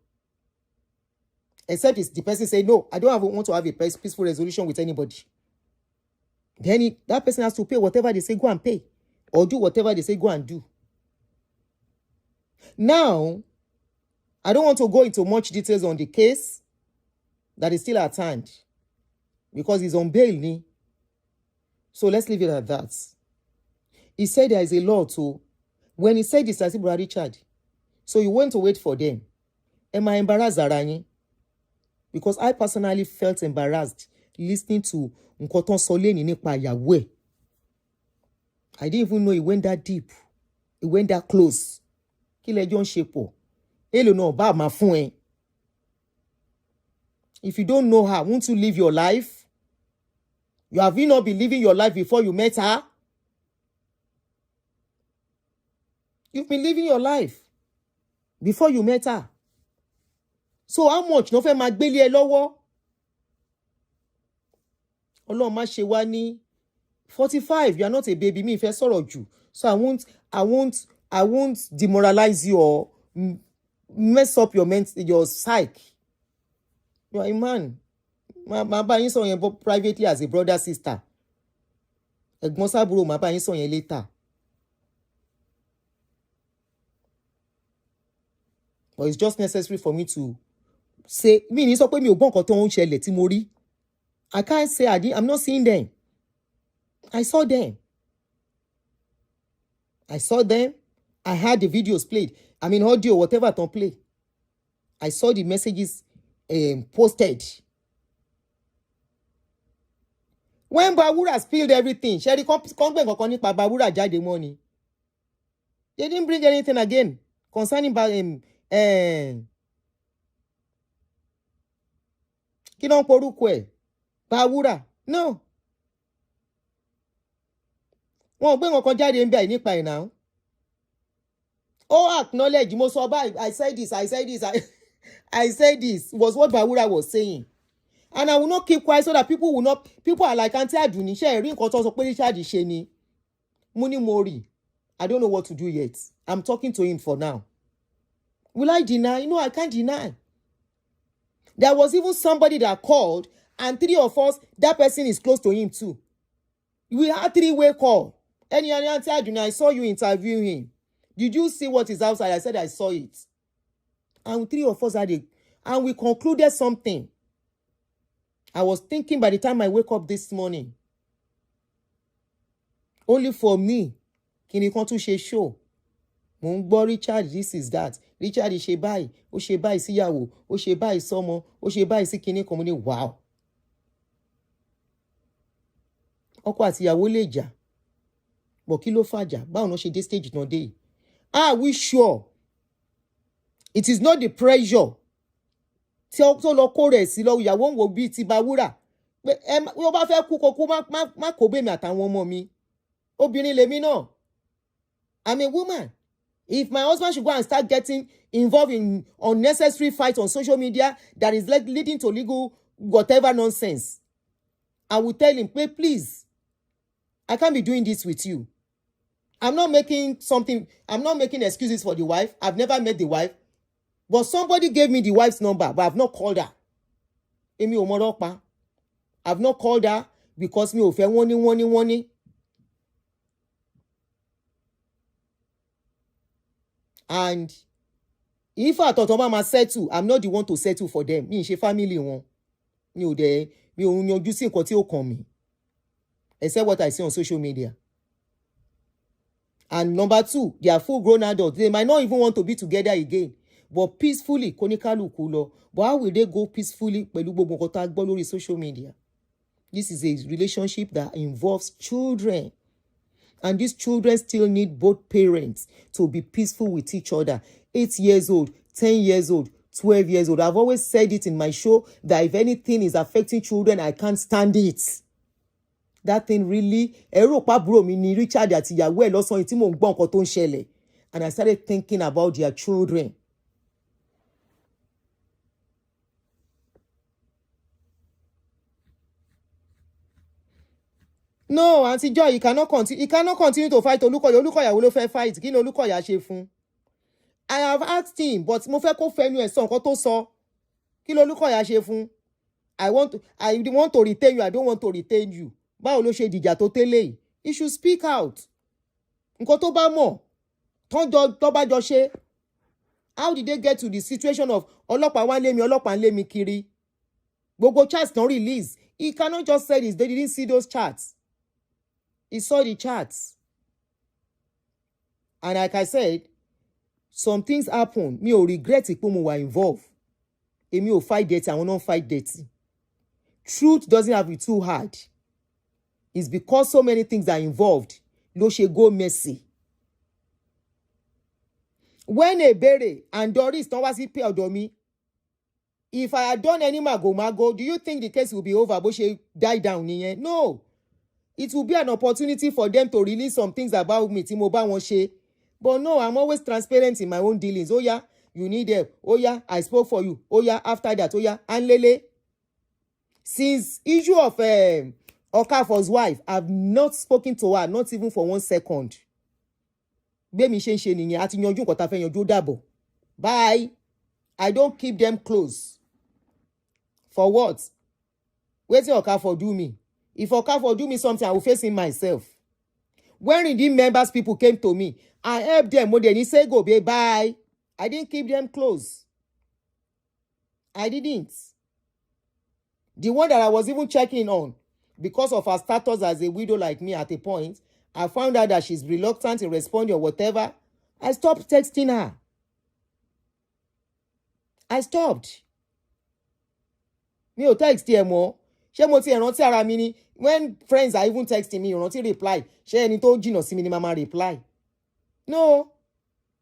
Except if the person say, no, I don't want to have a peaceful resolution with anybody. Then that person has to pay whatever they say, go and pay. Or do whatever they say, go and do. Now, I don't want to go into much details on the case that is still at hand. Because he's on bail. So let's leave it at that. He said there is a law too. When he said this, I said, Brother Richard, so you went to wait for them. Am I embarrassed, Aranye? Because I personally felt embarrassed listening to Nkoton Soleni nípa ìyàwó ẹ̀. I didn't even know it went that deep. It went that close. Kí lẹ jọ ń ṣe pọ̀. Èló náà bá máa fún ẹ. If you don't know her, won't you live your life? Have you not been living your life before you met her? You've been living your life before you met her. So how much no fẹ́ máa gbélé ẹ lọ́wọ́? Ọlọ́run má ṣe wá ní 45. You are not a baby. Mi fẹ́ sọ̀rọ̀ jù. So I won't demoralize you or mess up your psyche. You are a man. Màá bá yín sọ yẹn privately as a brother sister. Ẹ̀gbọ́n sábúrò màá bá yín sọ yẹn later. But it's just necessary for me to say, mi ní sọ pé mi ò gbọ́ nǹkan tó ń ṣẹlẹ̀ tí mo rí. I can't say I'm not seeing them. I saw them. I heard the videos played. I mean, audio, whatever don't play. I saw the messages posted. When Bawura spilled everything, Sherry Kongbe kankan nípa Bawura jáde mọ́ ni. They didn't bring anything again concerning kí ló ń porúkọ ẹ̀? Bawura. No. Wọ́n gbé nǹkan jáde ń bẹ̀ nípa ẹ̀ náà. Oh, acknowledge. Mo sọ báyìí. I said this. I said this was what Bawura was saying. And I will not keep quiet so that people are like Aunty Aduni. Ṣé rí nǹkan tó sọ pé Richard ṣe ni. Muni Mori. I don't know what to do yet. I'm talking to him for now. Will I deny? No, I can't deny. There was even somebody that called, and 3 of us, that person is close to him too. We had 3-way call. Aunty Aduni, I saw you interviewing him. Did you see what is outside? I said I saw it. And 3 of us had it. And we concluded something. I was thinking by the time I wake up this morning, only for me, kí ni kan tún ṣe show. Mo ń gbọ́ Richard, this is that. Richard ṣe báyìí, ó ṣe báyìí síyàwó, ó ṣe báyìí sọ́mọ, ó ṣe báyìí sí kinní kan. Mo ní wow. Ọkọ àti ìyàwó lè jà. But kí ló fàjà? Báwo ló ṣe dé stage náà dé yìí? Are we sure it is not the pressure tí ó tó lọ kó rẹ̀ sí lọ ìyàwó ń wò bíi ti Bawura? Pé ó bá fẹ́ kú kó kú má kó bèmí àtàwọn ọmọ mi. Obìnrin lèmi náà. I'm a woman. If my husband should go and start getting involved in unnecessary fights on social media that is leading to legal whatever nonsense, I will tell him, please, I can't be doing this with you. I'm not making excuses for the wife. I've never met the wife. But somebody gave me the wife's number, but I've not called her. Emi ò mọ ọlọ́pàá. I've not called her because mi ò fẹ́ wọ́n ní. And if I thought Mama settle, I'm not the one to settle for them. Mi ṣe family wọn. Mi ò yanjú sí nǹkan tí ó kàn mí. Except what I see on social media. And number 2, they are full grown adults. They might not even want to be together again. But peacefully, konikaluku lọ. But how will they go peacefully pẹ̀lú gbogbo nǹkan tá gbọ́ lórí social media? This is a relationship that involves children. And these children still need both parents to be peaceful with each other. 8 years old, 10 years old, 12 years old. I've always said it in my show that if anything is affecting children, I can't stand it. That thing really, ẹ̀rọ pàbúrò mi ni Richard àti ìyàwó ẹ̀ lọ́sàn-án tí mò ń gbọ́ nǹkan tó ń ṣẹlẹ̀. And I started thinking about their children. No, Aunty Joy, he cannot continue to fight Olukoya. Olukoya ló fẹ́ fight. Kí ni Olukoya ṣe fún? I have asked him, but mo fẹ́ kó fẹ́nu ẹ̀ sọ nǹkan tó sọ. Kí ni Olukoya ṣe fún? I want to retain you. I don't want to retain you. Báwo ló ṣe dìjà tó tẹ́lẹ̀ yìí? He should speak out. Nǹkan tó bá mọ̀, tó bá jọ ṣe. How did they get to the situation of ọlọ́pàá wá lé mi, ọlọ́pàá ń lé mi kiri? Gbogbo chats don't release. He cannot just say this. They didn't see those chats. He saw the chats. And like I said, some things happen. Mi ò regret pé mo wà involved. Èmi ò fight dirty, àwọn náà fight dirty. Truth doesn't have to be too hard. It's because so many things are involved. Ló ṣe go messy. When Ebere and Doris tán wá sí pé ọ̀dọ̀ mi, If I had done any mago, do you think the case will be over? But she died down here? No. It will be an opportunity for them to release some things about me. But no, I'm always transparent in my own dealings. Oh yeah, you need help. Oh yeah, I spoke for you. Oh yeah, after that. Oh yeah, and Lele. Since issue of Okafor's wife, I've not spoken to her, not even for 1 second. Bye. I don't keep them close. For what? Wait till Okafor do me. If Okafor do me something, I will face him myself. When Redeemed Members people came to me, I helped them. More than he said, go, bye. I didn't keep them close. I didn't. The one that I was even checking on, because of her status as a widow like me at a point, I found out that she's reluctant to respond or whatever. I stopped texting her. I stopped. Me ò text ẹ mọ́. Ṣé mo ti rántí ara mi ni? When friends are even texting me, you rántí reply. Ṣé ẹni tó jìnnà sí mi ni mama reply? No.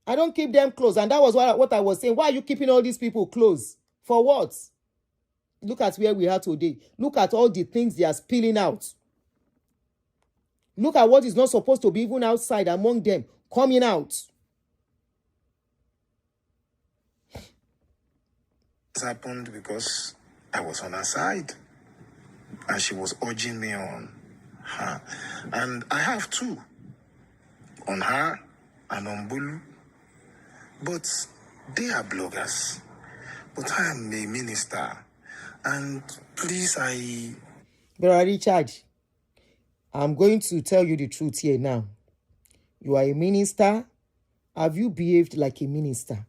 I don't keep them close. And that was what I was saying. Why are you keeping all these people close? For what? Look at where we are today. Look at all the things they are spilling out. Look at what is not supposed to be even outside among them, coming out. This happened because I was on her side. And she was urging me on her. And I have too. On her and on Bulu. But they are bloggers. But I am a minister. And please, Brother Richard, I'm going to tell you the truth here now. You are a minister. Have you behaved like a minister?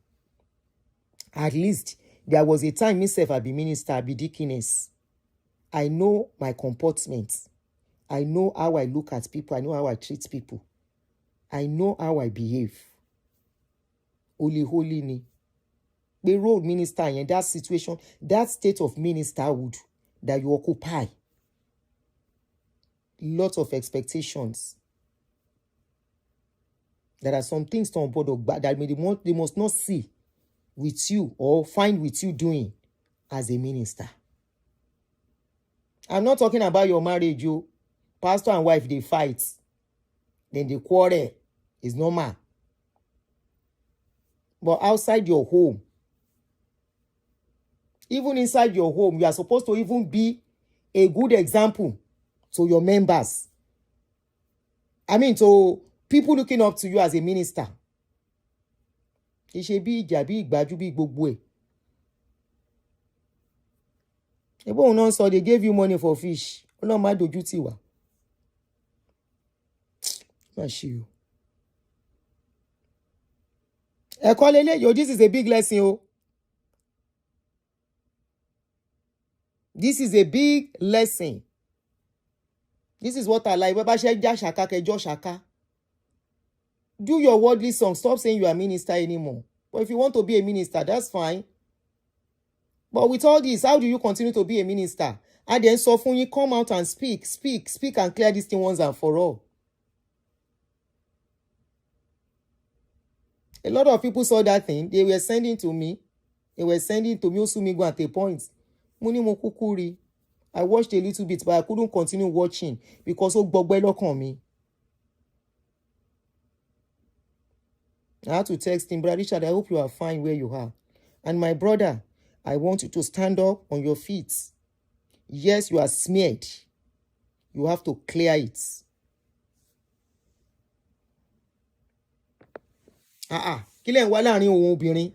At least, there was a time myself I be minister, I be deaconess. I know my comportment. I know how I look at people. I know how I treat people. I know how I behave. Holy ni. The role minister in that situation, that state of ministerhood that you occupy. Lots of expectations. There are some things on board of that they must not see with you or find with you doing as a minister. I'm not talking about your marriage, you. Pastor and wife, they fight. Then they quarrel. It's normal. But outside your home, even inside your home, you are supposed to even be a good example to your members. I mean, to people looking up to you as a minister. It should be gbogbo. So they gave you money for fish. This is a big lesson. This is a big lesson. This is what I like. Do your worldly song. Stop saying you are a minister anymore. But if you want to be a minister, that's fine. But with all this, how do you continue to be a minister? And then so when you come out and speak and clear this thing once and for all. A lot of people saw that thing. They were sending to me. Osumigo at a point. Muni Mokukuri. I watched a little bit, but I couldn't continue watching because of Bogbelo on me. I had to text him, Brother Richard, I hope you are fine where you are. And my brother, I want you to stand up on your feet. Yes, you are smeared. You have to clear it. Kí lẹ̀ ń wá láàrin òun obìnrin?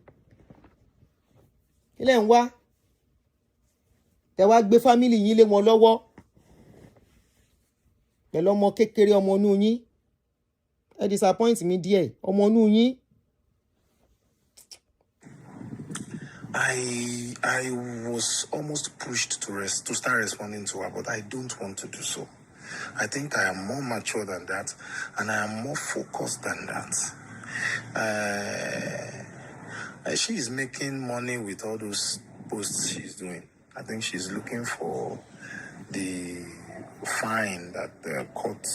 Kí lẹ̀ ń wá? Tẹ́ wá gbé family yín lé wọn lọ́wọ́. Pẹ̀lú ọmọ kékeré ọmọ inú yín. Ẹ disappoint me díẹ̀. Ọmọ inú yín. I was almost pushed to start responding to her, but I don't want to do so. I think I am more mature than that, and I am more focused than that. She is making money with all those posts she's doing. I think she's looking for the fine that the court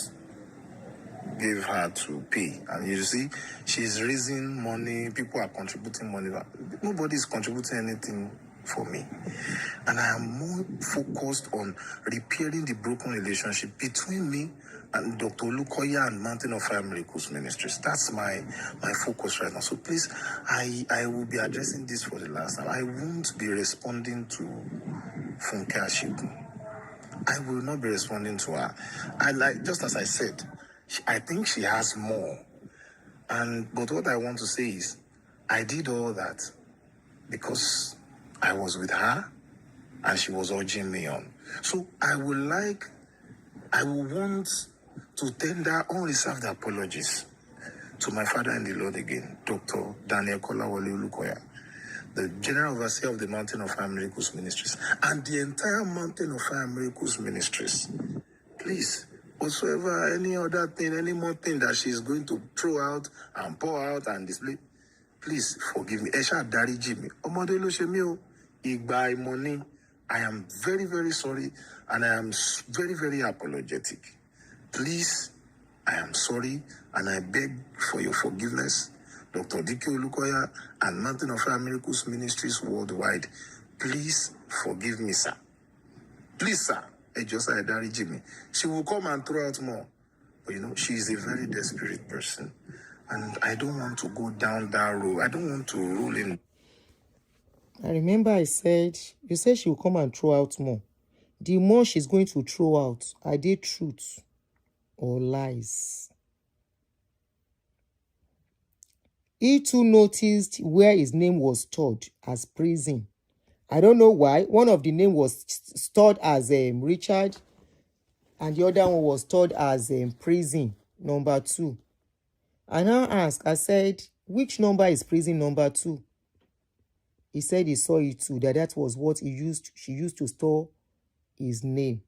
gave her to pay. And you see, she's raising money. People are contributing money. Nobody is contributing anything for me. And I am more focused on repairing the broken relationship between me and Dr. Olukoya and Mountain of Fire Miracles Ministries. That's my focus right now. So please, I will be addressing this for the last time. I won't be responding to Funke Ashikun. I will not be responding to her. Just as I said, I think she has more. But what I want to say is, I did all that because I was with her and she was urging me on. So I will want to tender unreserved apologies to my father in the Lord again, Dr. Daniel Kolawole Olukoya, the General Overseer of the Mountain of Fire Miracles Ministries, and the entire Mountain of Fire Miracles Ministries. Please, whatsoever, any other thing, any more thing that she's going to throw out and pour out and display, please forgive me. Esha dariji mi. Omode lo se mi o. Igba money. I am very, very sorry, and I am very, very apologetic. Please, I am sorry, and I beg for your forgiveness. Dr. Dike Olukoya and Mountain of Fire Miracles Ministries worldwide, please forgive me, sir. Please, sir. Ejosa Edariji mi. She will come and throw out more. But she is a very desperate person. And I don't want to go down that road. I don't want to rule in. I remember you said she will come and throw out more. The more she's going to throw out, are they truth or lies? He too noticed where his name was stored as prison. I don't know why. One of the name was stored as Richard, and the other one was stored as prison number 2. I now asked, I said, which number is prison number 2? He said he saw it too, that was what she used to store his name.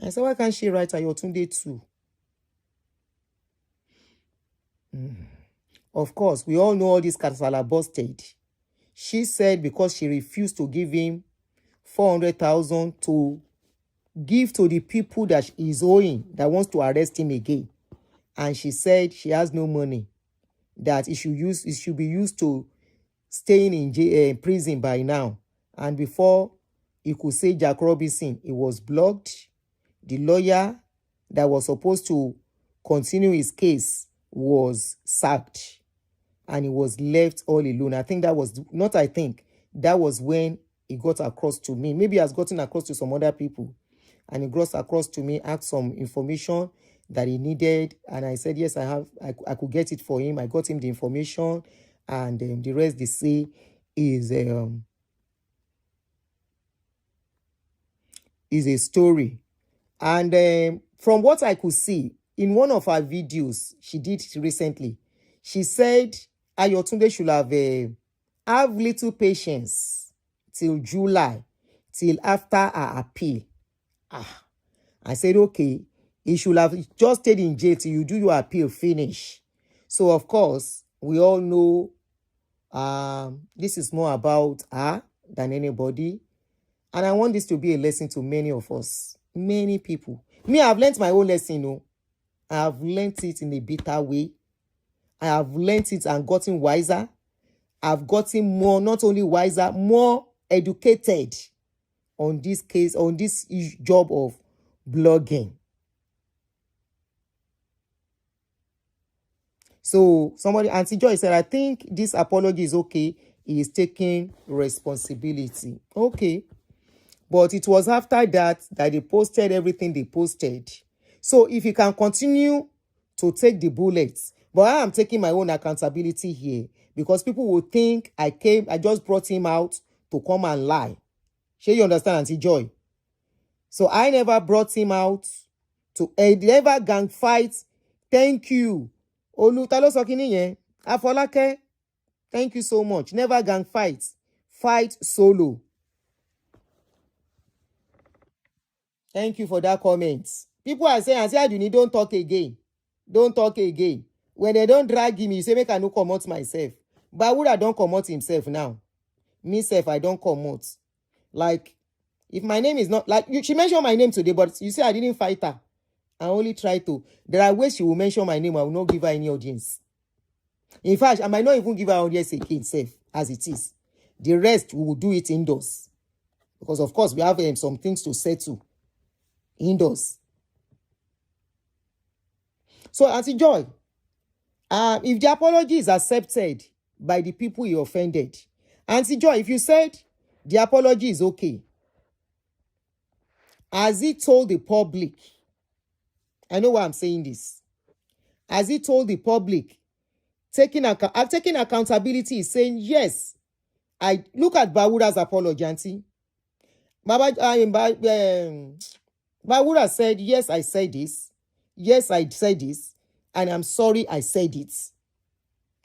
I said, why can't she write Ayotunde too? Of course, we all know all this Kasala busted. She said because she refused to give him 400,000 to give to the people that is owing, that wants to arrest him again. And she said she has no money, that it should be used to staying in prison by now. And before he could say Jack Robinson, he was blocked. The lawyer that was supposed to continue his case was sacked, and he was left all alone. That was when he got across to me. Maybe he has gotten across to some other people, and he got across to me, asked some information that he needed, and I said, yes, I could get it for him. I got him the information, and the rest they say is a story. And from what I could see in one of her videos she did recently, she said Ayotunde should have little patience till July, till after her appeal. I said, okay, he should have just stayed in jail till you do your appeal finish. So, of course, we all know this is more about her than anybody. And I want this to be a lesson to many of us, many people. Me, I've learned my own lesson, I have learned it in a bitter way. I have learned it and gotten wiser. I've gotten more, not only wiser, more educated on this case, on this job of blogging. So somebody, Aunty Joy said, I think this apology is okay. He is taking responsibility. Okay. But it was after that they posted everything they posted. So if you can continue to take the bullets, but I am taking my own accountability here, because people will think I just brought him out to come and lie. Sure, you understand, Aunty Joy? So I never brought him out to never gang fight. Thank you. Olutalo Sokini, Afolake. Thank you so much. Never gang fight. Fight solo. Thank you for that comment. People are saying, Aduni, don't talk again. Don't talk again. When they don't drag him, you say, make I no come out myself. Bawura don't come out himself now. Me self, I don't come out. Like, if my name is not, like, she mentioned my name today, but you say I didn't fight her. I only try to. There are ways she will mention my name. I will not give her any audience. In fact, I might not even give her audience again, safe as it is. The rest, we will do it indoors. Because, of course, we have some things to settle indoors. So, Aunty Joy, if the apology is accepted by the people you offended, Aunty Joy, if you said the apology is okay, has he told the public? I know why I'm saying this. Has he told the public? Taking accountability is saying, yes, I look at Bawura's apology, Aunty. Bawura said, yes, I said this. Yes, I said this. And I'm sorry I said it.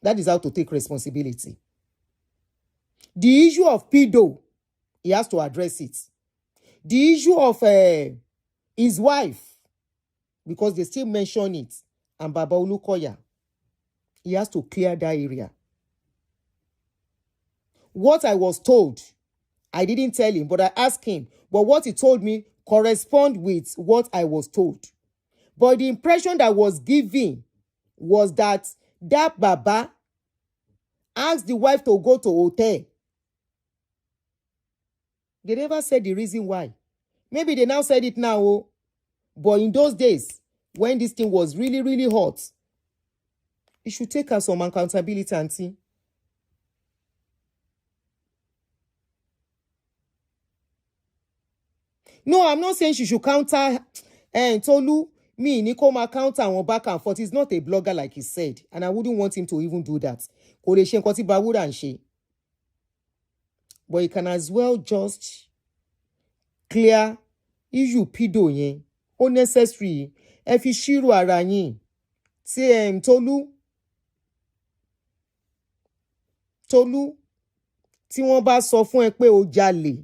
That is how to take responsibility. The issue of pedo, he has to address it. The issue of his wife, because they still mention it, and Baba Olukoya, he has to clear that area. What I was told, I didn't tell him, but I asked him. But what he told me correspond with what I was told. But the impression that was given was that Baba asked the wife to go to hotel. They never said the reason why. Maybe they now said it now. But in those days, when this thing was really, really hot, it should take us some accountability, Aunty. No, I'm not saying she should counter Tolu. Me, Nikoma counter on back and forth. He's not a blogger like he said. And I wouldn't want him to even do that. But he can as well just clear issue pedo yen. Unnecessary. If you shiru ara yin. Say Tolu. Tí wọ́n bá sọ fún ẹ pé o jalè.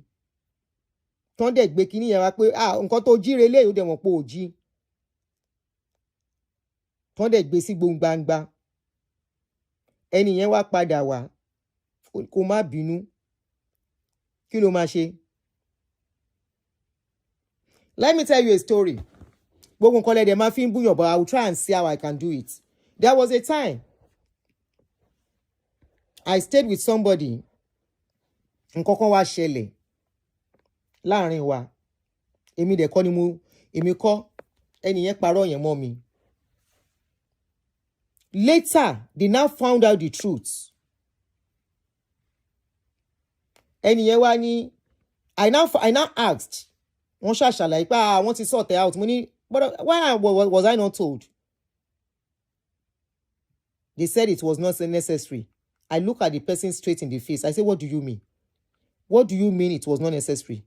Tán dẹ̀ gbé kíní yẹn wá pé nǹkan tó jí relé ó dẹ̀ mọ̀ pé o jí. Tán dẹ̀ gbé sí gbongbangba. Ẹni yẹn wá padà wá. Kó má bínú. Kí ló máa ṣe? Let me tell you a story. Gbogbo nǹkan lẹ́dẹ̀ máa fi ń búyàn, but I will try and see how I can do it. There was a time I stayed with somebody. Nǹkan kan wá ṣẹlẹ̀ láàrin wa. Èmi dẹ̀ kọ́ ni èmi kọ́. Ẹni yẹn parọ́ yẹn mọ́ mi. Later, they now found out the truth. Ẹni yẹn wá ní, I now asked. Wọ́n ṣàṣàlàyé pé wọ́n ti sort it out. Mo ní, but why was I not told? They said it was not necessary. I look at the person straight in the face. I say, what do you mean? What do you mean it was not necessary?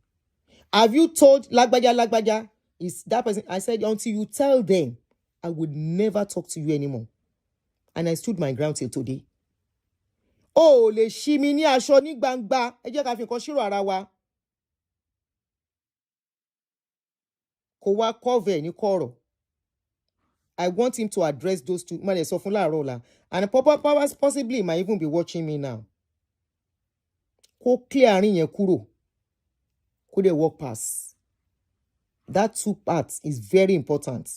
Have you told Lagbaja? Is that person? I said, until you tell them, I would never talk to you anymore. And I stood my ground till today. Oh, le ṣí mi ní aṣọ ní gbangba. Ẹ jẹ́ ká fi nǹkan ṣírò ara wa. Kò wá cover ní kọ̀rọ̀. I want him to address those two. Man, sọ fún láàárọ̀ ọ̀la. And possibly might even be watching me now. Kó clear àárín yẹn kúrò. Kó dẹ̀ walk past. That two parts is very important.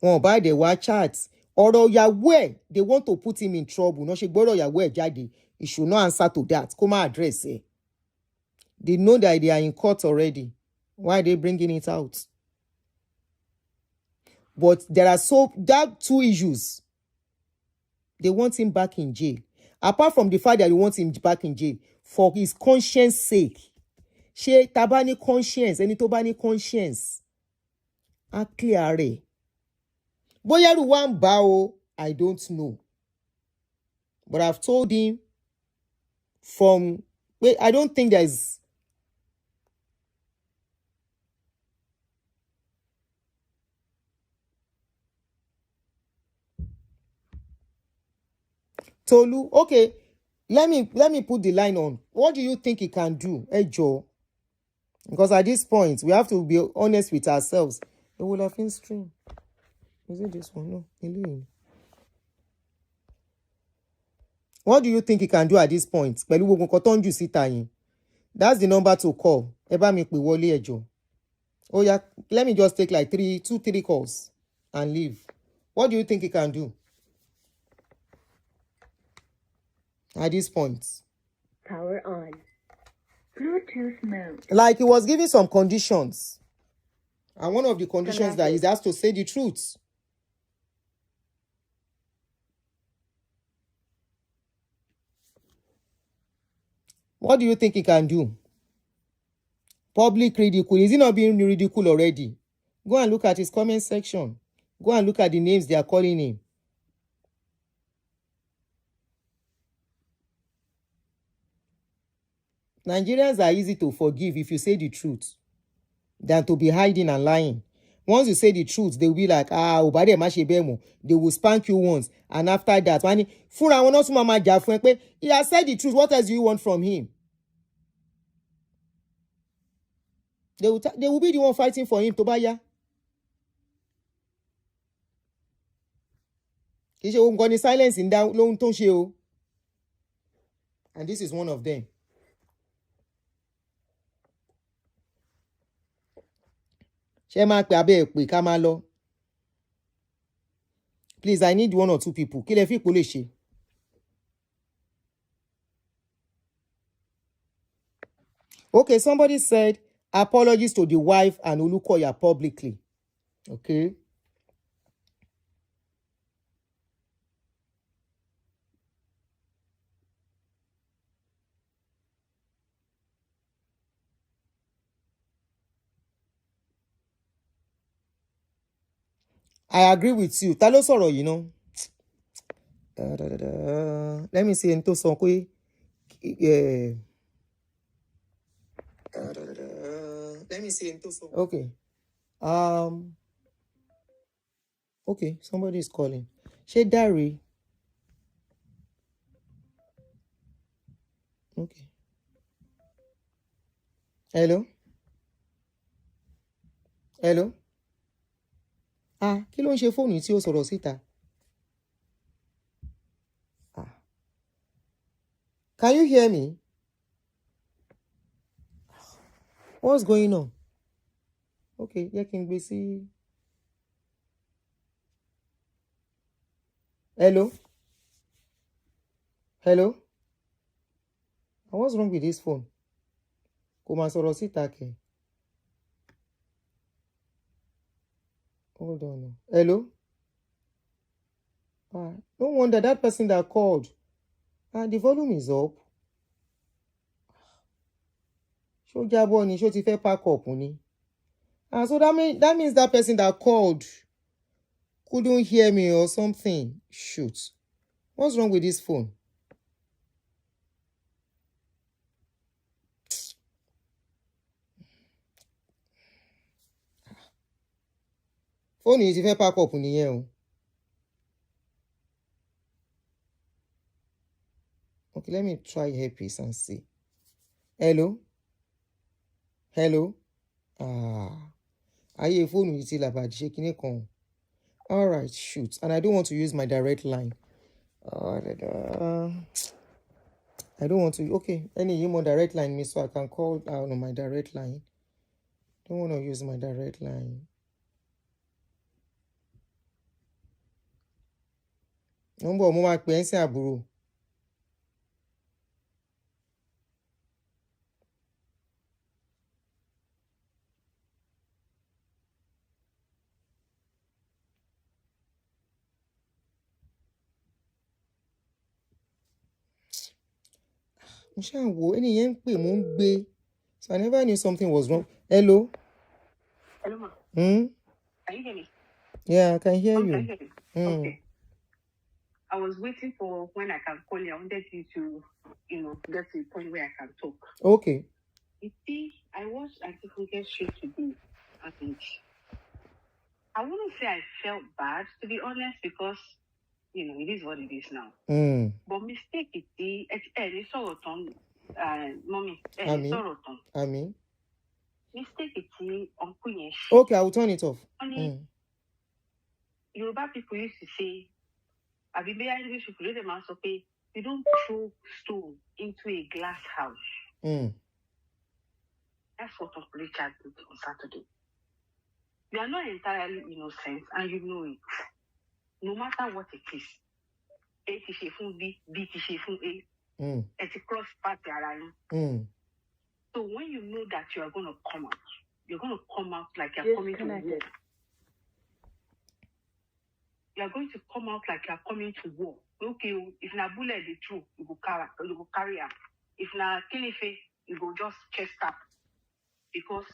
Wọ́n bá dẹ̀ wá chat. Ọ̀rọ̀ ìyàwó ẹ̀, they want to put him in trouble. No, ṣe gbọ́dọ̀ ìyàwó ẹ̀ jáde. He should not answer to that. Kó má address ẹ̀. They know that they are in court already. Why are they bringing it out? But there are that two issues. They want him back in jail. Apart from the fact that they want him back in jail, for his conscience sake. Ṣé tá bá ní conscience, ẹni tó bá ní conscience. Á clear rẹ̀. Bóyá ẹ̀rù wá ń bà o, I don't know. But I've told him I don't think there's Tolu, okay, let me put the line on. What do you think he can do? Hey, Joe. Because at this point, we have to be honest with ourselves. It will have been stream. Is it this one? No. What do you think he can do at this point? Pẹ̀lú gbogbo nǹkan tó ń jù síta yẹn. That's the number to call. Ẹ bá mi pè wọlé ẹ jọ̀ọ́. Oh yeah, let me just take like 3 calls and leave. What do you think he can do? at this point. Power on. Bluetooth mode. Like he was giving some conditions. And one of the conditions that he has to say the truth. What do you think he can do? Public ridicule. Is he not being ridiculed already? Go and look at his comment section. Go and look at the names they are calling him. Nigerians are easy to forgive if you say the truth than to be hiding and lying. Once you say the truth, they will be like, obade ma ṣe bẹ́ẹ̀ mọ́. They will spank you once. And after that, when fúnra wọn náà tún máa jà fún ẹ pé he has said the truth. What else do you want from him? They will be the one fighting for him tó bá yá. Kì í ṣe ohun kan ní silence ń dá lóhun tó ń ṣe o. And this is one of them. Ṣé máa pè abẹ́ ẹ̀ pé ká máa lọ? Please, I need 1 or 2 people. Kí lẹ fi ipò lè ṣe? Okay, somebody said apologies to the wife and Olukoya publicly. Okay. I agree with you. Ta ló sọ̀rọ̀ yìí ná? Let me see ẹni tó sọ pé let me see ẹni tó sọ. Okay. Okay, somebody is calling. Ṣé Dare? Okay. Hello? Hello? Kí ló ń ṣe fóònù tí ó sọ̀rọ̀ síta? Can you hear me? What's going on? Okay, jẹ́ kí n gbé sí. Hello? Hello? What's wrong with this phone? Kò máa sọ̀rọ̀ síta kẹ̀. Hold on. Hello? No wonder that person that called. The volume is up. Ṣó jábọ́ ni, ṣó ti fẹ́ pack up ni. So that means that person that called couldn't hear me or something. Shoot. What's wrong with this phone? Phone yìí ti fẹ́ pack up nìyẹn o. Okay, let me try earpiece and see. Hello? Hello? Ayé phone yìí ti làbàjì ṣe kinní kan. All right, shoot. And I don't want to use my direct line. I don't want to. Okay, any more direct line me so I can call on my direct line. Don't want to use my direct line. Mo máa pè ẹ́ sí àbúrò. Mo ṣáà wo ẹni yẹn ń pè mo ń gbé. So I never knew something was wrong. Hello? Hello, ma. Can you hear me? Yeah, I can hear you. Can you hear me? Okay. I was waiting for when I can call you. I wanted you to, get to the point where I can talk. Okay. You see, I watched Aunty show today, and I wouldn't say I felt bad, to be honest, because, it is what it is now. But mistake it, it's sort of mommy, sort of mistake it, uncle. Okay, I will turn it off. Yoruba people used to say, English people, they must say, you don't throw stone into a glass house. That's what Uncle Richard did on Saturday. You are not entirely innocent, and you know it. No matter what it is. A ti ṣe fún B, B ti ṣe fún A. It's a cross path. So when you know that you are going to come out, you're going to come out like you're coming to war. You're going to come out like you're coming to war. Okay, if na bullet the true, you go carry up. If na kilife, you go just chest up. Because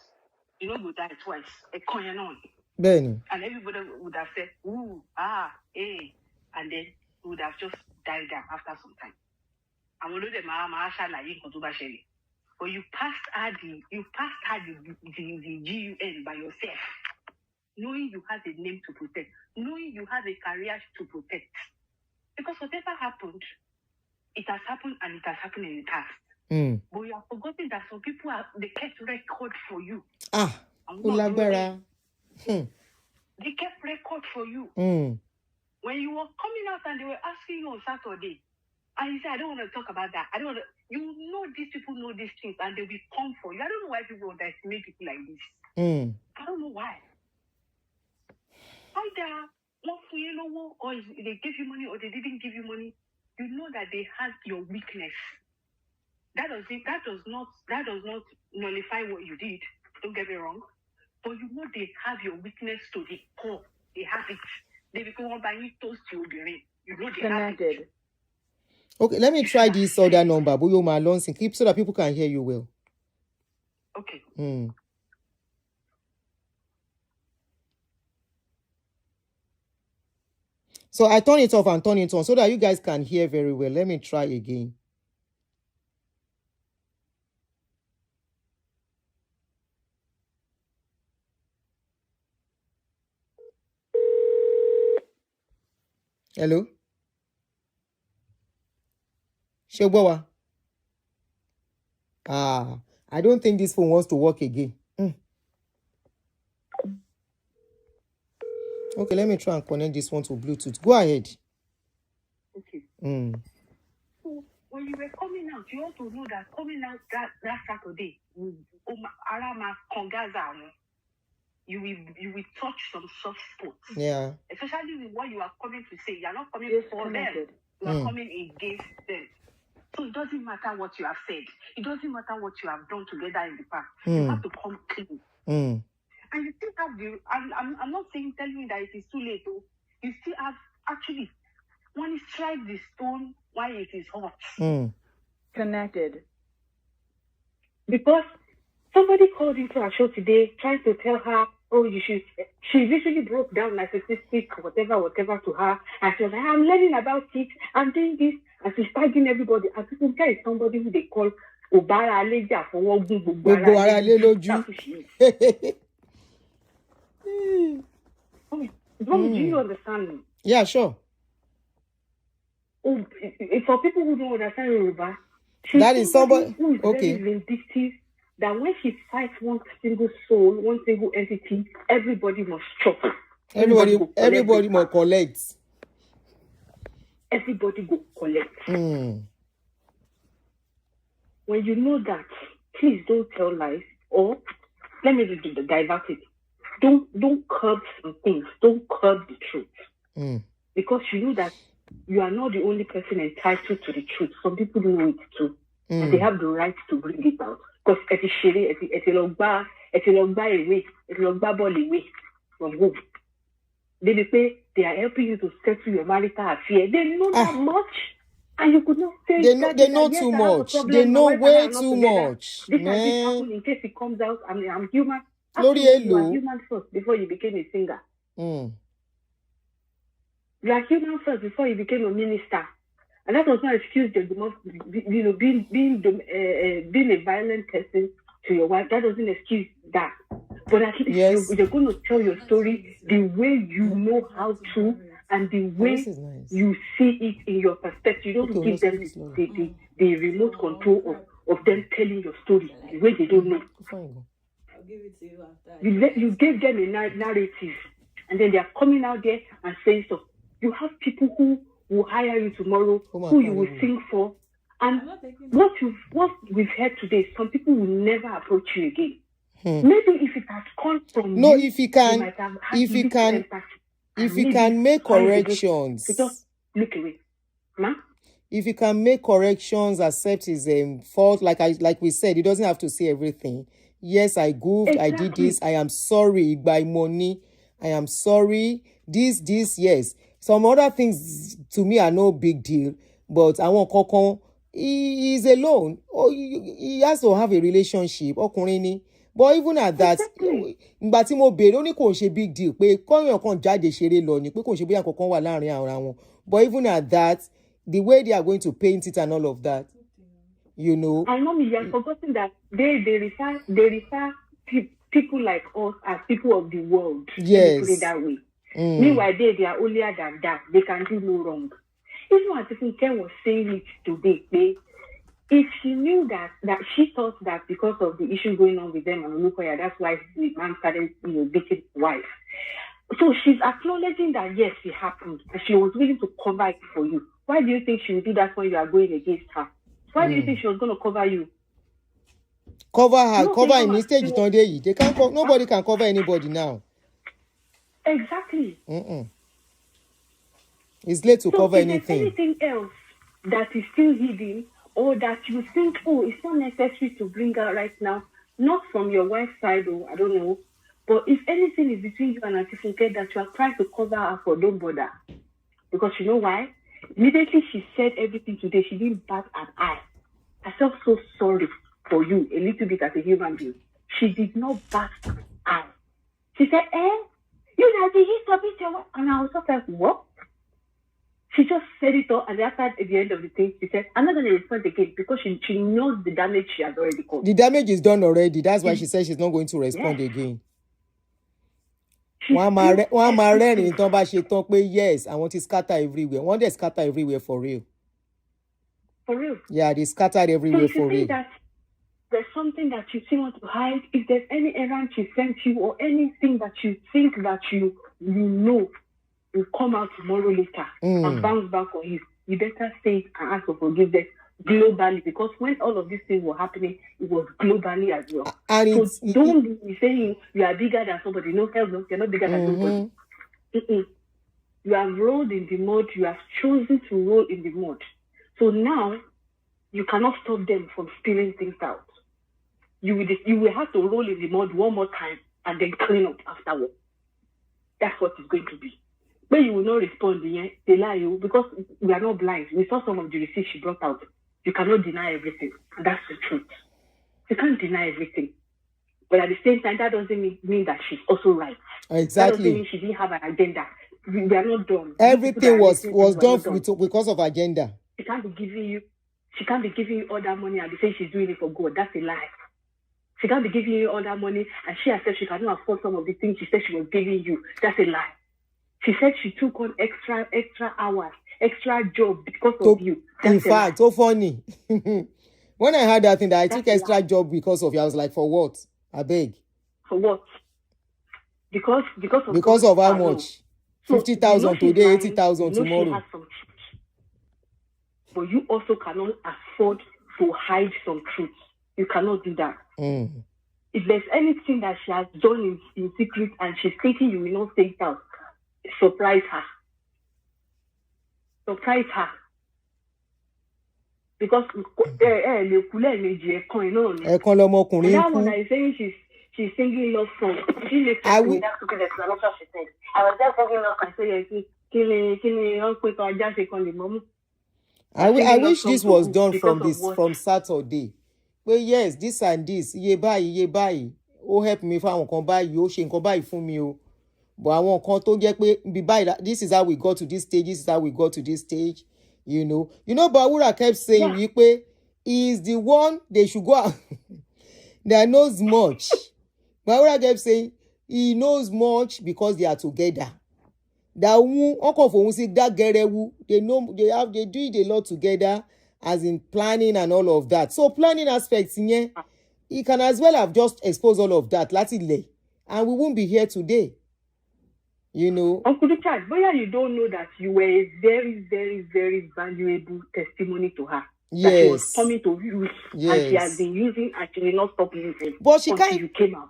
you know you die twice. A coin on. Benny. And everybody would have said, ooh, and then you would have just died down after some time. And we know the but you passed the GUN by yourself, knowing you have a name to protect, knowing you have a career to protect. Because whatever happened, it has happened and it has happened in the past. But you have forgotten that some people they kept record for you. They kept record for you. When you were coming out and they were asking you on Saturday, and you said, I don't want to talk about that. I don't want to. You know these people know these things and they will come for you. I don't know why people underestimate people like this. I don't know why. Either one for you know, or they gave you money or they didn't give you money. You know that they have your weakness. That does not nullify what you did. Don't get me wrong. But you know they have your weakness to the core. They have it. They become buying toast to you. You know they have it. Okay, let me try this other number. Keep so that people can hear you well. Okay. So I turn it off and turn it on so that you guys can hear very well. Let me try again. Hello? Shogbawa. I don't think this phone wants to work again. Okay, let me try and connect this one to Bluetooth. Go ahead. Okay. So when you were coming out, you also know that coming out that Saturday, you will touch some soft spots. Yeah. Especially with what you are coming to say. You are not coming for them. You are coming against them. So it doesn't matter what you have said. It doesn't matter what you have done together in the past. You have to come clean. And you still have I'm not telling you that it is too late. Though. You still have, actually, when you strike the stone while it is hot. Connected. Because somebody called into our show today trying to tell her, she literally broke down narcissistic, whatever to her. And she was like, I'm learning about it. I'm doing this. And she's tagging everybody. And people is somebody who they call Obara Aleja for do you understand me? Yeah, sure. For people who don't understand Yoruba, that is somebody who is very vindictive. That when she fights one single soul, one single entity, everybody must chop. Everybody must collect. Everybody go collect. When you know that, please don't tell lies. Or let me divert it. Don't curb some things. Don't curb the truth. Because you know that you are not the only person entitled to the truth. Some people know it too. And they have the right to bring it out. Because it's a logba away from home. They are helping you to settle your marital affair. They know that much. And you could not say they know too much. They know way too much. This and this happened in case it comes out. I mean, I'm human. You are human first before you became a singer. You are human first before you became a minister. And that was not excuse being a violent person to your wife. That doesn't excuse that. But at least you're going to tell your story the way you know how to and the way you see it in your perspective. You don't give them the remote control of them telling your story the way they don't know. I'll give it to you after. You gave them a narrative, and then they are coming out there and saying so. You have people who will hire you tomorrow, who you will sing for, and what we've heard today, some people will never approach you again. Maybe if it has come from you, if you can make corrections. Just look away. Ma? if he can make corrections, accept his fault, like we said, he doesn't have to say everything. Yes, I goofed, I did this, I am sorry, by money, I am sorry, this, yes. Some other things to me are no big deal, but I want Kokon, he is alone. Oh, he has to have a relationship. Ọkùnrin ni. But even at that, ìgbà tí mo bèrè ó ní kò ṣe big deal pé kọ́yàn kan jáde ṣeré lọ ni pé kò ṣe bóyá kankan wà láàrin ara wọn. But even at that, the way they are going to paint it and all of that, you know. And mommy, you are forgetting that they refer people like us as people of the world. Yes. Put it that way. Meanwhile, they are holier than that. They can do no wrong. Even as Ken was saying it today, if she knew that she thought that because of the issue going on with them and Olukoya, that's why the man started, beating his wife. So she's acknowledging that yes, it happened, and she was willing to cover it for you. Why do you think she would do that when you are going against her? Why do you think she was going to cover you? Cover her, cover in stage today. They can't. Nobody can cover anybody now. Exactly. It's late to cover anything. Anything else that is still hidden, or that you think, it's not necessary to bring out right now, not from your wife's side, or I don't know, but if anything is between you and Aunty Funke that you are trying to cover her for, don't bother. Because you know why? Immediately she said everything today, she didn't bat an eye. I felt so sorry for you a little bit as a human being. She did not bat an eye. She said, you know, did he stop it? And I was just like, what? She just said it all, and after at the end of the thing, she said, I'm not going to respond again because she knows the damage she has already caused. The damage is done already. That's why she said she's not going to respond again. One man in Tomba she talk yes, I want to scatter everywhere. One day scatter everywhere for real. For real? Yeah, they scattered everywhere for real. That there's something that you still want to hide, if there's any errand she sent you or anything that you think that you know will come out tomorrow later and bounce back on you, you better say it and ask for forgiveness globally, because when all of these things were happening, it was globally as well. And so don't be saying you are bigger than somebody. No, hell no, you're not bigger than nobody. You have rolled in the mud, you have chosen to roll in the mud. So now you cannot stop them from spilling things out. You will have to roll in the mud one more time and then clean up afterwards. That's what it's going to be. But you will not respond, they lie you, because we are not blind. We saw some of the receipts she brought out. You cannot deny everything. And that's the truth. You can't deny everything. But at the same time, that doesn't mean that she's also right. Exactly. That doesn't mean she didn't have an agenda. We are not done. Everything was done because of agenda. She can't be giving you all that money and be saying she's doing it for God. That's a lie. She can't be giving you all that money and she herself she cannot afford some of the things she said she was giving you. That's a lie. She said she took on extra hours, extra job because of you. In fact, so funny. When I heard that thing that I took extra job because of you, I was like, for what? I beg. For what? Because of how much? 50,000 today, 80,000 tomorrow. But you also cannot afford to hide some truths. You cannot do that. If there's anything that she has done in secret and she's thinking you will not say it out, surprise her. Because that one I saying she's singing love song. She makes that stupid explanation she said. I was just singing love song. I wish this was done from Saturday. Well, yes, this and this. Ye báyìí. Oh, help me fáwọn kan báyìí. Ó ṣe nǹkan báyìí fún mi o. But àwọn kan tó jẹ́ pé bí báyìí, this is how we got to this stage. This is how we got to this stage. You know, Bawura kept saying, he is the one they should go out that knows much. Bawura kept saying he knows much because they are together. That uncle for that gerewu, they do it a lot together, as in planning and all of that. So planning aspects in here, he can as well have just exposed all of that, lately, and we won't be here today. You know, Uncle Richard, but you don't know that you were a very, very, very valuable testimony to her. Yes. That she was coming to use, and she has been using, and she will not stop using. But she can't. You came out.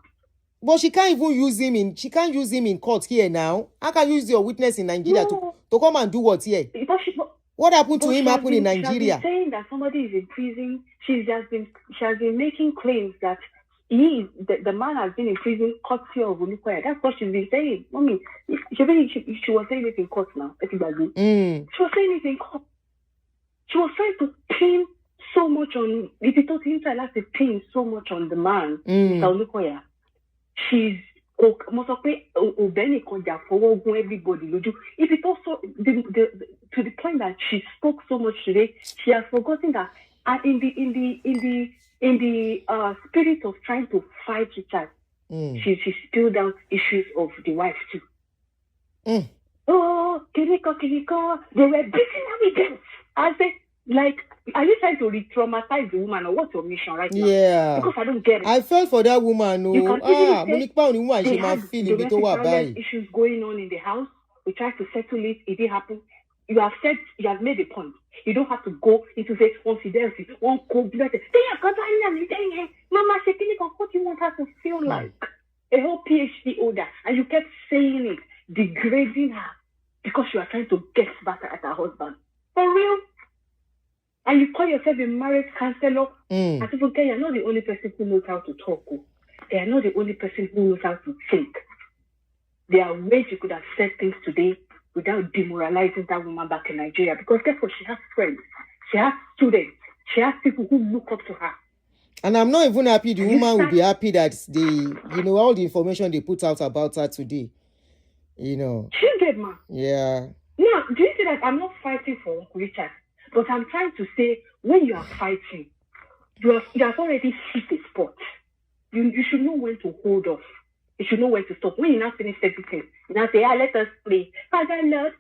But she can't even use him in. She can't use him in court here now. I can use your witness in Nigeria to come and do what here? What happened to him happened in Nigeria? She has been saying that somebody is in prison. She has been making claims that the man has been in prison courtesy of Olukoya. That's what she's been saying. Mommy, she was saying it in court now. She was saying it in court. She was trying to pin so much on, if you told him to like to pin so much on the man, Mr. Olukoya. She's everybody. If it also to the point that she spoke so much today, she has forgotten that in the spirit of trying to fight Richard, she spilled out issues of the wife too. Oh, Kiriko, they were beating her with them. I said, like, are you trying to re-traumatize the woman, or what's your mission right now? Yeah. Because I don't get it. I felt for that woman. No. They had domestic issues going on in the house. We tried to settle it. It didn't happen. You have made a point. You don't have to go into this confidentiality. One cold blood. Mama, what you want her to feel like? A whole PhD holder. And you kept saying it, degrading her, because you are trying to get back at her husband. For real? And you call yourself a marriage counselor. I think, okay, you're not the only person who knows how to talk. They are not the only person who knows how to think. There are ways you could have said things today without demoralizing that woman back in Nigeria. Because guess what? She has friends. She has students. She has people who look up to her. And I'm not even happy the woman will be happy that all the information they put out about her today. She did, ma. Yeah. Now, do you see that I'm not fighting for Uncle Richard? But I'm trying to say, when you are fighting, you have already hit a spot. You should know when to hold off. You should know when to stop. When you now finish everything, you now say, let us pray. Father Lord,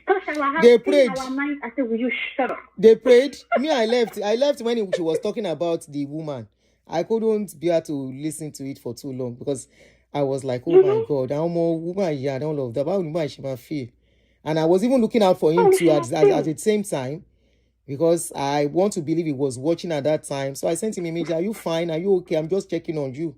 touch our hearts, they prayed. Our minds. I said, will you shut up? They prayed. Me, I left when she was talking about the woman. I couldn't bear to listen to it for too long because I was like, oh my God, how more woman, yeah, and all of that. How woman she might feel. And I was even looking out for him too at the same time. Because I want to believe he was watching at that time. So I sent him a message, are you fine? Are you okay? I'm just checking on you.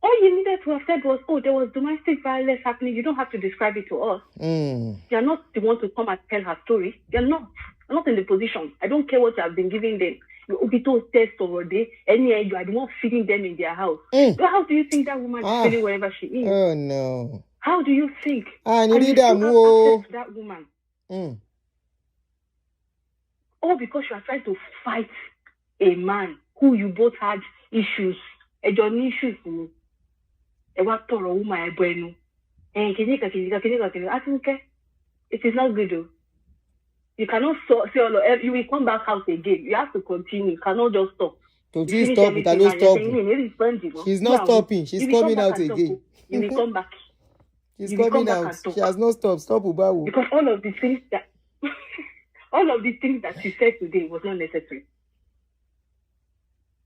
All you needed to have said was, there was domestic violence happening. You don't have to describe it to us. You're not the one to come and tell her story. You're not. I'm not in the position. I don't care what you have been giving them. You Obito test or day, you are the one feeding them in their house. So how do you think that woman is feeling wherever she is? Oh no. How do you think? And you still have access to that woman. All because you are trying to fight a man who you both had issues. It is not good though. You cannot say you will come back out again. You have to continue. You cannot just stop. She's not stopping. She's coming out again. You will come back. She's coming out. She has not stopped. Stop Ubawu. Because all of the things that she said today was not necessary.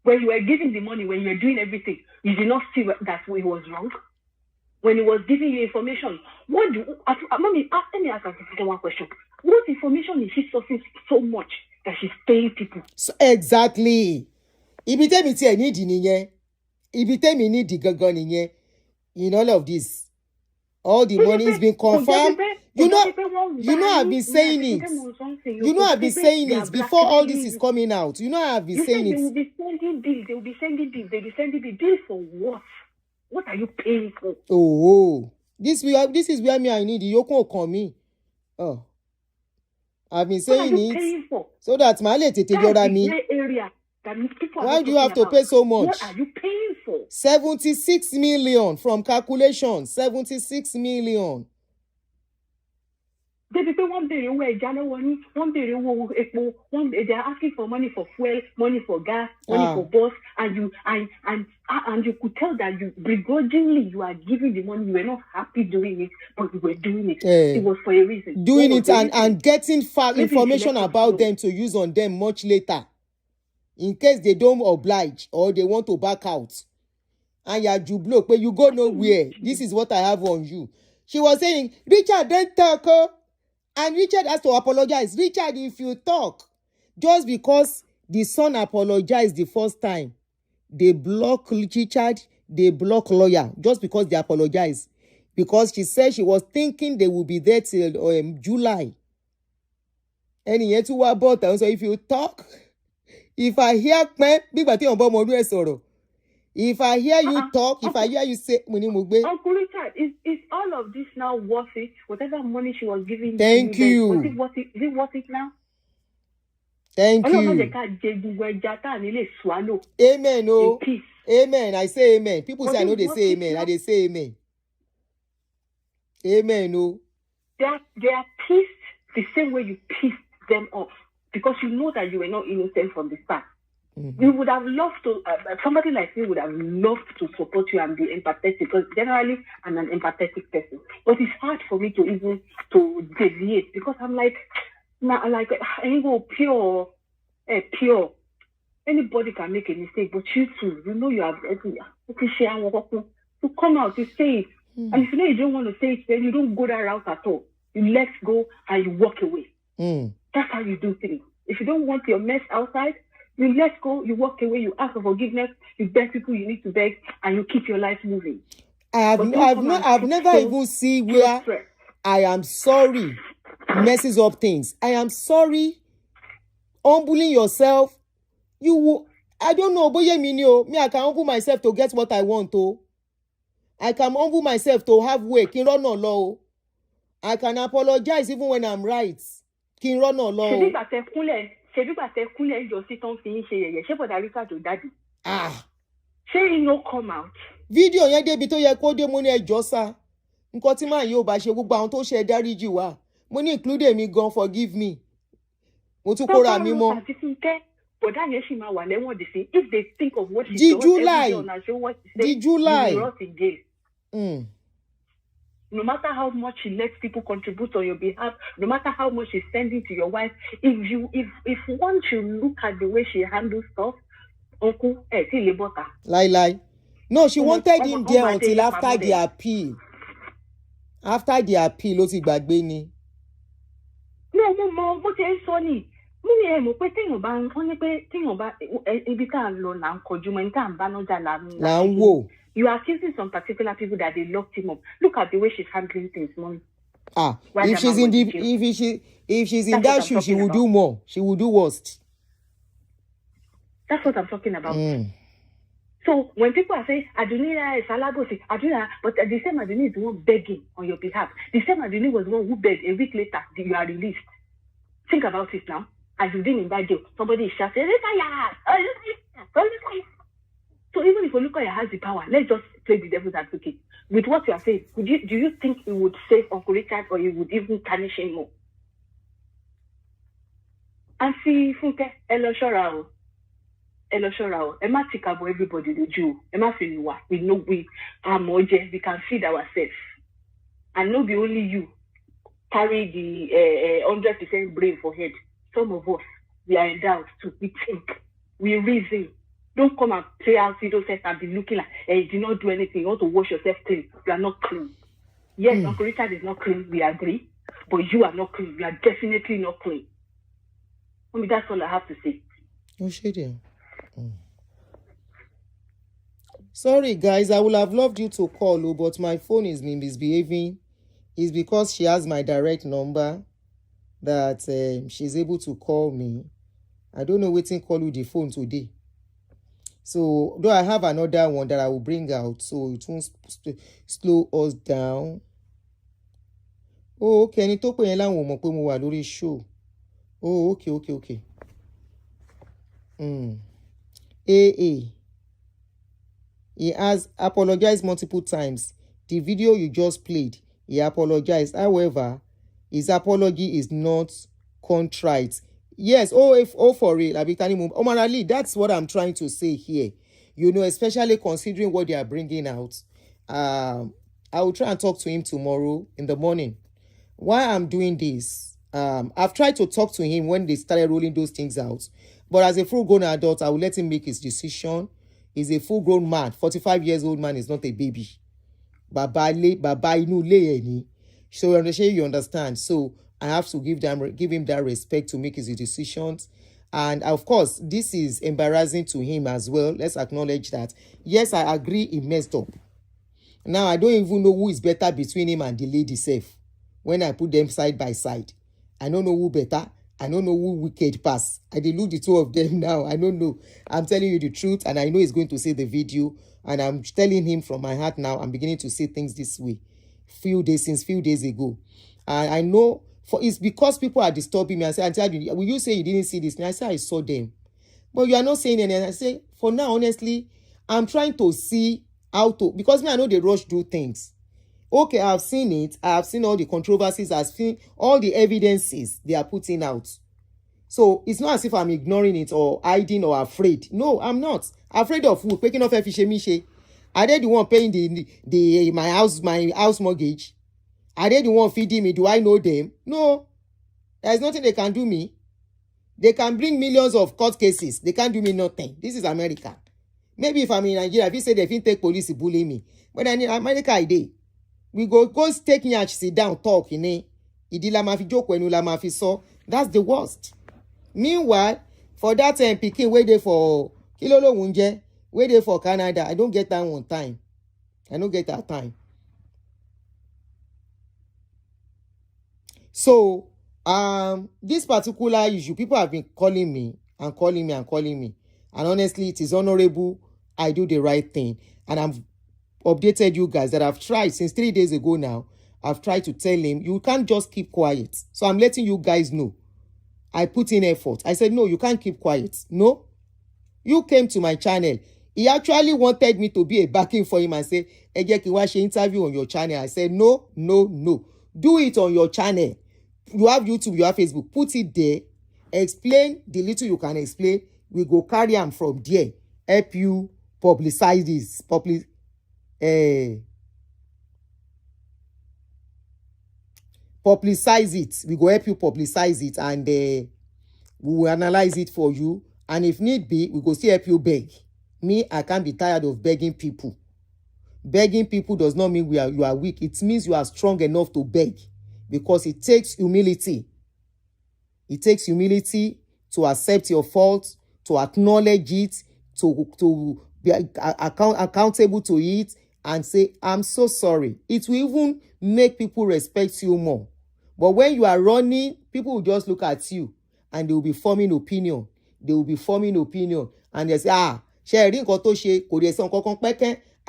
When you were giving the money, when you were doing everything, you did not see that it was wrong. When he was giving you information, Mommy, let me ask one question. What information is she sourcing so much that she's paying people? So, exactly. In all of this. All the money is being confirmed. I've been saying it. I've been saying it before all this is coming out. I've been saying it. They will be sending bills. They will be sending bills for what? What are you paying for? Oh, this is where I need the Yoko call me. Oh, I've been saying it so that my lady take care of me. Why do you have to pay so much? What are you paying for? 76 million from calculation. 76 million. They pay one billion where they are asking for money for fuel, money for gas, money for bus, and you could tell that you begrudgingly you are giving the money. You were not happy doing it, but you were doing it. It was for a reason. Doing it and getting information about them to use on them much later. In case they don't oblige or they want to back out. And you block, but you go nowhere. This is what I have on you. She was saying, Richard, don't talk. And Richard has to apologize. Richard, if you talk, just because the son apologized the first time, they block Richard, they block lawyer, just because they apologize. because she said she was thinking they will be there till July. And yet to what about so if you talk, if I hear if I hear you talk, if I hear you say, Uncle Richard, is all of this now worth it? Whatever money she was giving Thank you. Was it worth it? Is it worth it now? Thank you. Amen. Oh, amen. I say amen. People say I know they say amen. I they say amen. Amen. Oh, they are pissed the same way you pissed them off because you know that you were not innocent from the start. You would have loved to, somebody like me would have loved to support you and be empathetic because generally I'm an empathetic person. But it's hard for me to even to deviate because I'm like I ain't go pure. Anybody can make a mistake, but you too, you know you have to come out to say it. And if you know you don't want to say it, then you don't go that route at all. You let go and you walk away. That's how you do things. If you don't want your mess outside, you let go, you walk away, you ask for forgiveness, you beg people you need to beg, and you keep your life moving. I've never even seen where I am sorry messes up things. I am sorry, humbling yourself. You will, I don't know, but me, I can humble myself to get what I want to. I can humble myself to have way. I can apologize even when I'm right. Say you no come out. Video yẹn débi tó yẹ kó dé mo ní ẹjọ́ sá. Nǹkan tí màá yóò bá ṣe gbogbo àwọn tó ṣe dáríjì wá. Mo ní include me gan, forgive me. Mo tún kóra mi mọ́. But that yes, if they think of what she did you lie? Did you lie? No matter how much she lets people contribute on your behalf, no matter how much she's sending to your wife, if one should look at the way she handles stuff, Uncle, lie. No, she wanted him there until after the appeal. After the appeal, ó ti gbàgbé ni. No, Mom, what is funny? You are accusing some particular people that they locked him up. Look at the way she's handling things, Mom. If she's in that shoe, she will do more. She will do worst. That's what I'm talking about. So when people are saying Aduni is Alabosi, Aduni, but the same Aduni is the one begging on your behalf. The same Aduni was the one who begged a week later that you are released. Think about it now. As you've been in that jail, somebody is shouting, so even if Olukoya has the power, let's just play the devil's advocate. With what you are saying, do you think it would save Uncle Richard or it would even tarnish him more? And see, Funke, Elo Shorao, Emma Tikabo, everybody, the Jew, Emma Finiwa, we know we are more just, we can feed ourselves. And not be only you carry the 100% brain for head. Some of us, we are endowed to, we think, we reason. Don't come and play out those sets and be looking like, hey, you did not do anything. You want to wash yourself clean. You are not clean. Yes, Uncle Richard is not clean. We agree. But you are not clean. You are definitely not clean. I mean, that's all I have to say. Oh, shit, yeah. Sorry, guys. I would have loved you to call, but my phone is misbehaving. It's because she has my direct number that she's able to call me. I don't know waiting call you the phone today. So, though I have another one that I will bring out, so it won't slow us down. Oh, okay. Ẹni tó pè yẹn láwọn mọ̀ pé mo wà lórí show. Oh, okay. AA. He has apologized multiple times. The video you just played, he apologized. However, his apology is not contrite. Yes, for real. Omar Ali, that's what I'm trying to say here. You know, especially considering what they are bringing out. I will try and talk to him tomorrow in the morning. Why I'm doing this, I've tried to talk to him when they started rolling those things out. But as a full-grown adult, I will let him make his decision. He's a full-grown man. 45 years old man is not a baby. Baba inu le eni. So you understand. So I have to give him that respect to make his decisions. And of course, this is embarrassing to him as well. Let's acknowledge that. Yes, I agree he messed up. Now I don't even know who is better between him and the lady self. When I put them side by side, I don't know who better. I don't know who wicked pass. I did look the two of them now. I don't know. I'm telling you the truth, and I know he's going to see the video. And I'm telling him from my heart now. I'm beginning to see things this way. Since few days ago, and I know it's because people are disturbing me. I say, Aunty, will you say you didn't see this? And I say I saw them, but you are not saying anything. I say for now, honestly, I'm trying to see how to, because me I know they rush do things. Okay, I've seen it. I've seen all the controversies. I've seen all the evidences they are putting out. So it's not as if I'm ignoring it or hiding or afraid. No, I'm not. Afraid of who? Picking off Efishemishe. Are they the one paying my house mortgage? Are they the one feeding me? Do I know them? No. There's nothing they can do me. They can bring millions of court cases. They can't do me nothing. This is America. Maybe if I'm in Nigeria, if you say they fit take police bully me. But in America, I dey. We go take yansh, sit down, talk, Idi la ma fi joke when la ma fi so. That's the worst. Meanwhile, for that Pikin wait for Kilolo Wunje, wait for Canada. I don't get that one time. I don't get that time. So, this particular issue, people have been calling me and calling me and calling me. And honestly, it is honorable. I do the right thing. And I've updated you guys that I've tried since 3 days ago now. I've tried to tell him, you can't just keep quiet. So I'm letting you guys know. I put in effort. I said, no, you can't keep quiet. No. You came to my channel. He actually wanted me to be a backing for him and say, Eje ki wa she interview on your channel. I said, no, no, no. Do it on your channel. You have YouTube, you have Facebook. Put it there. Explain the little you can explain. We go carry them from there. Help you publicize this. Publicize it. We go help you publicize it, and we will analyze it for you. And if need be, we go still help you beg. Me, I can't be tired of begging people. Begging people does not mean you are weak. It means you are strong enough to beg, because it takes humility. It takes humility to accept your faults, to acknowledge it, to be accountable to it, and say, I'm so sorry. It will even make people respect you more. But when you are running, people will just look at you and they will be forming opinion. They will be forming opinion. And they say, Sherry,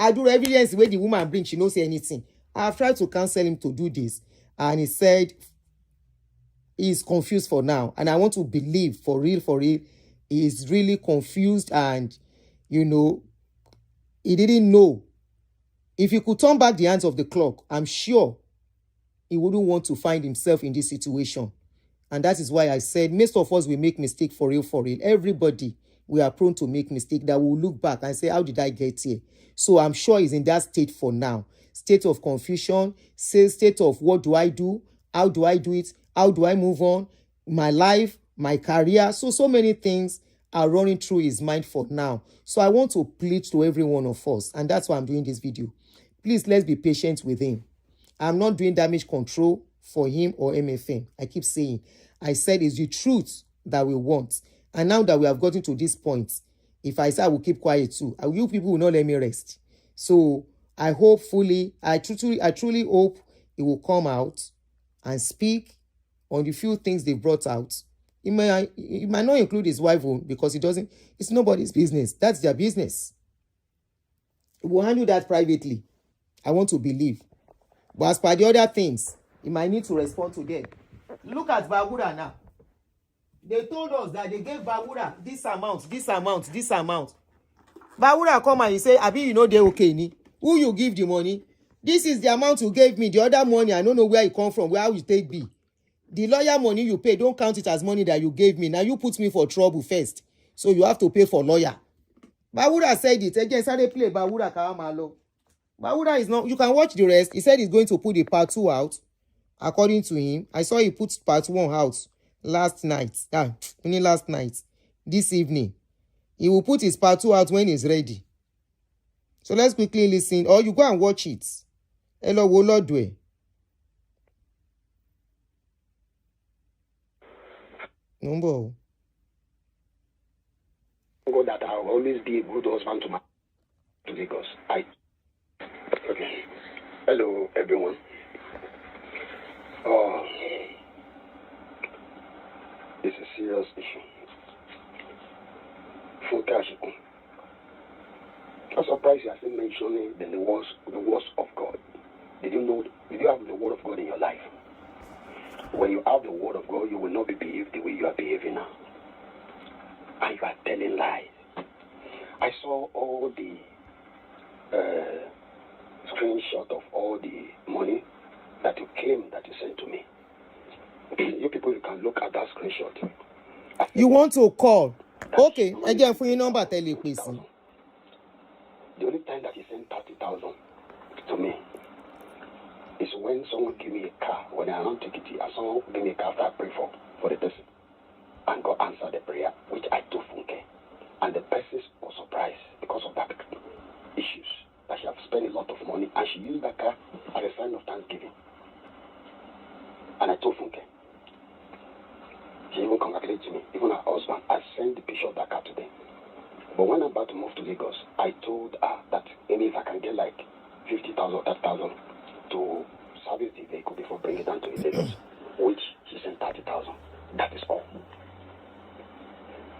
I do evidence where the woman brings, she knows anything. I've tried to counsel him to do this. And he said he's confused for now. And I want to believe, for real, he's really confused. And, he didn't know. If he could turn back the hands of the clock, I'm sure he wouldn't want to find himself in this situation. And that is why I said most of us will make mistake for real. Everybody, we are prone to make mistake that we'll look back and say, how did I get here? So I'm sure he's in that state for now. State of confusion, state of what do I do? How do I do it? How do I move on? My life, my career. So many things are running through his mind for now. So I want to plead to every one of us. And that's why I'm doing this video. Please, let's be patient with him. I'm not doing damage control for him or MFM. I keep saying, I said it's the truth that we want. And now that we have gotten to this point, if I say I will keep quiet too, you people will not let me rest. So I truly hope he will come out and speak on the few things they brought out. It might not include his wife because it's nobody's business. That's their business. We'll handle that privately. I want to believe. But as per the other things, he might need to respond to them. Look at Bawura now. They told us that they gave Bawura this amount. Bawura come and he say, Abi, they okay, ni? Who you give the money? This is the amount you gave me. The other money, I don't know where it come from. Where you take be? The lawyer money you pay, don't count it as money that you gave me. Now you put me for trouble first. So you have to pay for lawyer. Bawura said it. Again, so they play Bawura Karamalo. Bawura is not, you can watch the rest. He said he's going to put the part 2 out. According to him, I saw he put part 1 out last night. Only last night. This evening. He will put his part 2 out when he's ready. So let's quickly listen. Or you go and watch it. Hello, Wolodwe. Number. God that I'll always be a good husband to Lagos. Okay. Hello, everyone. Oh, it's a serious issue. For Kashikun. I'm surprised you are still mentioning the words of God. Did you have the word of God in your life? When you have the word of God, you will not be behaved the way you are behaving now. And you are telling lies. I saw all the screenshot of all the money that you claim that you sent to me. You people, you can look at that screenshot. You want to call? Okay, again for your number, tell you please. The only time that he sent 30,000 to me is when someone give me a car. When I don't take it, someone give me a car after I pray for the person. And God answered the prayer, which I took Funke. And the person was surprised because of that issues. That she have spent a lot of money and she used that car as a sign of thanksgiving. And I told Funke. She even congratulated me, even her husband. I sent the picture of that car today. But when I'm about to move to Lagos, I told her that maybe if I can get like 50,000 or 30,000 to service the vehicle before bringing it down to Lagos, which she sent 30,000. That is all.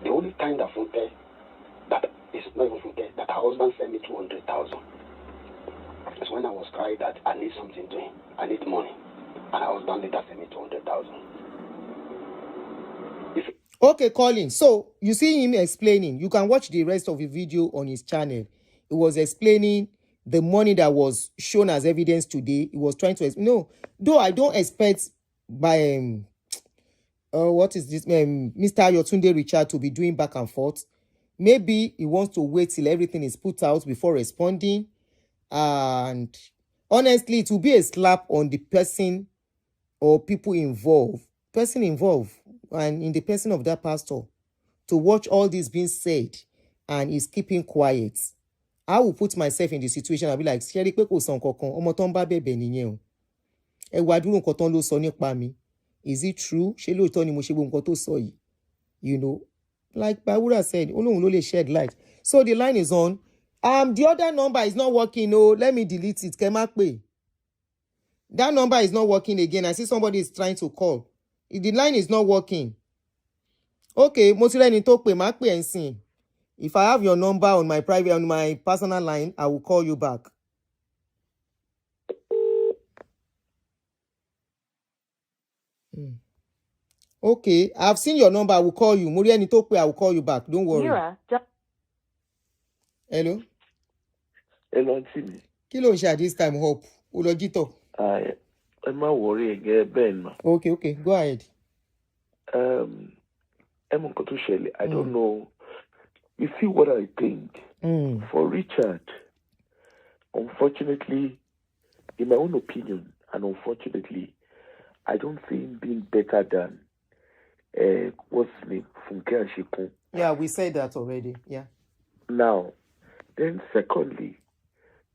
The only time that Funke, that is not even Funke, that her husband sent me 200,000 is when I was crying that I need something doing. I need money. And her husband later sent me 200,000. Okay, Colin. So you see him explaining. You can watch the rest of the video on his channel. He was explaining the money that was shown as evidence today. He was trying to no, though I don't expect by what is this Mr. Ayotunde Richard to be doing back and forth. Maybe he wants to wait till everything is put out before responding. And honestly, it will be a slap on the person or people involved. Person involved and in the person of that pastor to watch all this being said and is keeping quiet. I will put myself in the situation. I'll be like, ṣé rí pé kò sọ nǹkan kan, ọmọ tó ń bá bẹ̀bẹ̀ nìyẹn o. Ẹ wá dúró nǹkan tó ń lọ sọ nípa mi. Is it true? Ṣé lóòótọ́ ni mo ṣe gbogbo nǹkan tó sọ yìí? You know, like Bawura said, Olóhun ló lè shed light. So the line is on. The other number is not working. Oh, let me delete it. Kẹ́ má pè. That number is not working again. I see somebody is trying to call. The line is not working. Okay, mo ti rẹ́ni tó pè, má pè ẹ́ nsìn. If I have your number on my private, on my personal line, I will call you back. Okay, I've seen your number. I will call you. Mo rí ẹni tó pè, I will call you back. Don't worry. Hello. Hello, Aunty. Kí ló ń ṣe at this time, Hope? O lọ jítọ̀. I'm not worried again, Ben. Okay, go ahead. I don't know. You see what I think? For Richard, unfortunately, in my own opinion, and unfortunately, I don't see him being better than what's his name? Funke Ashikun. Yeah, we said that already. Yeah. Now, then secondly,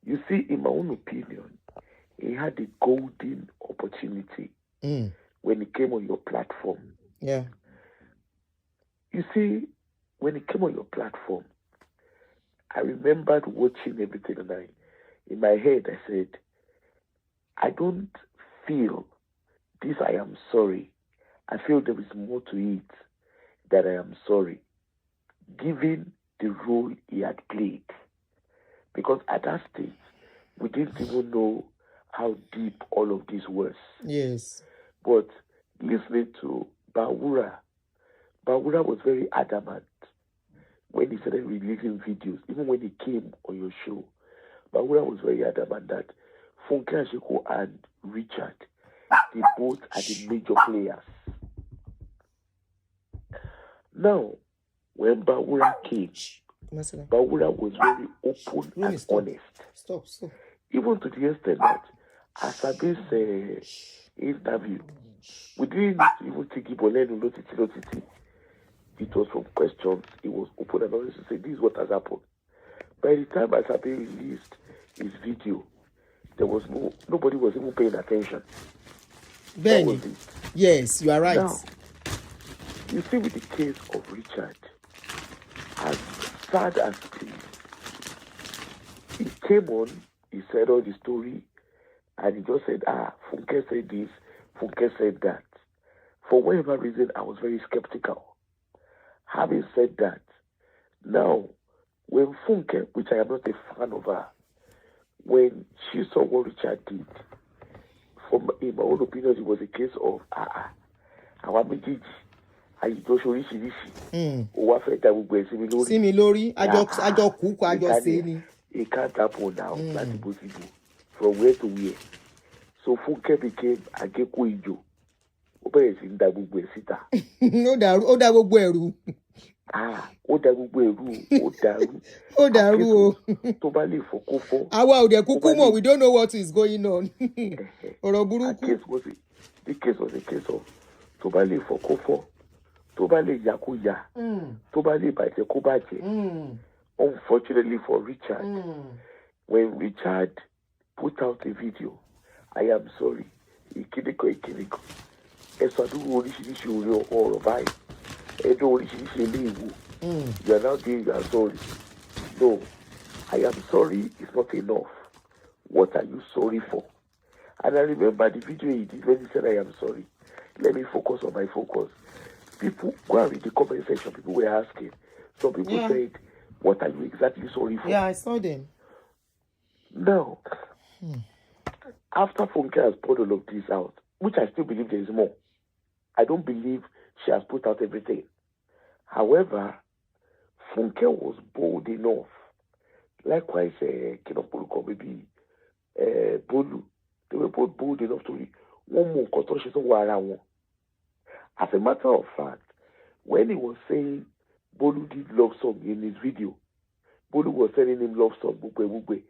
you see, in my own opinion, he had a golden opportunity when he came on your platform. Yeah. You see, when he came on your platform, I remembered watching everything, and in my head, I said, I don't feel this I am sorry. I feel there is more to it that I am sorry, given the role he had played. Because at that stage, we didn't even know how deep all of this was. Yes. But listening to Bawura was very adamant when he started releasing videos, even when he came on your show. Bawura was very adamant that Funke Ashiko and Richard, they both are the major players. Now, when Bawura came, Bawura was very open and honest. Stop. Even to the extent that Asabe's interview, we didn't even take it. It was from questions. It was open and honest to say, this is what has happened. By the time Asabe released his video, there was nobody was even paying attention. Benny, yes, you are right. Now, you see, with the case of Richard, as sad as it is, he came on he said all the story, and he just said, Funke said this, Funke said that. For whatever reason, I was very skeptical. Having said that, now, when Funke, which I am not a fan of her, when she saw what Richard did, in my own opinion, it was a case of, àwọn méjèèjì, àyíjọ ṣoríṣiríṣi, ó wá fẹ́ dá gbogbo ẹ̀ sí mi lórí. Sí mi lórí, àjọ kúkú, àjọ ṣe ni. It can't happen now, láti bó ti bò, from where to where. So Funke became Ageko Ijo. Ó bẹ̀rẹ̀ sí ń da gbogbo ẹ̀ síta. Ó dá gbogbo ẹ̀rù. Ó dá gbogbo ẹ̀rú, ó dàrú. Ó dàrú o. Tó bá lè fọ́ kó fọ́. Àwa ò dẹ̀ kúkú mọ̀, we don't know what is going on. Ọ̀rọ̀ burúkú. The case was a case of tó bá lè fọ́ kó fọ́, tó bá lè yà kó yà, tó bá lè bàjẹ́ kó bàjẹ́. Unfortunately for Richard, when Richard put out a video, I am sorry, ìkíníkan. Ẹ̀sọ́ àdúgbò oríṣiríṣi orí ọ̀rọ̀ báyìí. Ẹ̀dọ́ oríṣiríṣi eléyìí. You are now doing, you are sorry. No, I am sorry is not enough. What are you sorry for? And I remember the video he did when he said, I am sorry. Let me focus on my focus. People, go and read the comment section. People were asking. Some people said, what are you exactly sorry for? Yeah, I saw them. Now, after Funke has put all of this out, which I still believe there is more. I don't believe she has put out everything. However, Funke was bold enough. Likewise, Kinopoluko, maybe Bolu, they were both bold enough to one more contortion. As a matter of fact, when he was saying Bolu did love song in his video, Bolu was telling him love song, Bugbe.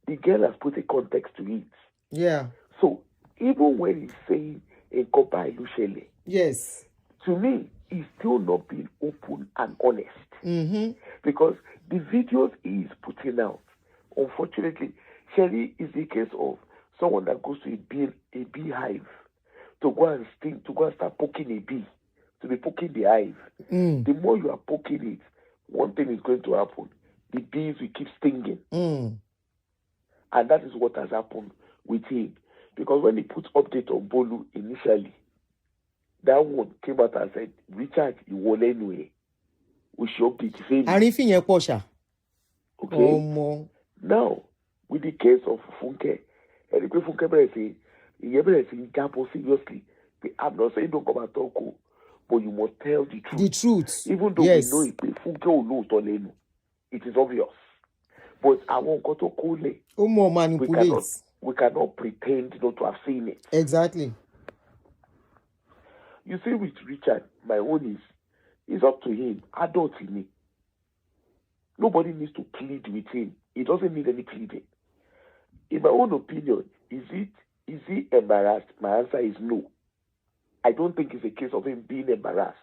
The girl has put a context to it. Yeah. So even when he's saying Enkoba Ilushele, yes, to me, he's still not being open and honest. Because the videos he is putting out, unfortunately, Shelly is the case of someone that goes to a beehive to go and sting, to go and start poking a bee, to be poking the hive. The more you are poking it, one thing is going to happen. The bees will keep stinging. And that is what has happened with him. Because when he put update on Bolu initially, that one came out and said, Richard, you will anyway. We should update him. Okay? Now, with the case of Funke, and the Funke say, seriously, I'm not saying don't come and talk, but you must tell the truth. The truth. Even though we know it, Funke will know it is obvious. But I won't go to Kule. More manipulate. We cannot pretend not to have seen it. Exactly. You see, with Richard, my own is up to him. Adult in me. Nobody needs to plead with him. He doesn't need any pleading. In my own opinion, is he embarrassed? My answer is no. I don't think it's a case of him being embarrassed.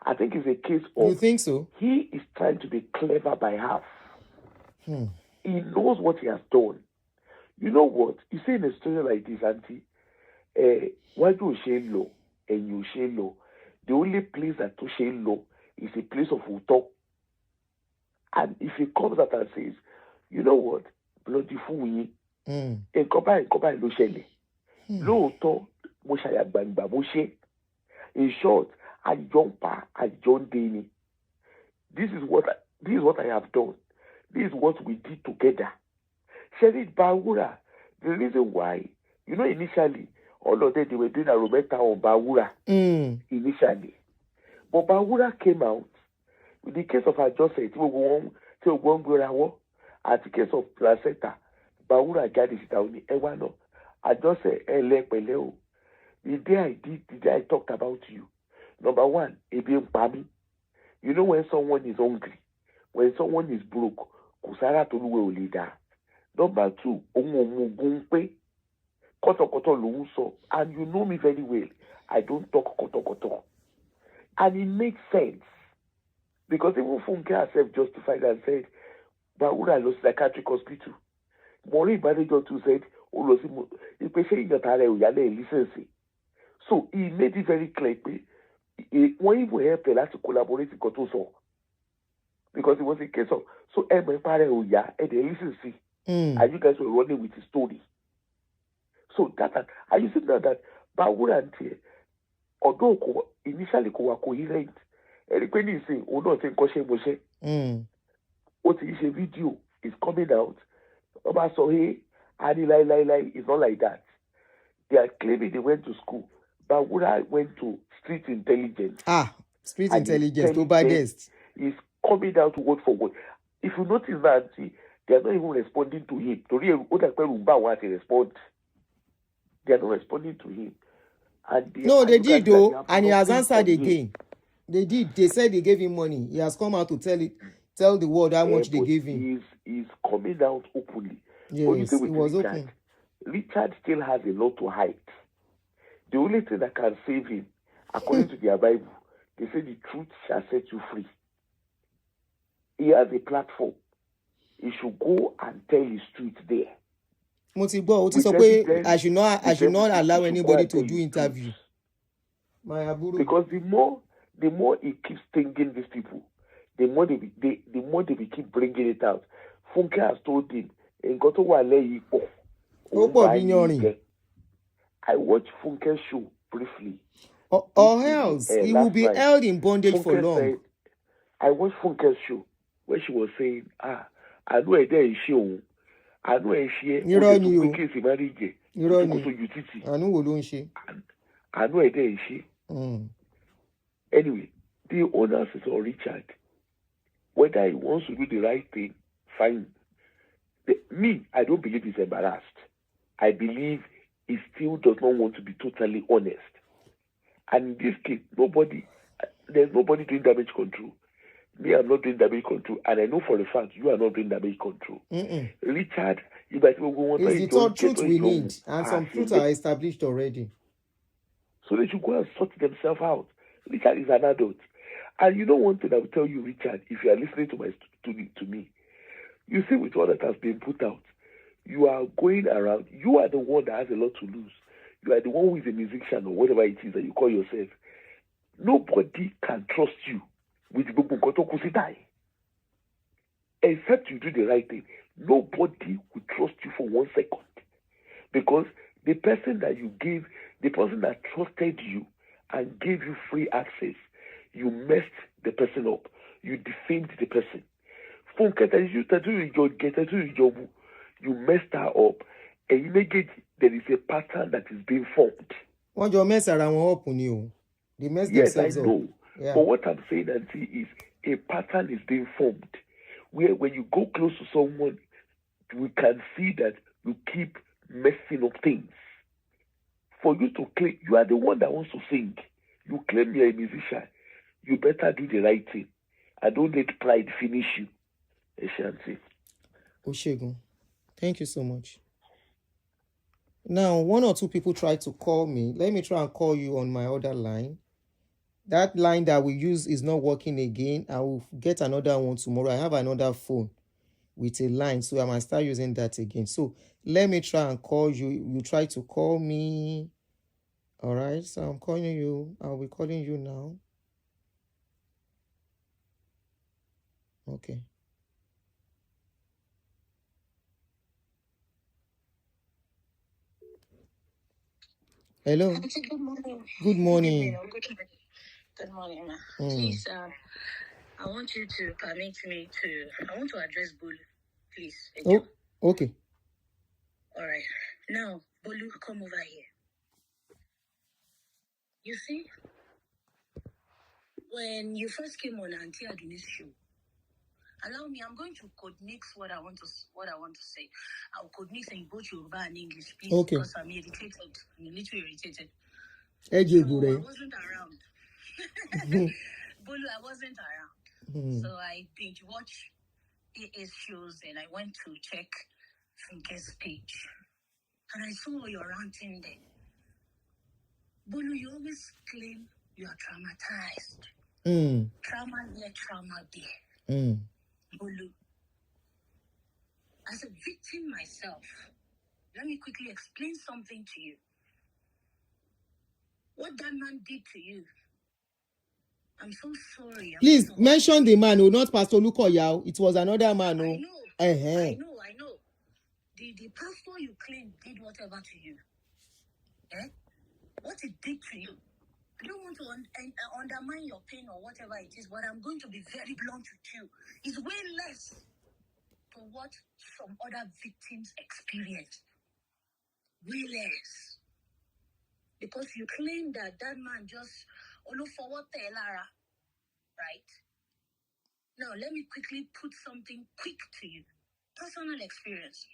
I think it's a case of... You think so? He is trying to be clever by half. He knows what he has done. You know what? You say in a story like this, Aunty, why do you share low and you share low? The only place that to share low is a place of uto. And if he comes out and says, you know what? Bloody fool, and koba lo shele. Lóòótọ́, mo ṣàyàgbàǹgbà mo ṣe. In short, I jump I John Dini. This is what I have done. This is what we did together. Sherry Bawura, the reason why, initially, all of them, they were doing a Roberta on Bawura initially. But Bawura came out with the case of Ajose, at the case of Placenta, Bawura got it down. Ajose, the day I talked about you. Number one, Ebi Mpami. You know when someone is hungry, when someone is broke, Kusara Toluwe Olida. Number two, Omugumpe. Koto Lunso. And you know me very well. I don't talk koto. And it makes sense. Because even Funke herself justified and said, Bawura lost psychiatric hospital. Maureen Badejo too said, so he made it very clear. When he will help to collaborate with Kotoso. Because it was a case of, so Pare Uya, and they listen see. and you guys were running with the story. So that, are you saying that Bawura Aunty, although initially coherent, everybody is saying, oh no, saying Koshe. What is a video is coming out. Oba so hey, Adi lie. It's not like that. They are claiming they went to school. Bawura went to street intelligence. Street intelligence, to baddest. Is coming out word for word. If you notice that, they are not even responding to him. They are not responding to him. And they did though, and he has answered again. They did. They said they gave him money. He has come out to tell the world how much they gave him. He's coming out openly. Yes, it was open. Richard still has a lot to hide. The only thing that can save him, according to their Bible, they say the truth shall set you free. He has a platform. He should go and tell his truth there. I should not allow anybody to do interview. Because the more he keeps stinging these people, the more they keep bringing it out. Funke has told him, I watched Funke's show briefly. Or else he will be held in bondage Funke for long. Said, I watched Funke's show where she was saying, I know a day is show. I know a share. I know a day is she. Anyway, the onus is on Richard. Whether he wants to do the right thing, fine. I don't believe he's embarrassed. I believe he still does not want to be totally honest. And in this case, there's nobody doing damage control. Me, I'm not doing damage control, and I know for a fact you are not doing damage control. Richard, you might go it's the truth we need, and some truths are established already. So they should go and sort themselves out. Richard is an adult. And you know one thing I will tell you, Richard, if you are listening to me, you see with all that has been put out, you are going around, you are the one that has a lot to lose. You are the one who is a musician or whatever it is that you call yourself. Nobody can trust you with die. Except you do the right thing. Nobody will trust you for 1 second. Because the person that trusted you and gave you free access, you messed the person up. You defamed the person. You messed her up. And immediately there is a pattern that is being formed. When you mess around up on you, they mess themselves up. Yes, I know. Yeah. But what I'm saying, Aunty, is a pattern is being formed. Where when you go close to someone, we can see that you keep messing up things. For you to claim, you are the one that wants to sing. You claim you're a musician. You better do the right thing. And don't let pride finish you. Ashanti. Oshegun, thank you so much. Now, 1 or 2 people try to call me. Let me try and call you on my other line. That line that we use is not working again. I will get another one tomorrow. I have another phone with a line, so I might start using that again. So let me try and call you. You try to call me. All right, so I'm calling you. I'll be calling you now. Okay. Hello. Good morning. Good morning. Good morning, ma. Please, I want you to permit me I want to address Bolu, please. Okay. All right. Now, Bolu, come over here. You see, when you first came on Aunty Aduni's show, allow me, I'm going to code mix what I want to say. I'll code mix in both Yoruba and English, please, because I'm irritated. I'm literally irritated. So I wasn't around. Bolu, I wasn't around. So I binge watched AA's shows and I went to check Funke's page. And I saw your ranting there. Bolu, you always claim you are traumatized. Trauma here, trauma there. Bolu, as a victim myself, let me quickly explain something to you. What that man did to you, I'm so sorry. Please mention the man, not Pastor Lukoyao. It was another man. I know. the pastor you claim did whatever to you. Eh? What it did to you. I don't want to undermine your pain or whatever it is, but I'm going to be very blunt with you. It's way less to what some other victims experience. Way less. Because you claim that man just forward Lara, right? Now, let me quickly put something quick to you. Personal experience.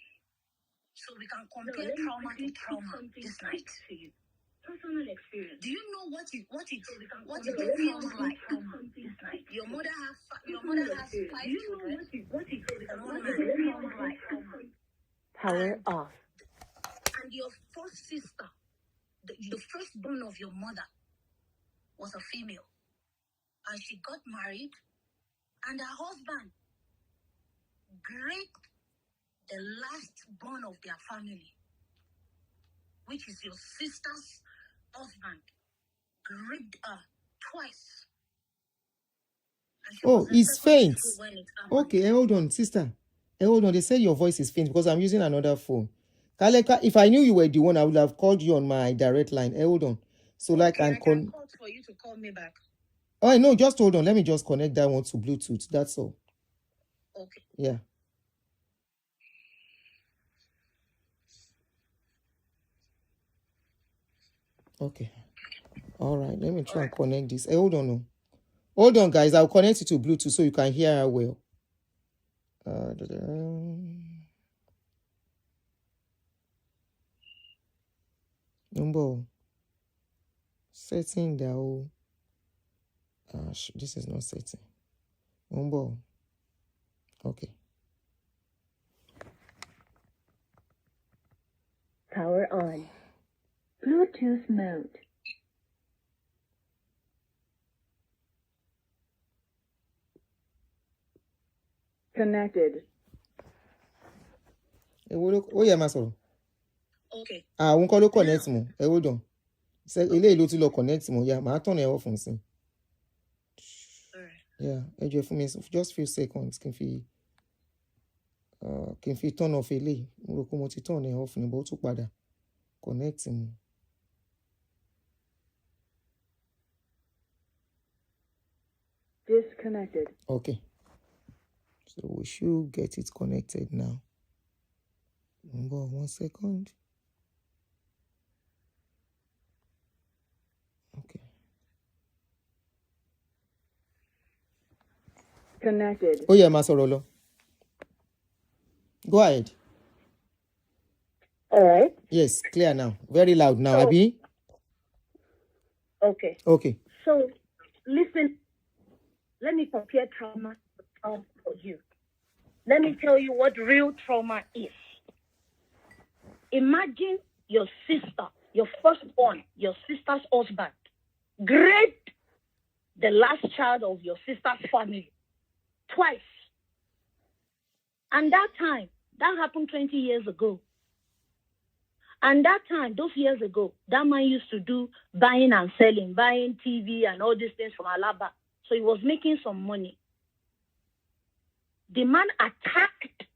So we can compare trauma to trauma this night. To you. Personal experience. Do you know what it feels like? Your mother has 5 children. What it feels like? Power off. And your first sister, the firstborn of your mother, was a female, and she got married, and her husband raped the last born of their family, which is your sister's husband, raped her twice. Oh, it's faint. Okay, hold on, sister. Hold on. They say your voice is faint because I'm using another phone. Kaleka, if I knew you were the one, I would have called you on my direct line. Hold on. So okay, I can call for you to call me back. Oh, no, just hold on. Let me just connect that one to Bluetooth. That's all. Okay. Yeah. Okay. All right. Let me try and connect this. Hold on. No. Hold on, guys. I'll connect it to Bluetooth so you can hear her well. Number setting the whole. Gosh, this is not setting. Number. Okay. Power on. Bluetooth mode. Connected. Oh, yeah, Masoro. Okay. Won't call connect mo. Hold on. Say, eléyìí ló ti lọ connect mo. Yeah, màá turn it off on sin. Yeah, for me, just few seconds. Can fi turn off eléyìí. Mo rò pé mo ti turn it off ni, but ó tún padà connect mo. Disconnected. Okay. So we should get it connected now. 1 second. Okay. Connected. Oh yeah, Masorolo. Go ahead. All right. Yes, clear now. Very loud now, Abi. Okay. Okay. So, listen. Let me compare trauma to trauma for you. Let me tell you what real trauma is. Imagine your sister, your firstborn, your sister's husband, raped the last child of your sister's family twice. And that time, that happened 20 years ago. And that time, those years ago, that man used to do buying and selling, buying TV and all these things from Alaba. So he was making some money. The man attacked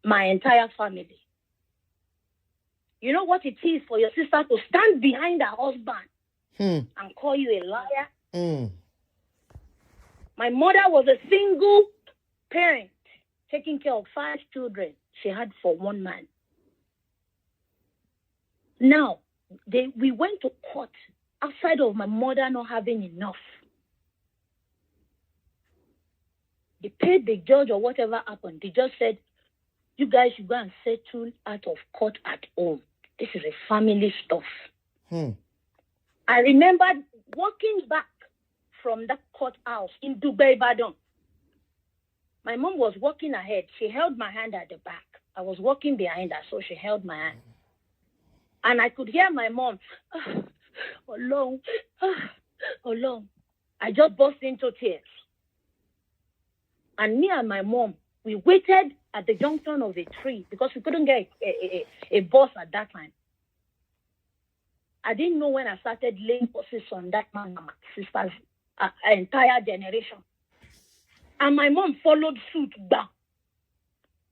my entire family. You know what it is for your sister to stand behind her husband and call you a liar? My mother was a single parent taking care of 5 children she had for one man. Now, we went to court outside of my mother not having enough. They paid the judge or whatever happened. The judge said, you guys should go and settle out of court at home. This is a family stuff. I remember walking back from that courthouse in Dubai, Badon. My mom was walking ahead. She held my hand at the back. I was walking behind her, so she held my hand. And I could hear my mom, alone. I just burst into tears. And me and my mom, we waited at the junction of a tree because we couldn't get a bus at that time. I didn't know when I started laying buses on that man and my sister's entire generation. And my mom followed suit back.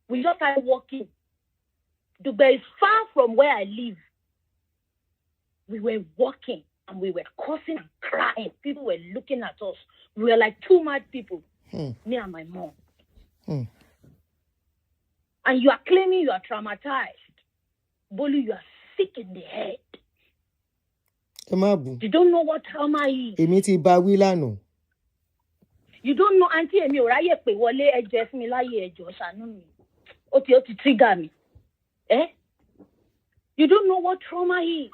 We just started walking. Dubai is far from where I live. We were walking and we were cursing and crying. People were looking at us. We were like two mad people, me and my mom. And you are claiming you are traumatized. Bolu, you are sick in the head. You don't know what trauma is. You don't know, Aunty Emi Oraye pe wole ejo fun mi láyé ejo ṣàánú mi. Ó ti trigger me. You don't know what trauma is.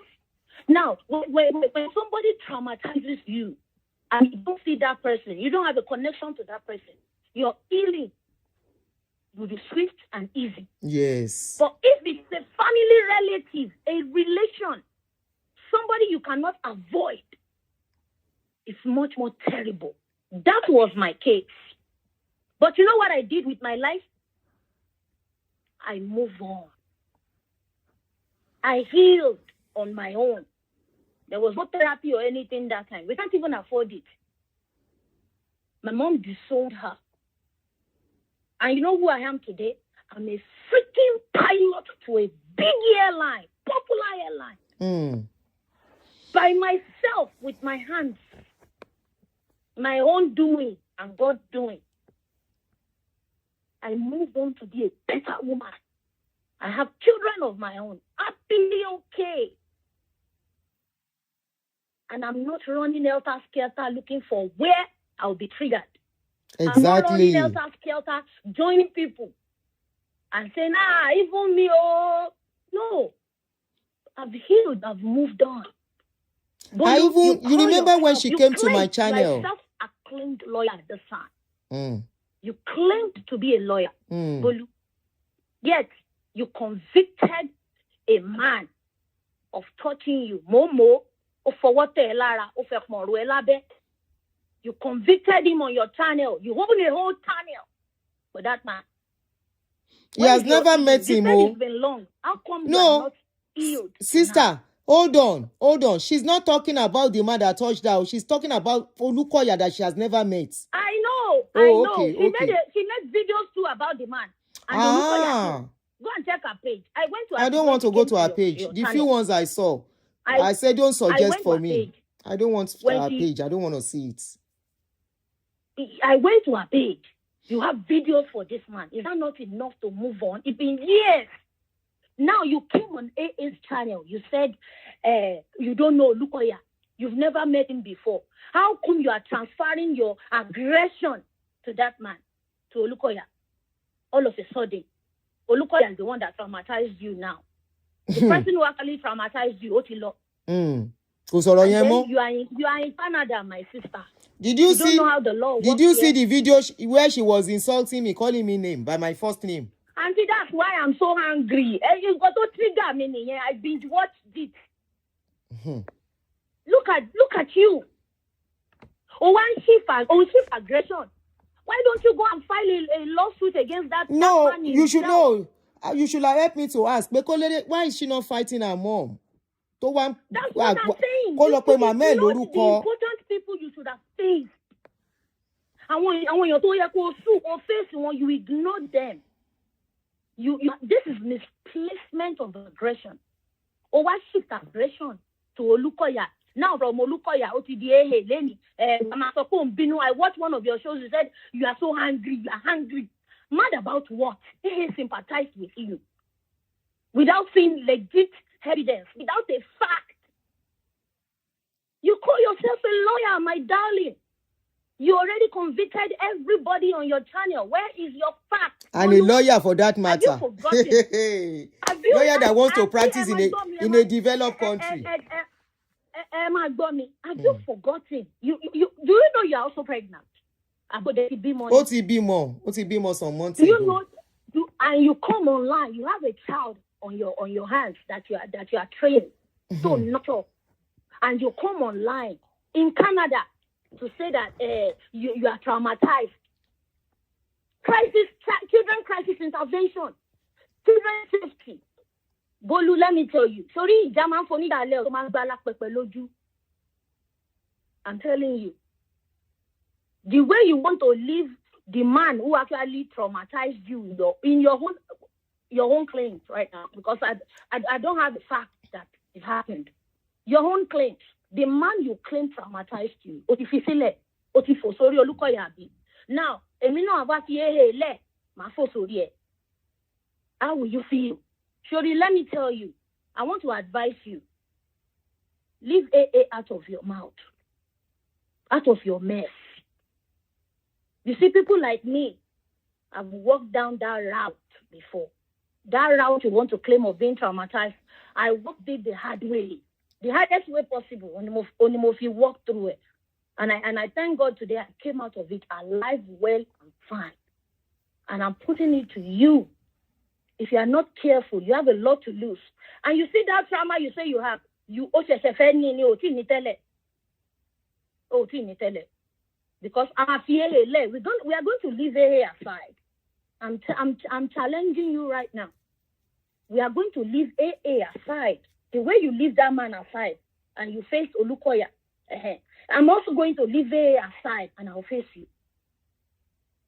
Now, when somebody traumatizes you and you don't see that person, you don't have a connection to that person, your healing will be swift and easy. Yes. But if it's a family relative, a relation, somebody you cannot avoid, it's much more terrible. That was my case. But you know what I did with my life? I moved on. I healed on my own. There was no therapy or anything that time. We can't even afford it. My mom disowned her. And you know who I am today? I'm a freaking pilot to a big airline, popular airline. By myself, with my hands. My own doing and God doing. I moved on to be a better woman. I have children of my own. Happily okay. And I'm not running helter-skelter looking for where I'll be triggered. Exactly. I'm not running helter-skelter joining people and saying, even me, No. I've healed. I've moved on. But you remember when she came to my channel? You are self-acclaimed lawyer at the time. You claimed to be a lawyer. Bolu. Yet, you convicted a man of touching you. Momo. You convicted him on your channel. You opened a whole channel for that man. He has never met him. It's been long. How come you are not healed? Sister, hold on. She's not talking about the man that touched her. She's talking about Olukoya that she has never met. I know. Okay, she made videos too about the man. And Olukoya too. Go and check her page. I don't want to go to her page. The few ones I saw, I said don't suggest for me. I don't want her page. I don't want to see it. I went to her page. You have videos for this man. Is that not enough to move on? It's been years. Now you came on AA's channel. You said you don't know Olukoya. You've never met him before. How come you are transferring your aggression to that man, to Olukoya? All of a sudden, Olukoya is the one that traumatized you now. The person who actually traumatized you, Otilo. You are in Canada, my sister. Did you see? Don't know how the law works. Did you see the video where she was insulting me, calling me name by my first name? Auntie, that's why I'm so angry. You got to trigger me. I binge watched it. Look at you. Shift aggression. Why don't you go and file a lawsuit against that man? No, you should know. You should have helped me to ask. Because why is she not fighting her mom? That's what I'm saying. The important people you should have faced. And when you're told or face one, you ignore them. This is misplacement of aggression. Or why shift aggression to Olukoya? Now from Olukoya, I watched one of your shows. You said you are so hungry. You are hungry. Mad about what? He sympathized with you without seeing legit evidence, without a fact. You call yourself a lawyer, my darling. You already convicted everybody on your channel. Where is your fact? And a lawyer for that matter. Have you forgotten? Lawyer that wants to practice in a developed country. Have you forgotten? Do you know you are also pregnant? Otibimo some months ago. You know? And you come online. You have a child on your hands that you are training. So natural. And you come online in Canada to say that you are traumatized. Children crisis intervention, children safety. Bolu, let me tell you. Sorry, I'm telling you. The way you want to leave the man who actually traumatized you in your your own claims right now, because I don't have the fact that it happened. Your own claims. The man you claim traumatized you. Now, how will you feel? Shori, let me tell you. I want to advise you. Leave AA out of your mouth. Out of your mess. You see, people like me have walked down that route before. That route you want to claim of being traumatized, I walked it the hard way. The hardest way possible. Only if you walk through it. And I thank God today I came out of it alive, well, and fine. And I'm putting it to you. If you are not careful, you have a lot to lose. And you see that trauma you say you have, because we are going to leave AA aside. I'm challenging you right now. We are going to leave AA aside. The way you leave that man aside and you face Olukoya, I'm also going to leave AA aside and I'll face you.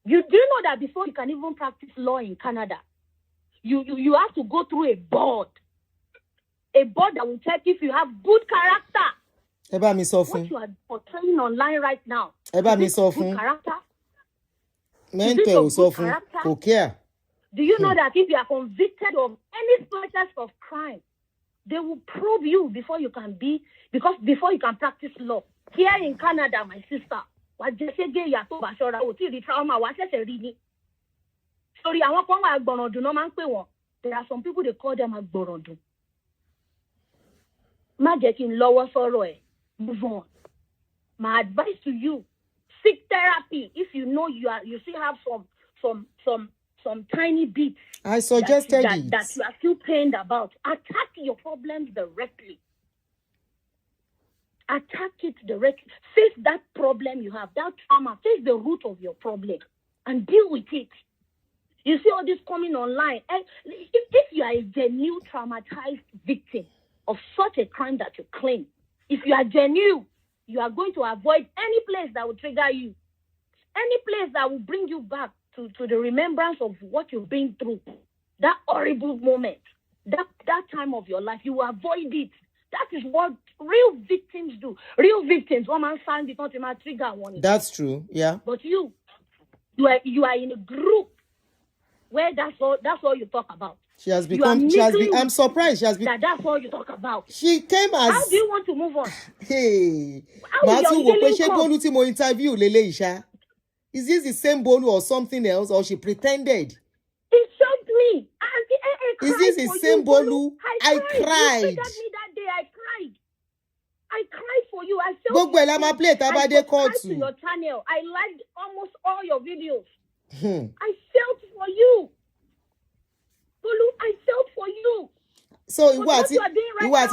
You do know that before you can even practice law in Canada, you have to go through a board that will check if you have good character. What you are portraying online right now, is it good character? Mental character? Okay. Do you know that if you are convicted of any slightest of crime, they will probe you before you can practice law. Here in Canada, my sister, sorry, there are some people they call them Agborondu. Move on. My advice to you, seek therapy if you know you still have some tiny bits. I suggested that you are still pained about. Attack your problems directly. Attack it directly. Face that problem you have, that trauma. Face the root of your problem and deal with it. You see all this coming online. And if you are a genuine traumatized victim of such a crime that you claim, if you are genuine, you are going to avoid any place that will trigger you, any place that will bring you back to the remembrance of what you've been through, that horrible moment, that time of your life. You will avoid it. That is what real victims do. Real victims, one man signed it, not a trigger one. That's true, yeah. But you are in a group where that's all you talk about. I'm surprised she has become. That's all you talk about. She came as. How do you want to move on? Hey, interview Lele Isha. Is this the same Bolu or something else, or she pretended? It shocked me. Is this the same Bolu? I cried. You triggered me that day. I cried for you. I felt. I subscribed to your channel. I liked almost all your videos. I felt for you. Bolu, I felt for you. So what you are doing right now is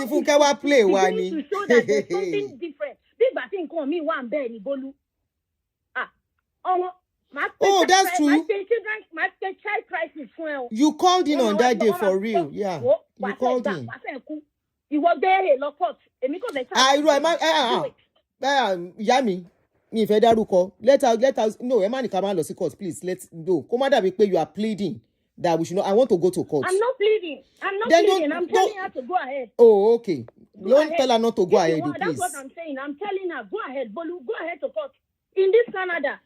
play to show that there's something different. Big thing call me one belly, Bolu. Oh, that's true. My child crisis. You called in on that day for real, yeah. You called in. You were there, Yami. Let us no, Emani Kamalo court, please. Let's go. Commander, you are pleading that we should not. I want to go to court. I'm not pleading. I'm telling her to go ahead. Oh, okay. Don't tell her not to go ahead, please. That's what I'm saying. I'm telling her, go ahead, Bolu, go ahead to court. In this Canada,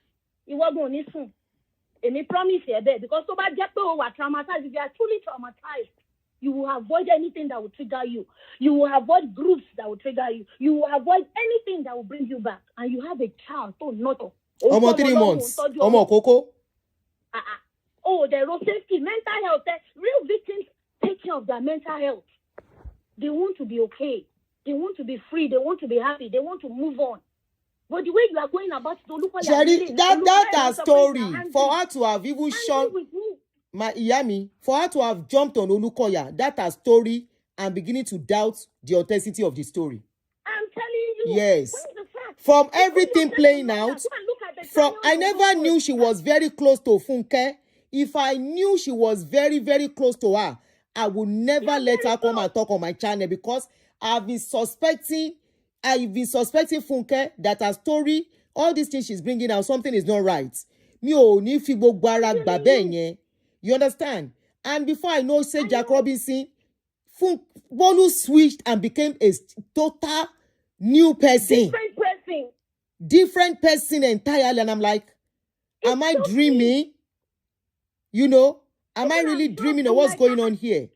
you were going to listen. And me promise you there, because so bad people who are traumatized, if you are truly traumatized, you will avoid anything that will trigger you. You will avoid groups that will trigger you. You will avoid anything that will bring you back. And you have a child, not 3 months. Coco. Oh, the road safety, mental health. Real victims take care of their mental health. They want to be okay. They want to be free. They want to be happy. They want to move on. But the way you are going about to look at that story for her to have even shown my Iyami, for her to have jumped on Olukoya, that a story and beginning to doubt the authenticity of the story. I'm telling you. Yes. From everything playing out, I never knew she was very close to Funke. If I knew she was very, very close to her, I would never let her come and talk on my channel, because I've been suspecting Funke that her story, all these things she's bringing out, something is not right. You understand? And before I know, say Jack Robinson, Bolu switched and became a total new person. Different person entirely. And I'm like, am I dreaming? You know, am I really dreaming of what's going on here?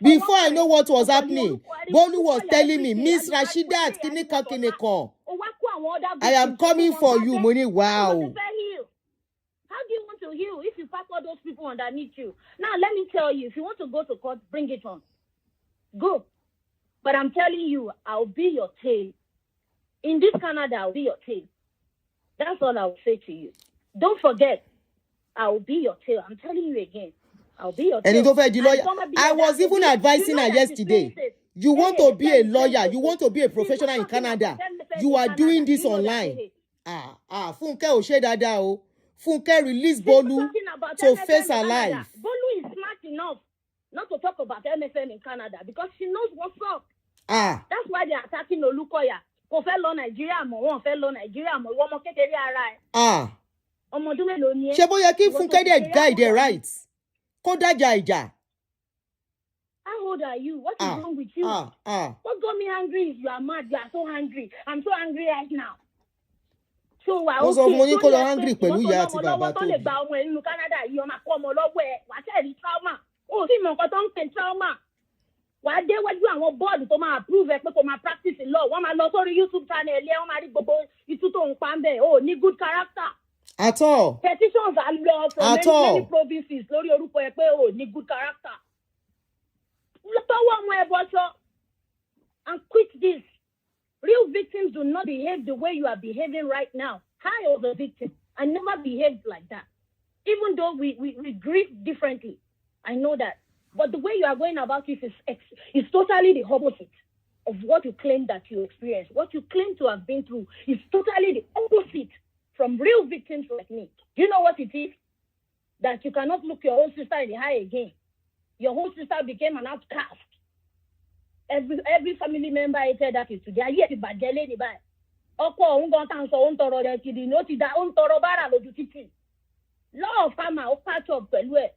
Before I know what was happening, Bolu was telling me, Miss Rashidat, Kineko. I am coming for you, Money. Wow. How do you want to heal if you pack all those people underneath you? Now, let me tell you, if you want to go to court, bring it on. Go. But I'm telling you, I'll be your tail. In this Canada, I'll be your tail. That's all I will say to you. Don't forget, I'll be your tail. I'm telling you again. I'll be your tail. And I was even advising her yesterday. You want to be a lawyer. You want to be a professional in Canada. You are doing this online. Funke Oshedada o. Funke release Bolu to face her life. Bolu is smart enough not to talk about MFM in Canada because she knows what's up. That's why they're attacking Olukoya. Kò fẹ́ lọ Nigeria mọ́, wọ́n fẹ́ lọ Nigeria mọ́, ìwọ ọmọ kékeré ara ẹ̀. Ọmọdún mélòó ni ẹ́? Ṣé bóyá kí Funke dẹ̀ guide their rights? Kó dájà ìjà. How old are you? What is wrong with you? What got me angry is you are mad. You are so angry. I'm so angry right now. So I was okay. So angry pẹ̀lú ìyá àti bàbá tó bí. Tó lè gba ọmọ ẹ̀ nínú Canada yìí ọmọ akọ ọmọ lọ́wọ́ ẹ̀ wà á tẹ̀lé trauma. Ó sì mọ nǹkan tó ń pè trauma. Wà á dé wájú àwọn bọ́ọ̀lù tó máa approve ẹ pé kò máa practice law. Wọ́n máa lọ sórí YouTube channel ẹ̀ wọ́n máa rí gbogbo ìtú tó ń pa ń bẹ̀. Ó ní good character. At all. Petitions are law from many provinces lórí orúkọ ẹ pé ó ní good character. Lọ́tọ́wọ́ ọmọ ẹ bọ́ṣọ́ and quit this. Real victims do not behave the way you are behaving right now. I was a victim. I never behaved like that. Even though we grieve differently. I know that. But the way you are going about it is totally the opposite of what you claim that you experienced. What you claim to have been through is totally the opposite from real victims like me. Do you know what it is? That you cannot look your own sister in the eye again. Your whole sister became an outcast. Every family member hated that is today. Ayé ti bàjẹ́ lé ní báyìí. Ọkọ òun gan tàn sọ òun tọrọ rẹ̀ kiri ní ó ti da òun tọrọ bára lójú títì. Law of karma ó patch up pẹ̀lú ẹ̀.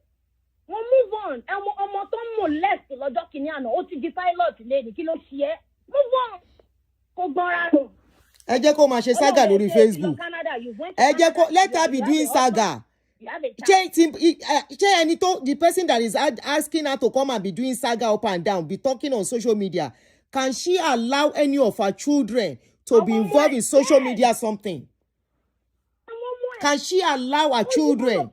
Wọ́n move on. Ọmọ tó ń molest lọ́jọ́ kìíní àná ó ti di pilot lẹ́ni kí ló ṣe é. Move on. Kò gbọ́nra lò. Ẹ jẹ́ kó máa ṣe saga lórí Facebook. Ẹ jẹ́ kó let her be doing saga. The person that is asking her to come and be doing saga up and down, be talking on social media, can she allow any of her children to be involved in social media something? Can she allow her children? All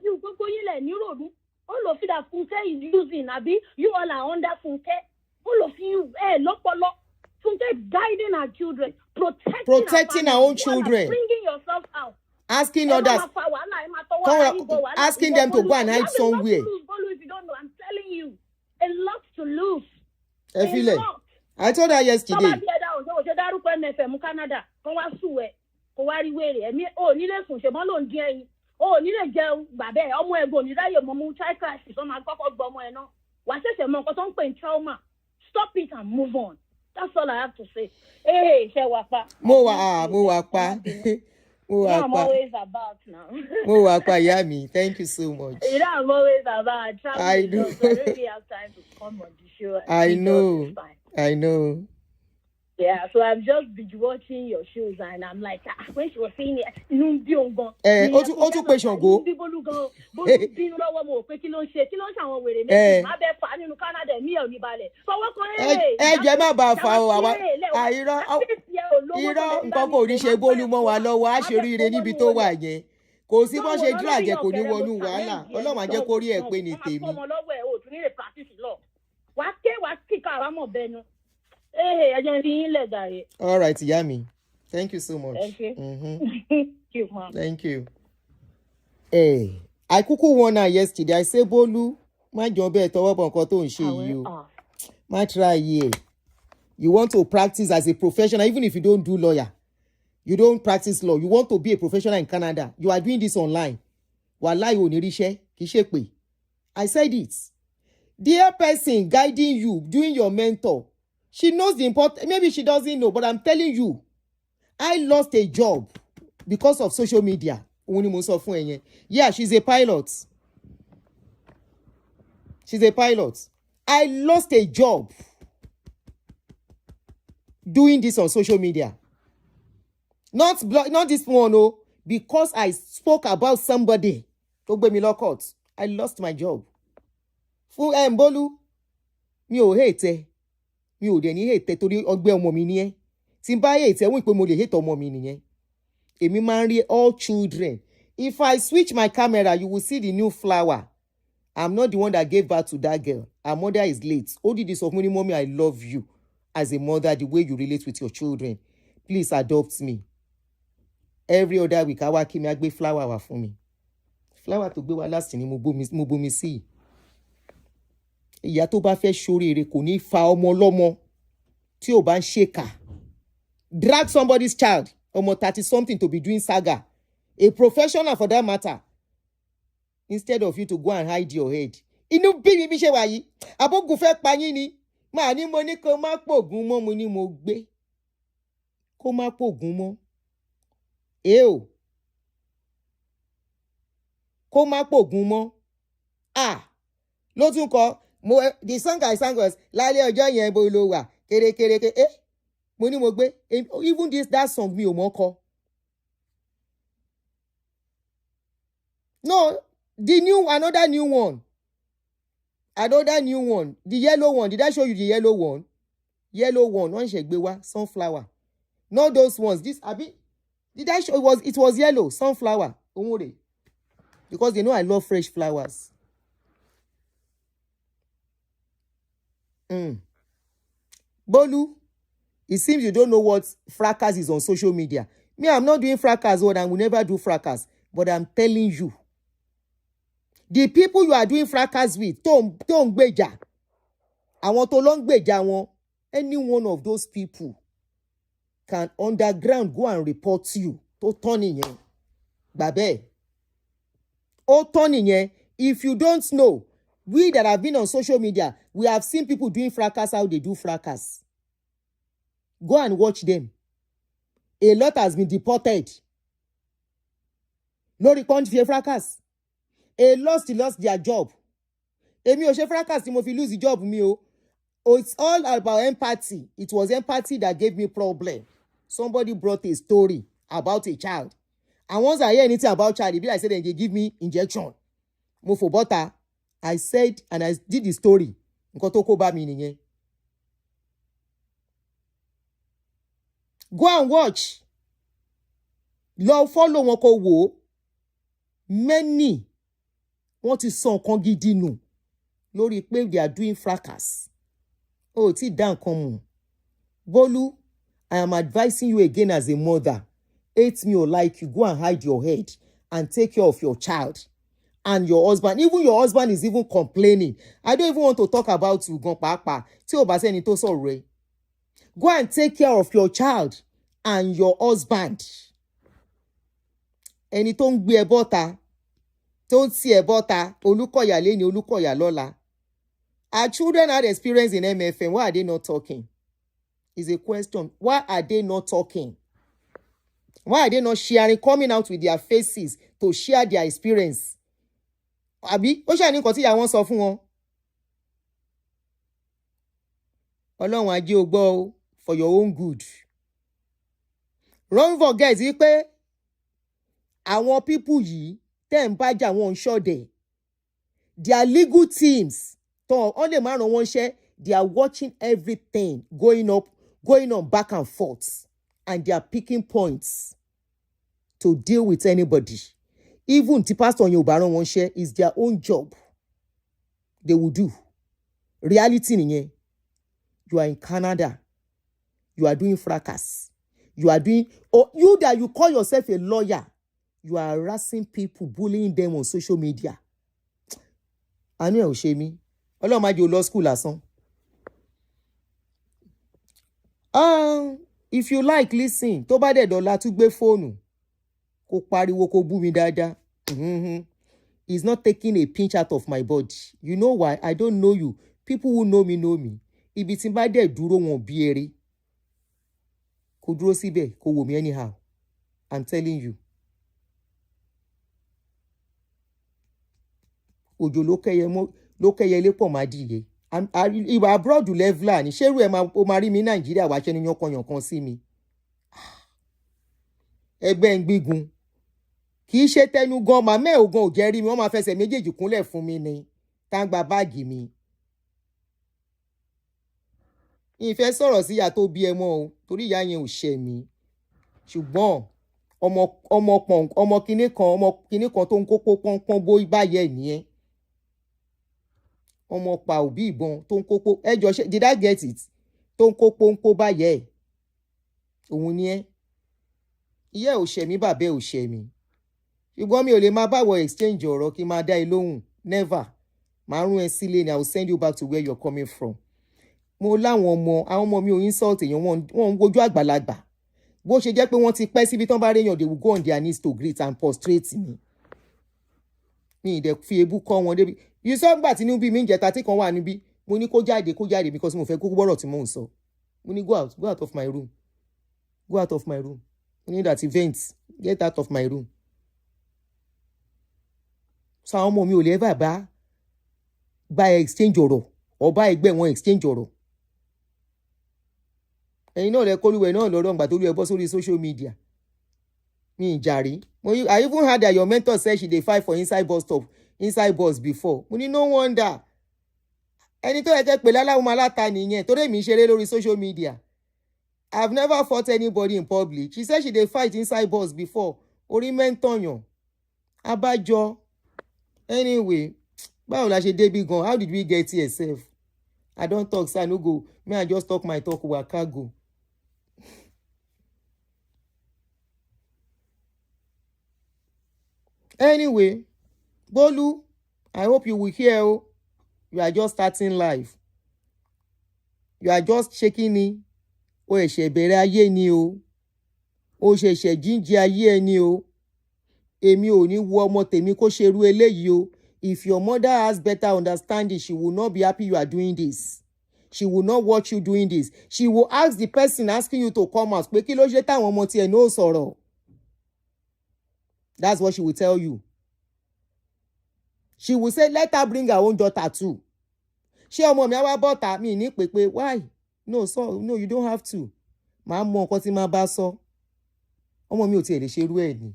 of you that Funke is using, Abi, you all are under Funke. All of you, Funke guiding her children, protecting her own children, bringing yourself out. Asking others, asking them to go and hide somewhere. If you don't know, I'm telling you, a lot to lose. I told her yesterday. Stop it and move on. That's all I have to say. Hey, Mo wapa. I'm always about now. Yummy. Thank you so much. I'm always about. I know. I really have time to come on the show. I know. Yeah, so I'm just binge watching your shows and I'm like, when she was saying it, Otu question go. Nǹkan kò ní ṣe Bólú mọ́ wa lọ́wọ́ á ṣe oríire níbi tó wà yẹn. Kò sí bọ́n ṣe drag ẹ̀ kò ní wọnú wàhálà. Ọlọ́run á jẹ́ kó rí ẹ̀ pé ní tèmi. All right, Yami. Thank you so much. Thank you. Thank you. Hey, I kuku won her yesterday. I say, Bolu, my job is to work on cotton you. My try here. You want to practice as a professional, even if you don't do lawyer. You don't practice law. You want to be a professional in Canada. You are doing this online. Wallahi onirishe, kishepe. I said it. Dear person guiding you, doing your mentor. She knows the important. Maybe she doesn't know, but I'm telling you, I lost a job because of social media. Yeah, she's a pilot. She's a pilot. I lost a job doing this on social media. Not this one, no, because I spoke about somebody. I lost my job. Fún Bolu, mi ò hate. Mi ò dẹ̀ ní hate torí ọgbẹ́ ọmọ mi ni ẹ́. Tí n bá hate wọ́n pé mo lè hate ọmọ mi nìyẹn. Èmi máa ń rí all children. If I switch my camera, you will see the new flower. I'm not the one that gave birth to that girl. Her mother is late. All did this of money, mommy, I love you as a mother, the way you relate with your children. Please adopt me. Every other week, I kí mi á gbé flower wá fún mi. Flower tó gbé wá last ni mo bomi sí. Ìyá tó bá fẹ́ ṣoríire kò ní fa ọmọ lọ́mọ tí ò bá ń ṣèkà. Drag somebody's child, ọmọ 30 something, to be doing saga. A professional for that matter. Instead of you to go and hide your head. Inú bí mi bí ṣe wà yìí. Abogun fẹ́ pa yín ni. Màá ní mo ní kó má pògùn mọ́, mo ní mo gbé. Kó má pògùn mọ́. Eo. Kó má pògùn mọ́. Ló tún kọ. The song I sang was lálẹ́ ọjọ́ yẹn bó ló wà. Kérékéré. Mo ní mo gbé. Even that song mi ò mọ̀ kọ. No, another new one. The yellow one. Did I show you the yellow one? Yellow one. One ṣe gbé wá, sunflower. Not those ones. This abi. Did I show it was yellow, sunflower. Omore. Because they know I love fresh flowers. Bolu, it seems you don't know what fracas is on social media. Me, I'm not doing fracas, and I will never do fracas. But I'm telling you, the people you are doing fracas with, don't gbeja. I want to long gbeja one. Any one of those people can underground go and report you. To turn in here. Babe. Oh, turn in here. If you don't know, we that have been on social media, we have seen people doing fracas, how they do fracas. Go and watch them. A lot has been deported. No recount for fracas. A lost their job. Emi o she fracas ti mo fi lose the job mi o. Oh, it's all about empathy. It was empathy that gave me problem. Somebody brought a story about a child. And once I hear anything about child, it be like say they give me injection. Mo for butter. I said and I did the story. Nǹkan tó kó bá mi nìyẹn. Go and watch. Lọ follow wọn kó wò. Many want to sọ nǹkan gidi nù lórí pé they are doing fracas. Oh, ti down come. Bolu, I am advising you again as a mother. Hate me or like you, go and hide your head and take care of your child and your husband. Even your husband is even complaining. I don't even want to talk about you, gan papa. Tí o bá ṣe ẹni tó sọ̀rọ̀ ẹ. Go and take care of your child and your husband. Ẹni tó ń gbé ẹ bọ́ta, tó ń tì ẹ bọ́ta, Olúkọ̀yà lẹ́ni, Olúkọ̀yà lọ́la. Our children had experience in MFM. Why are they not talking? Is a question. Why are they not talking? Why are they not sharing, coming out with their faces to share their experience? Àbí, ó ṣe ní nǹkan tí ìyá wọn sọ fún wọn. Ọlọ́run ajé o gbọ́ o, for your own good. Don't forget pé àwọn people yìí tẹ́ ń bá jà wọn ṣọdẹ. Their legal teams, tó on lè máa ràn wọ́n ṣẹ́, they are watching everything going on back and forth, and they are picking points to deal with anybody. Even the pastor on your baron won't share is their own job. They will do. Reality nìyẹn. You are in Canada. You are doing fracas. You are doing, or you that you call yourself a lawyer, you are harassing people, bullying them on social media. I know shame me. Ọlọ́run má jẹ́ o law school lásán. If you like, listen. Tó bá dẹ̀ dọ̀la tún gbé fóònù. Kó pariwo kó bú mi dáadáa. It's not taking a pinch out of my body. You know why? I don't know you. People who know me know me. Ibi tí n bá dẹ̀ dúró wọn bí eré. Kó dúró síbẹ̀, kó wò mí anyhow. I'm telling you. Òjò ló kẹ́yẹ mọ́. ló kẹ́yẹlé pọ̀ má dìye. Ìwà abroad leveler ni ṣerú ẹ̀ o máa rí mi Nàìjíríà wá ṣe ni yankan sí mi. Ẹgbẹ́ ń gbígun kì í ṣe tẹnu gan màmá ẹ̀ ògan ò jẹ́ rí mi wọ́n máa fẹsẹ̀ méjèèjì kúnlẹ̀ fún mi ni tá ń gba báàgì mi. Ìfẹ́ sọ̀rọ̀ sí ìyá tó bí ẹ mọ́ o torí ìyá yẹn ò ṣẹ̀ mí ṣùgbọ́n ọmọ kinní kan tó ń kókó pọ́npọ́n bó báyẹ̀ nìyẹn ọmọ pa òbí ìbọn tó ń kókó ẹjọ́ ṣe did I get it tó ń kó pọ́npọ́n báyẹ̀ òun ni ẹ́ ìyá ò ṣẹ̀ mí bàbá ò ṣẹ̀ mí ṣùgbọ́n mi ò lè máa báwọ̀ exchange ọ̀rọ̀ kí n máa dá ẹ lóhùn never máa rún ẹ sílé ni I will send you back to where you're coming from. Mo láwọn àwọn ọmọ mi ò insult èèyàn wọn ń wojú àgbàlagbà bó ṣe jẹ́ pé wọ́n ti pẹ́ síbi tán bá réyàn they will go on their knees to greet and prostrate me. Mi ìdẹ̀ fi ebú kọ́ wọn débi you saw gbà tí níbi mi ń jẹta tí kan wà níbí mo ní kó jáde because mo fẹ́ kó gbọ́rọ̀ tí mò ń sọ mo ní go out of my room mo ní that event get out of my room. So àwọn ọmọ mi ò lè ever bá exchange ọ̀rọ̀ ọba ẹgbẹ́ wọn exchange ọ̀rọ̀. Ẹ̀yin náà lẹ kólúwẹ̀ náà lọ́rọ̀ ǹgbà tó lú ẹ bọ́ sórí social media. Mi ìjàrí. I even heard that your mentor said she dey fight for inside bus before. Mo ní no wonder. Ẹni tó yẹ kẹ́ pè láláwo máa láta nìyẹn torí èmi ń ṣeré lórí social media. I've never fought anybody in public. She said she dey fight inside bus before. Orí mẹ́ntọ̀yàn. Abájọ. Anyway, báwo la ṣe débi gan? How did we get here sef? I don talk say I no go. Me I just talk my talk waka go. Anyway, Bolu, I hope you will hear. You are just starting life. You are just shaking ni. O ẹ̀ṣẹ̀ bẹ̀rẹ̀ ayé ni o. O ṣẹ̀ṣẹ̀ jíǹde ayé ẹni o. Èmi ò ní wo ọmọ tèmi kó ṣerú eléyìí o. If your mother has better understanding, she will not be happy you are doing this. She will not watch you doing this. She will ask the person asking you to come out. Pé kí ló ṣe táwọn ọmọ tiẹ̀ náà sọ̀rọ̀. That's what she will tell you. She will say, let her bring her own daughter too. Ṣé ọmọ mi á wá bọ́ta mi ní pé why? No, you don't have to. Màá mọ nǹkan tí màá bá sọ. Ọmọ mi ò tiẹ̀ lè ṣe irú ẹ̀ ni.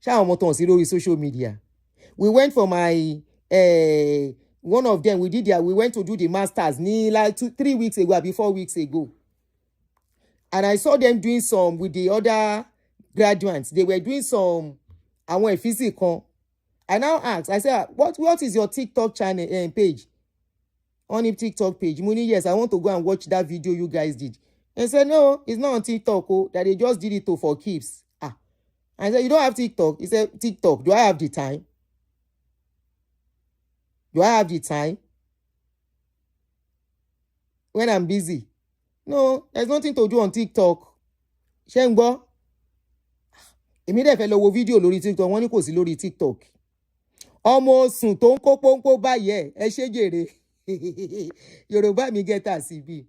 Ṣé àwọn ọmọ tàn sí lórí social media? We went for my one of them we went to do the masters like 3 weeks ago or 4 weeks ago. And I saw them doing some with the other graduates. They were doing some àwọn ìfísì kan. I now asked, I said, what is your TikTok channel page? On your TikTok page. Muni, yes, I want to go and watch that video you guys did. And said, no, it's not on TikTok, that they just did it for keeps. I said, you don't have TikTok? He said, TikTok, do I have the time? Do I have the time? When I'm busy? No, there's nothing to do on TikTok. Ṣé ń gbọ́? Èmi dẹ̀ fẹ́ lọ wo fídíò lórí TikTok, wọ́n ní kò sí lórí TikTok. Ọmọ sùn tó ń kó pọ́npọ́ báyẹ̀ ẹ ṣé jèrè. Yorùbá mi gẹ́tà síbi.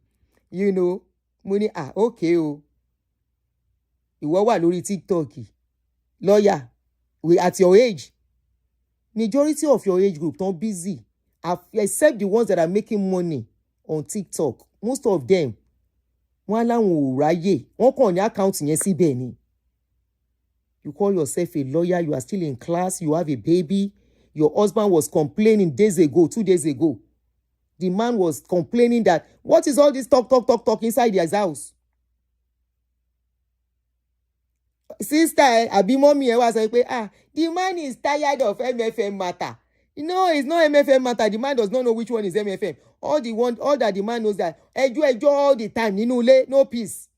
You know, mo ní okay o. Ìwọ wà lórí TikTok. Lawyer, at your age. Majority of your age group don't busy, except the ones that are making money on TikTok. Most of them, wọ́n láwọn ò ráyè, wọ́n kàn ní account yẹn síbẹ̀ ni. You call yourself a lawyer, you are still in class, you have a baby. Your husband was complaining 2 days ago. The man was complaining that, what is all this talk inside his house? Sister, àbí mommy ẹ wá sọ pé the man is tired of MFM matter. No, it's not MFM matter. The man does not know which one is MFM. All that the man knows that ẹjọ́ all the time nínú ilé, no peace.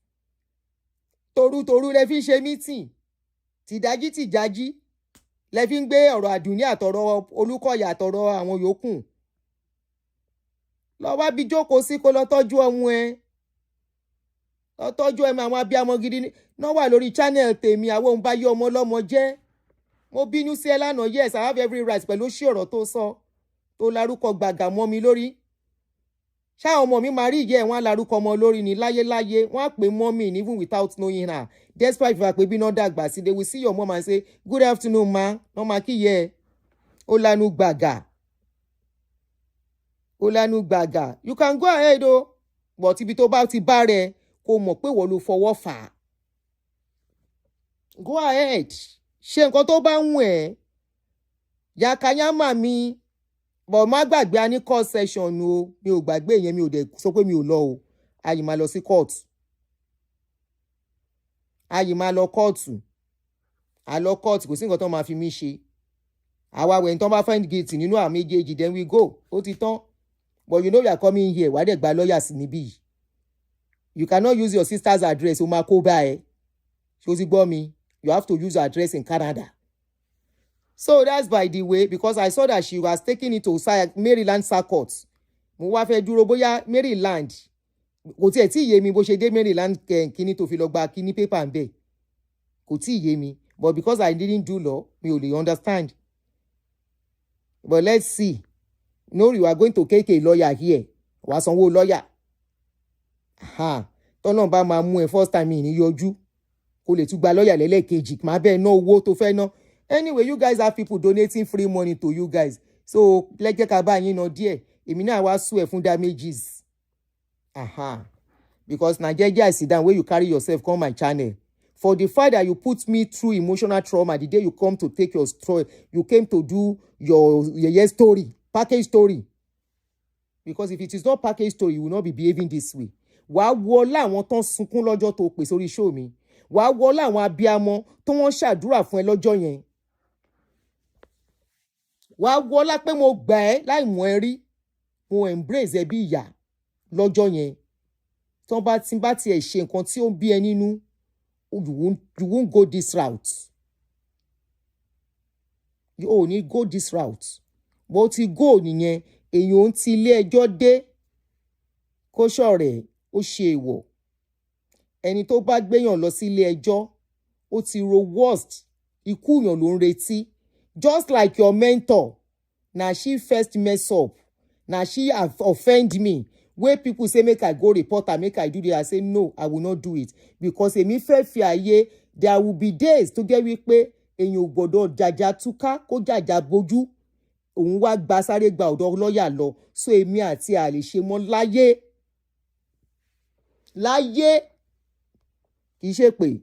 Toru lẹ fi ṣe meeting. Tìdájí lẹ fi ń gbé ọ̀rọ̀ Aduni àtọ̀rọ̀ Olúkọ̀yà àtọ̀rọ̀ àwọn yòókù. Lọ wá bí jókòó sí kó lọ tọ́jú ọmọ ẹ. Tọ́jú ẹ̀mí àwọn abiyamọ gidi náà wà lórí channel tèmi àwọn òun bá yọ ọmọ ọlọ́mọ jẹ́. Mo bínú sí ẹ lánàá, yes, I have every right pẹ̀lú ṣí ọ̀rọ̀ tó sọ tó larúkọ gbàgà mọ́ mi lórí. Ṣáwọn ọmọ mi máa rí ìyá ẹ̀ wọ́n á larúkọ ọmọ lórí ní láyéláyé wọ́n á pè mommy even without knowing her. Despite ìfà pé bí náà dàgbà sí, they will see your mom and say, good afternoon ma, wọ́n máa kí yẹ ẹ. Ó lanu gbàgà. Olanu Gbaga. You can go ahead o. But ibi tó bá ti bá rẹ kó mọ̀ pé wọ́n ló fọwọ́ fà á. Go ahead. Ṣe nǹkan tó bá wù ẹ́. Yakayama mi. But má gbàgbé a ní court session o. Mi ò gbàgbé yẹn, mi ò dẹ̀ sọ pé mi ò lọ o. A yìí máa lọ sí court. A yìí máa lọ kóòtù. A lọ court kò sí nǹkan tó máa fi mí ṣe. Àwa wẹ̀ tó bá find guilty nínú àwọn méjèèjì then we go. Ó ti tán. But you know you are coming here. Wàá dẹ̀ gba lawyers níbí. You cannot use your sister's address. O máa kó bá ẹ. Ṣó ti gbọ́ mi? You have to use her address in Canada. So that's by the way, because I saw that she was taking it to Maryland Circuit. Mo wá fẹ́ dúró bóyá Maryland. Kò tiẹ̀ tí yé mi bó ṣe dé Maryland kíní tó fi lọ gba kíní paper ń bẹ̀. Kò tí yé mi. But because I didn't do law, mi ò lè understand. But let's see. No, you are going to take a lawyer here. Wàá sanwó lawyer. Tọ́nà bá máa mú ẹ first time ní yọjú. Kò lè tún gba lawyer lẹ́lẹ́kejì. Má bẹ́ẹ̀ ná owó tó fẹ́ ná. Anyway, you guys have people donating free money to you guys. So, lẹ́jẹ́ ká bá yín ná díẹ̀. Èmi náà wá sue fún damages. Because Nigeria is sit down where you carry yourself come my channel. For the fact that you put me through emotional trauma the day you come to take your story, you came to do your story, package story. Because if it is not package story, you will not be behaving this way. Wàá wọlá àwọn tán sunkún lọ́jọ́ tó pè sórí show mi. Wàá wọlá àwọn abiyamọ tó wọ́n ṣàdúrà fún ẹ lọ́jọ́ yẹn. Wàá wọlá pé mo gbà ẹ́ láì mọ̀ ẹ́ rí. Mo embrace ẹ bí ìyá lọ́jọ́ yẹn. Tán bá tiẹ̀ ṣe nǹkan tí ó ń bí ẹ nínú, you won't go this route. You ò ní go this route. Bó ti go nìyẹn, èèyàn ti ilé ẹjọ́ dé. Kó ṣọ̀rẹ́, ó ṣe èèwọ̀. Ẹni tó bá gbéyàn lọ sí ilé ẹjọ́, ó ti ro worst. Ikú yàn ló ń retí. Just like your mentor. Na she first mess up. Na she have offend me. Where people say make I go report her, make I do this, I say no, I will not do it. Because èmi fẹ́ fi àyè, there will be days tó jẹ́ wípé èèyàn ò gbọ́dọ̀ jàjà túká kó jàjà bójú. Òun wá gba sáré gba ọ̀dọ̀ lọ́yà lọ. So èmi àti àlè ṣe mọ́ láyé. Láyé. Kì í ṣe pé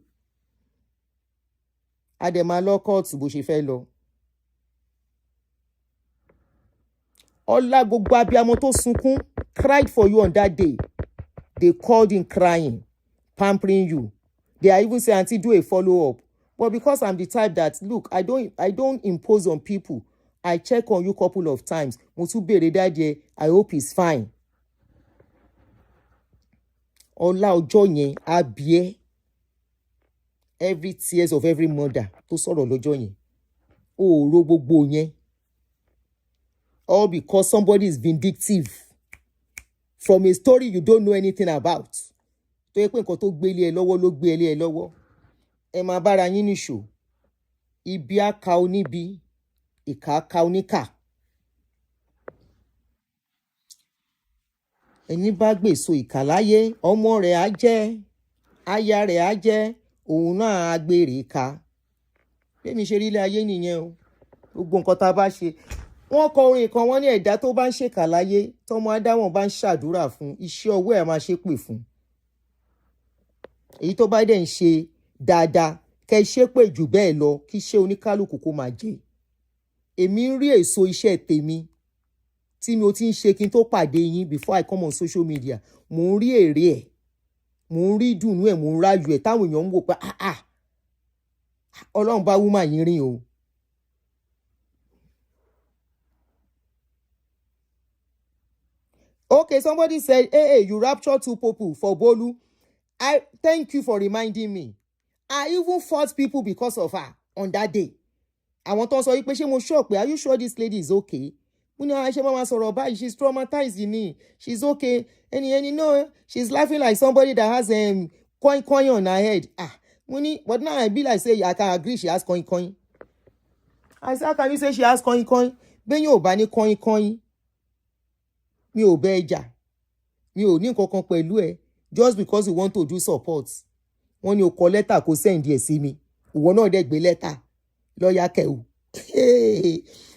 a dẹ̀ máa lọ kóòtù bó ṣe fẹ́ lọ. Ọlá gbogbo abiyamọ tó sunkún cried for you on that day. They called in crying, pampering you. They are even saying, Aunty, do a follow-up. But because I'm the type that, look, I don't impose on people. I check on you a couple of times. Mo tún béèrè dáadé, I hope he's fine. Ọlá ọjọ́ yẹn á bí ẹ́. Every tears of every mother tó sọ̀rọ̀ lọ́jọ́ yẹn. Ó ro gbogbo yẹn. All because somebody is vindictive from a story you don't know anything about. Tó yẹ pé nǹkan tó gbé lé ẹ lọ́wọ́ ló gbé lé ẹ lọ́wọ́. Ẹ máa bára yín níṣò. Ibi á ka oníbi, ìkà á ka oníkà. Ẹni bá gbèso ìkà láyé, ọmọ rẹ̀ á jẹ́, aya rẹ̀ á jẹ́, òun náà á gbèrè ká. Bẹ́ẹ̀ni ṣe rí ilé ayé nìyẹn o. Gbogbo nǹkan tá a bá ṣe. Wọ́n kọ orin kan, wọ́n ní ẹ̀dá tó bá ń ṣèkà láyé, tọ́mọ adáwọn bá ń ṣàdúrà fún, iṣẹ́ ọwọ́ ẹ̀ máa ṣe pè fún. Èyí tó bá dẹ̀ ń ṣe dáadáa, kẹ́ ṣe pé jù bẹ́ẹ̀ lọ, kí iṣẹ́ oníkálukú kó máa jẹ. Èmi ń rí èso iṣẹ́ tèmi tí mi ò ti ń ṣe kí n tó pàdé yín before I come on social media. Mo ń rí èrè ẹ̀, mo ń rí ìdùnnú ẹ̀, mo ń ráyọ̀ ẹ̀ táwọn èèyàn ń wò pé Ọlọ́run bá woman yín rìn o. Okay, somebody said, hey, you raptured two people for Bolu. I thank you for reminding me. I even fought people because of her on that day. I want to say, are you sure this lady is okay? She's traumatized in me. She's okay. And you know, she's laughing like somebody that has coin on her head. But now I be like, say, I can agree she has coin. I said, how can you say she has coin? Ben you bani coin. Mi ò bẹ́ ẹjà. Mi ò ní nǹkankan pẹ̀lú ẹ. Just because you want to do support. Wọ́n ní o kọ lẹ́tà kó send ẹ̀ sí mi. Ìwọ náà dẹ̀ gbé lẹ́tà. Lọ́ọ̀yà kẹ̀wù.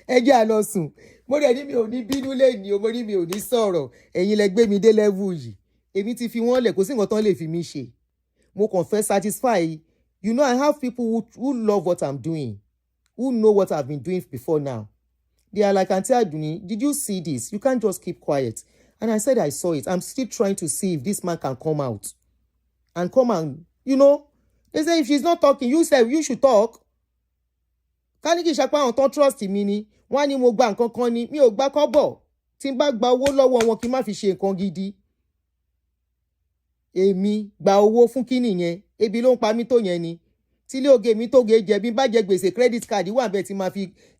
Ẹ jẹ́ a lọ sùn. mo dẹ̀ ní mi ò ní bínú lẹ́ni o, mo ní mi ò ní sọ̀rọ̀, ẹ̀yin lẹ gbé mi dé level yìí, èmi ti fi wọ́n lẹ̀, kò sí nǹkan tán lè fi mí ṣe, mo kàn fẹ́ satisfy. You know, I have people who love what I'm doing, who know what I've been doing before now. They are like, Aunty Aduni, did you see this? You can't just keep quiet. And I said I saw it. I'm still trying to see if this man can come out and come and, you know, they say if she's not talking, you say you should talk. Kaniki Shakpa on trust mi ni, wọ́n ní mo gba nǹkan kan ni, mi ò gba kọ́bọ̀. Tí n bá gba owó lọ́wọ́ wọn kí n má fi ṣe nǹkan gidi. Èmi gba owó fún kíni yẹn, ebi ló ń pa mí tó yẹn ni. Tí ilé oge mi tó ge jẹ bí n bá jẹ gbèsè credit card wà bẹ́ẹ̀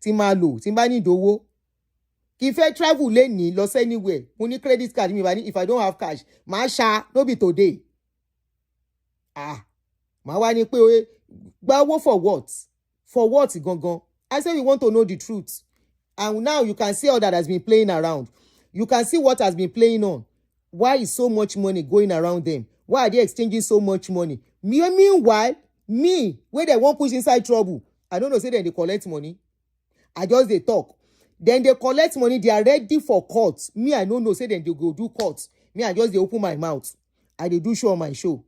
tí máa lò, tí n bá ní ìdówó. Kí n fẹ́ travel lẹ́ni lọ anywhere, mo ní credit card mi bá ní, if I don't have cash, màá ṣá, no be today. Màá wá ní pé gba owó for what? For what gangan? I say we want to know the truth. And now you can see all that has been playing around. You can see what has been playing on. Why is so much money going around them? Why are they exchanging so much money? Meanwhile, me, where they won't push inside trouble, I don't know, say then they collect money. I just they talk. Then they collect money, they are ready for court. Me, I don't know, say then they go do court. Me, I just they open my mouth. I they do show on my show.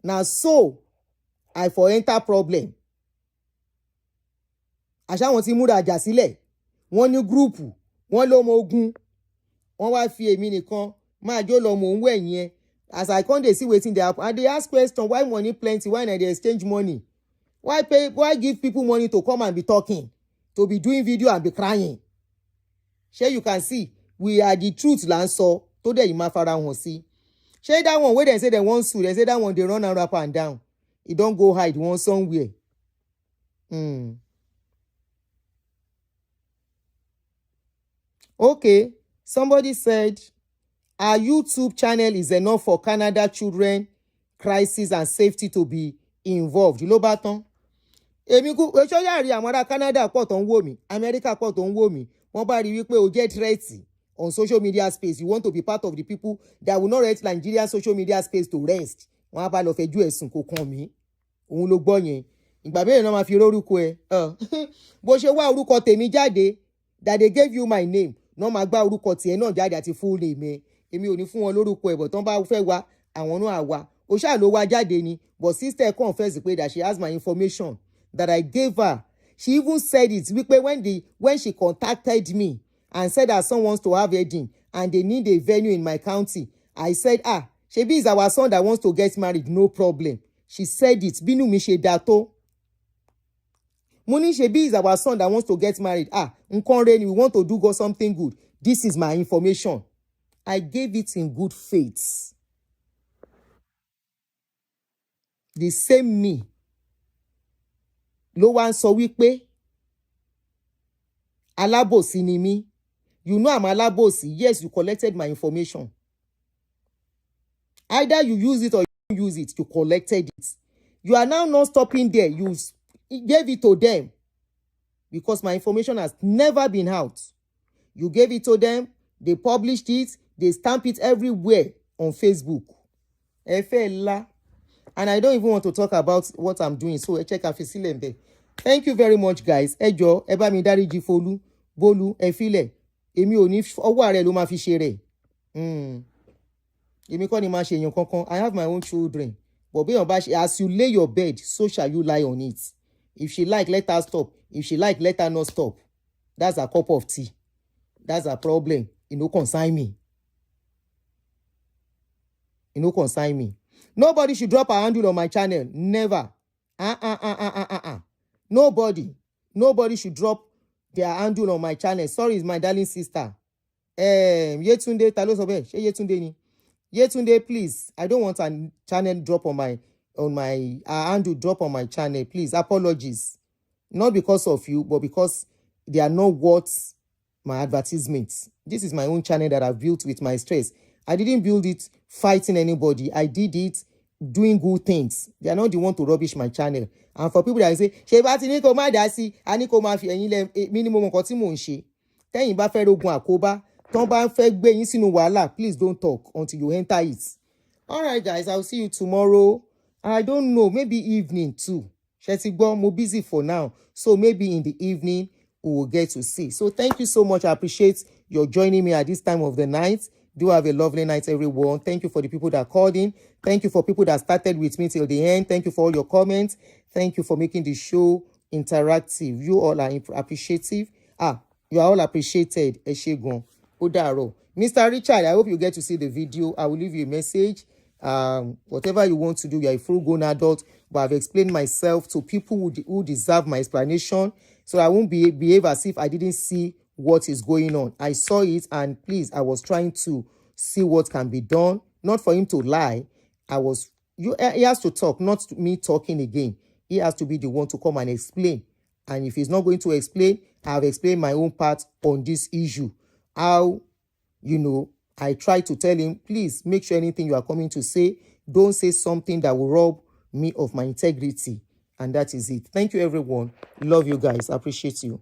Now, so, I for enter problem. Àṣà wọn ti múra àjà sílẹ̀. Wọ́n ní gúrùpù, wọ́n ló mọ ogun. Wọ́n wá fi èmi nìkan máa jó lọ mò ń wẹ̀ yẹn. As I come, they see wetin dey happen. And they ask question, why money plenty? Why not they exchange money? Why give people money to come and be talking? To be doing video and be crying? Shey you can see, we are the truth lan sọ tó dẹ̀ yìí máa fara hàn sí. Shey that one wey dem say dem wan sue, dem say that one dey run am up and down. E don go hide one somewhere. Okay, somebody said, our YouTube channel is enough for Canada children crisis and safety to be involved. Ló bá tán. Èmi kú ṣó yá rí àwọn ará Canada pọ̀ tó ń wò mí, America pọ̀ tó ń wò mí. Wọ́n bá rí wípé o jẹ́ threat on social media space. You want to be part of the people that will not let Nigerian social media space to rest. Wọ́n á bá lọ fẹjú ẹ̀sùn kò kàn mí. Òun ló gbọ́ yẹn. Ìgbà mélòó náà máa fi rórúkọ ẹ. Bó ṣe wá orúkọ tèmi jáde, that they gave you my name. No máa gbá orúkọ tiẹ̀ náà jáde àti full name. Èmi ò ní fún wọn lórúkọ ẹ̀, but tán bá fẹ́ wá àwọn náà wá. Ó ṣáà ló wá jáde ni, but sister confess pé that she has my information that I gave her. She even said it wípé when she contacted me and said that someone wants to have wedding and they need a venue in my county, I said, ṣebí is our son that wants to get married, no problem. She said it. Bínú mi ṣe dà tó. Mo ní ṣebí is our son that wants to get married. Nǹkan rẹ̀ ni, we want to do something good. This is my information. I gave it in good faith. The same me ló wá ń sọ wípé alábòsí ni mí. You know I'm alábòsí. Yes, you collected my information. Either you use it or you don't use it, you collected it. You are now not stopping there. You gave it to them because my information has never been out. You gave it to them, they published it, they stamp it everywhere on Facebook. And I don't even want to talk about what I'm doing, so check out there. Thank you very much, guys. Ẹ jọ̀ọ́, ẹ bá mi dáríjì Folú, Bólú, ẹ filẹ̀. Èmi ò ní ọwọ́ ààrẹ ló máa fi ṣe rẹ̀. Èmi kọ́ ni máa ṣe èèyàn kankan. I have my own children. But as you lay your bed, so shall you lie on it. If she like, let her stop. If she like, let her not stop. That's a cup of tea. That's a problem. You no consign me. You no consign me. Nobody should drop a handle on my channel. Never. Nobody should drop their handle on my channel. Sorry, it's my darling sister. Yetunde, ta ló sọ bẹ́ẹ̀? Ṣé Yetunde ni? Yetunde, please. I don't want a channel drop on my handle drop on my channel. Please, apologies. Not because of you, but because they are not worth my advertisements. This is my own channel that I've built with my stress. I didn't build it fighting anybody. I did it doing good things. They are not the one to rubbish my channel. And for people that say, ṣé bá ti ní kó má dá sí, a ní kó má fi ẹ̀yin lẹ minimum nǹkan tí mò ń ṣe. Tẹ́yin bá fẹ́ rogun àkóbá, tán bá fẹ́ gbé yín sínú wàhálà, please don't talk until you enter it. All right, guys, I'll see you tomorrow. I don't know, maybe evening too. Ṣé ti gbọ́, mo busy for now. So maybe in the evening, we will get to see. So thank you so much. I appreciate your joining me at this time of the night. Do have a lovely night, everyone. Thank you for the people that called in. Thank you for people that started with me till the end. Thank you for all your comments. Thank you for making the show interactive. You all are appreciative. You are all appreciated. Eshegun. Odaro. Mr. Richard, I hope you get to see the video. I will leave you a message. Whatever you want to do, you're a full-grown adult, but I've explained myself to people who deserve my explanation, so I won't behave as if I didn't see what is going on. I saw it, and please, I was trying to see what can be done, not for him to lie. He has to talk, not me talking again. He has to be the one to come and explain, and if he's not going to explain, I've explained my own part on this issue. How, I try to tell him, please make sure anything you are coming to say, don't say something that will rob me of my integrity. And that is it. Thank you, everyone. Love you guys. Appreciate you.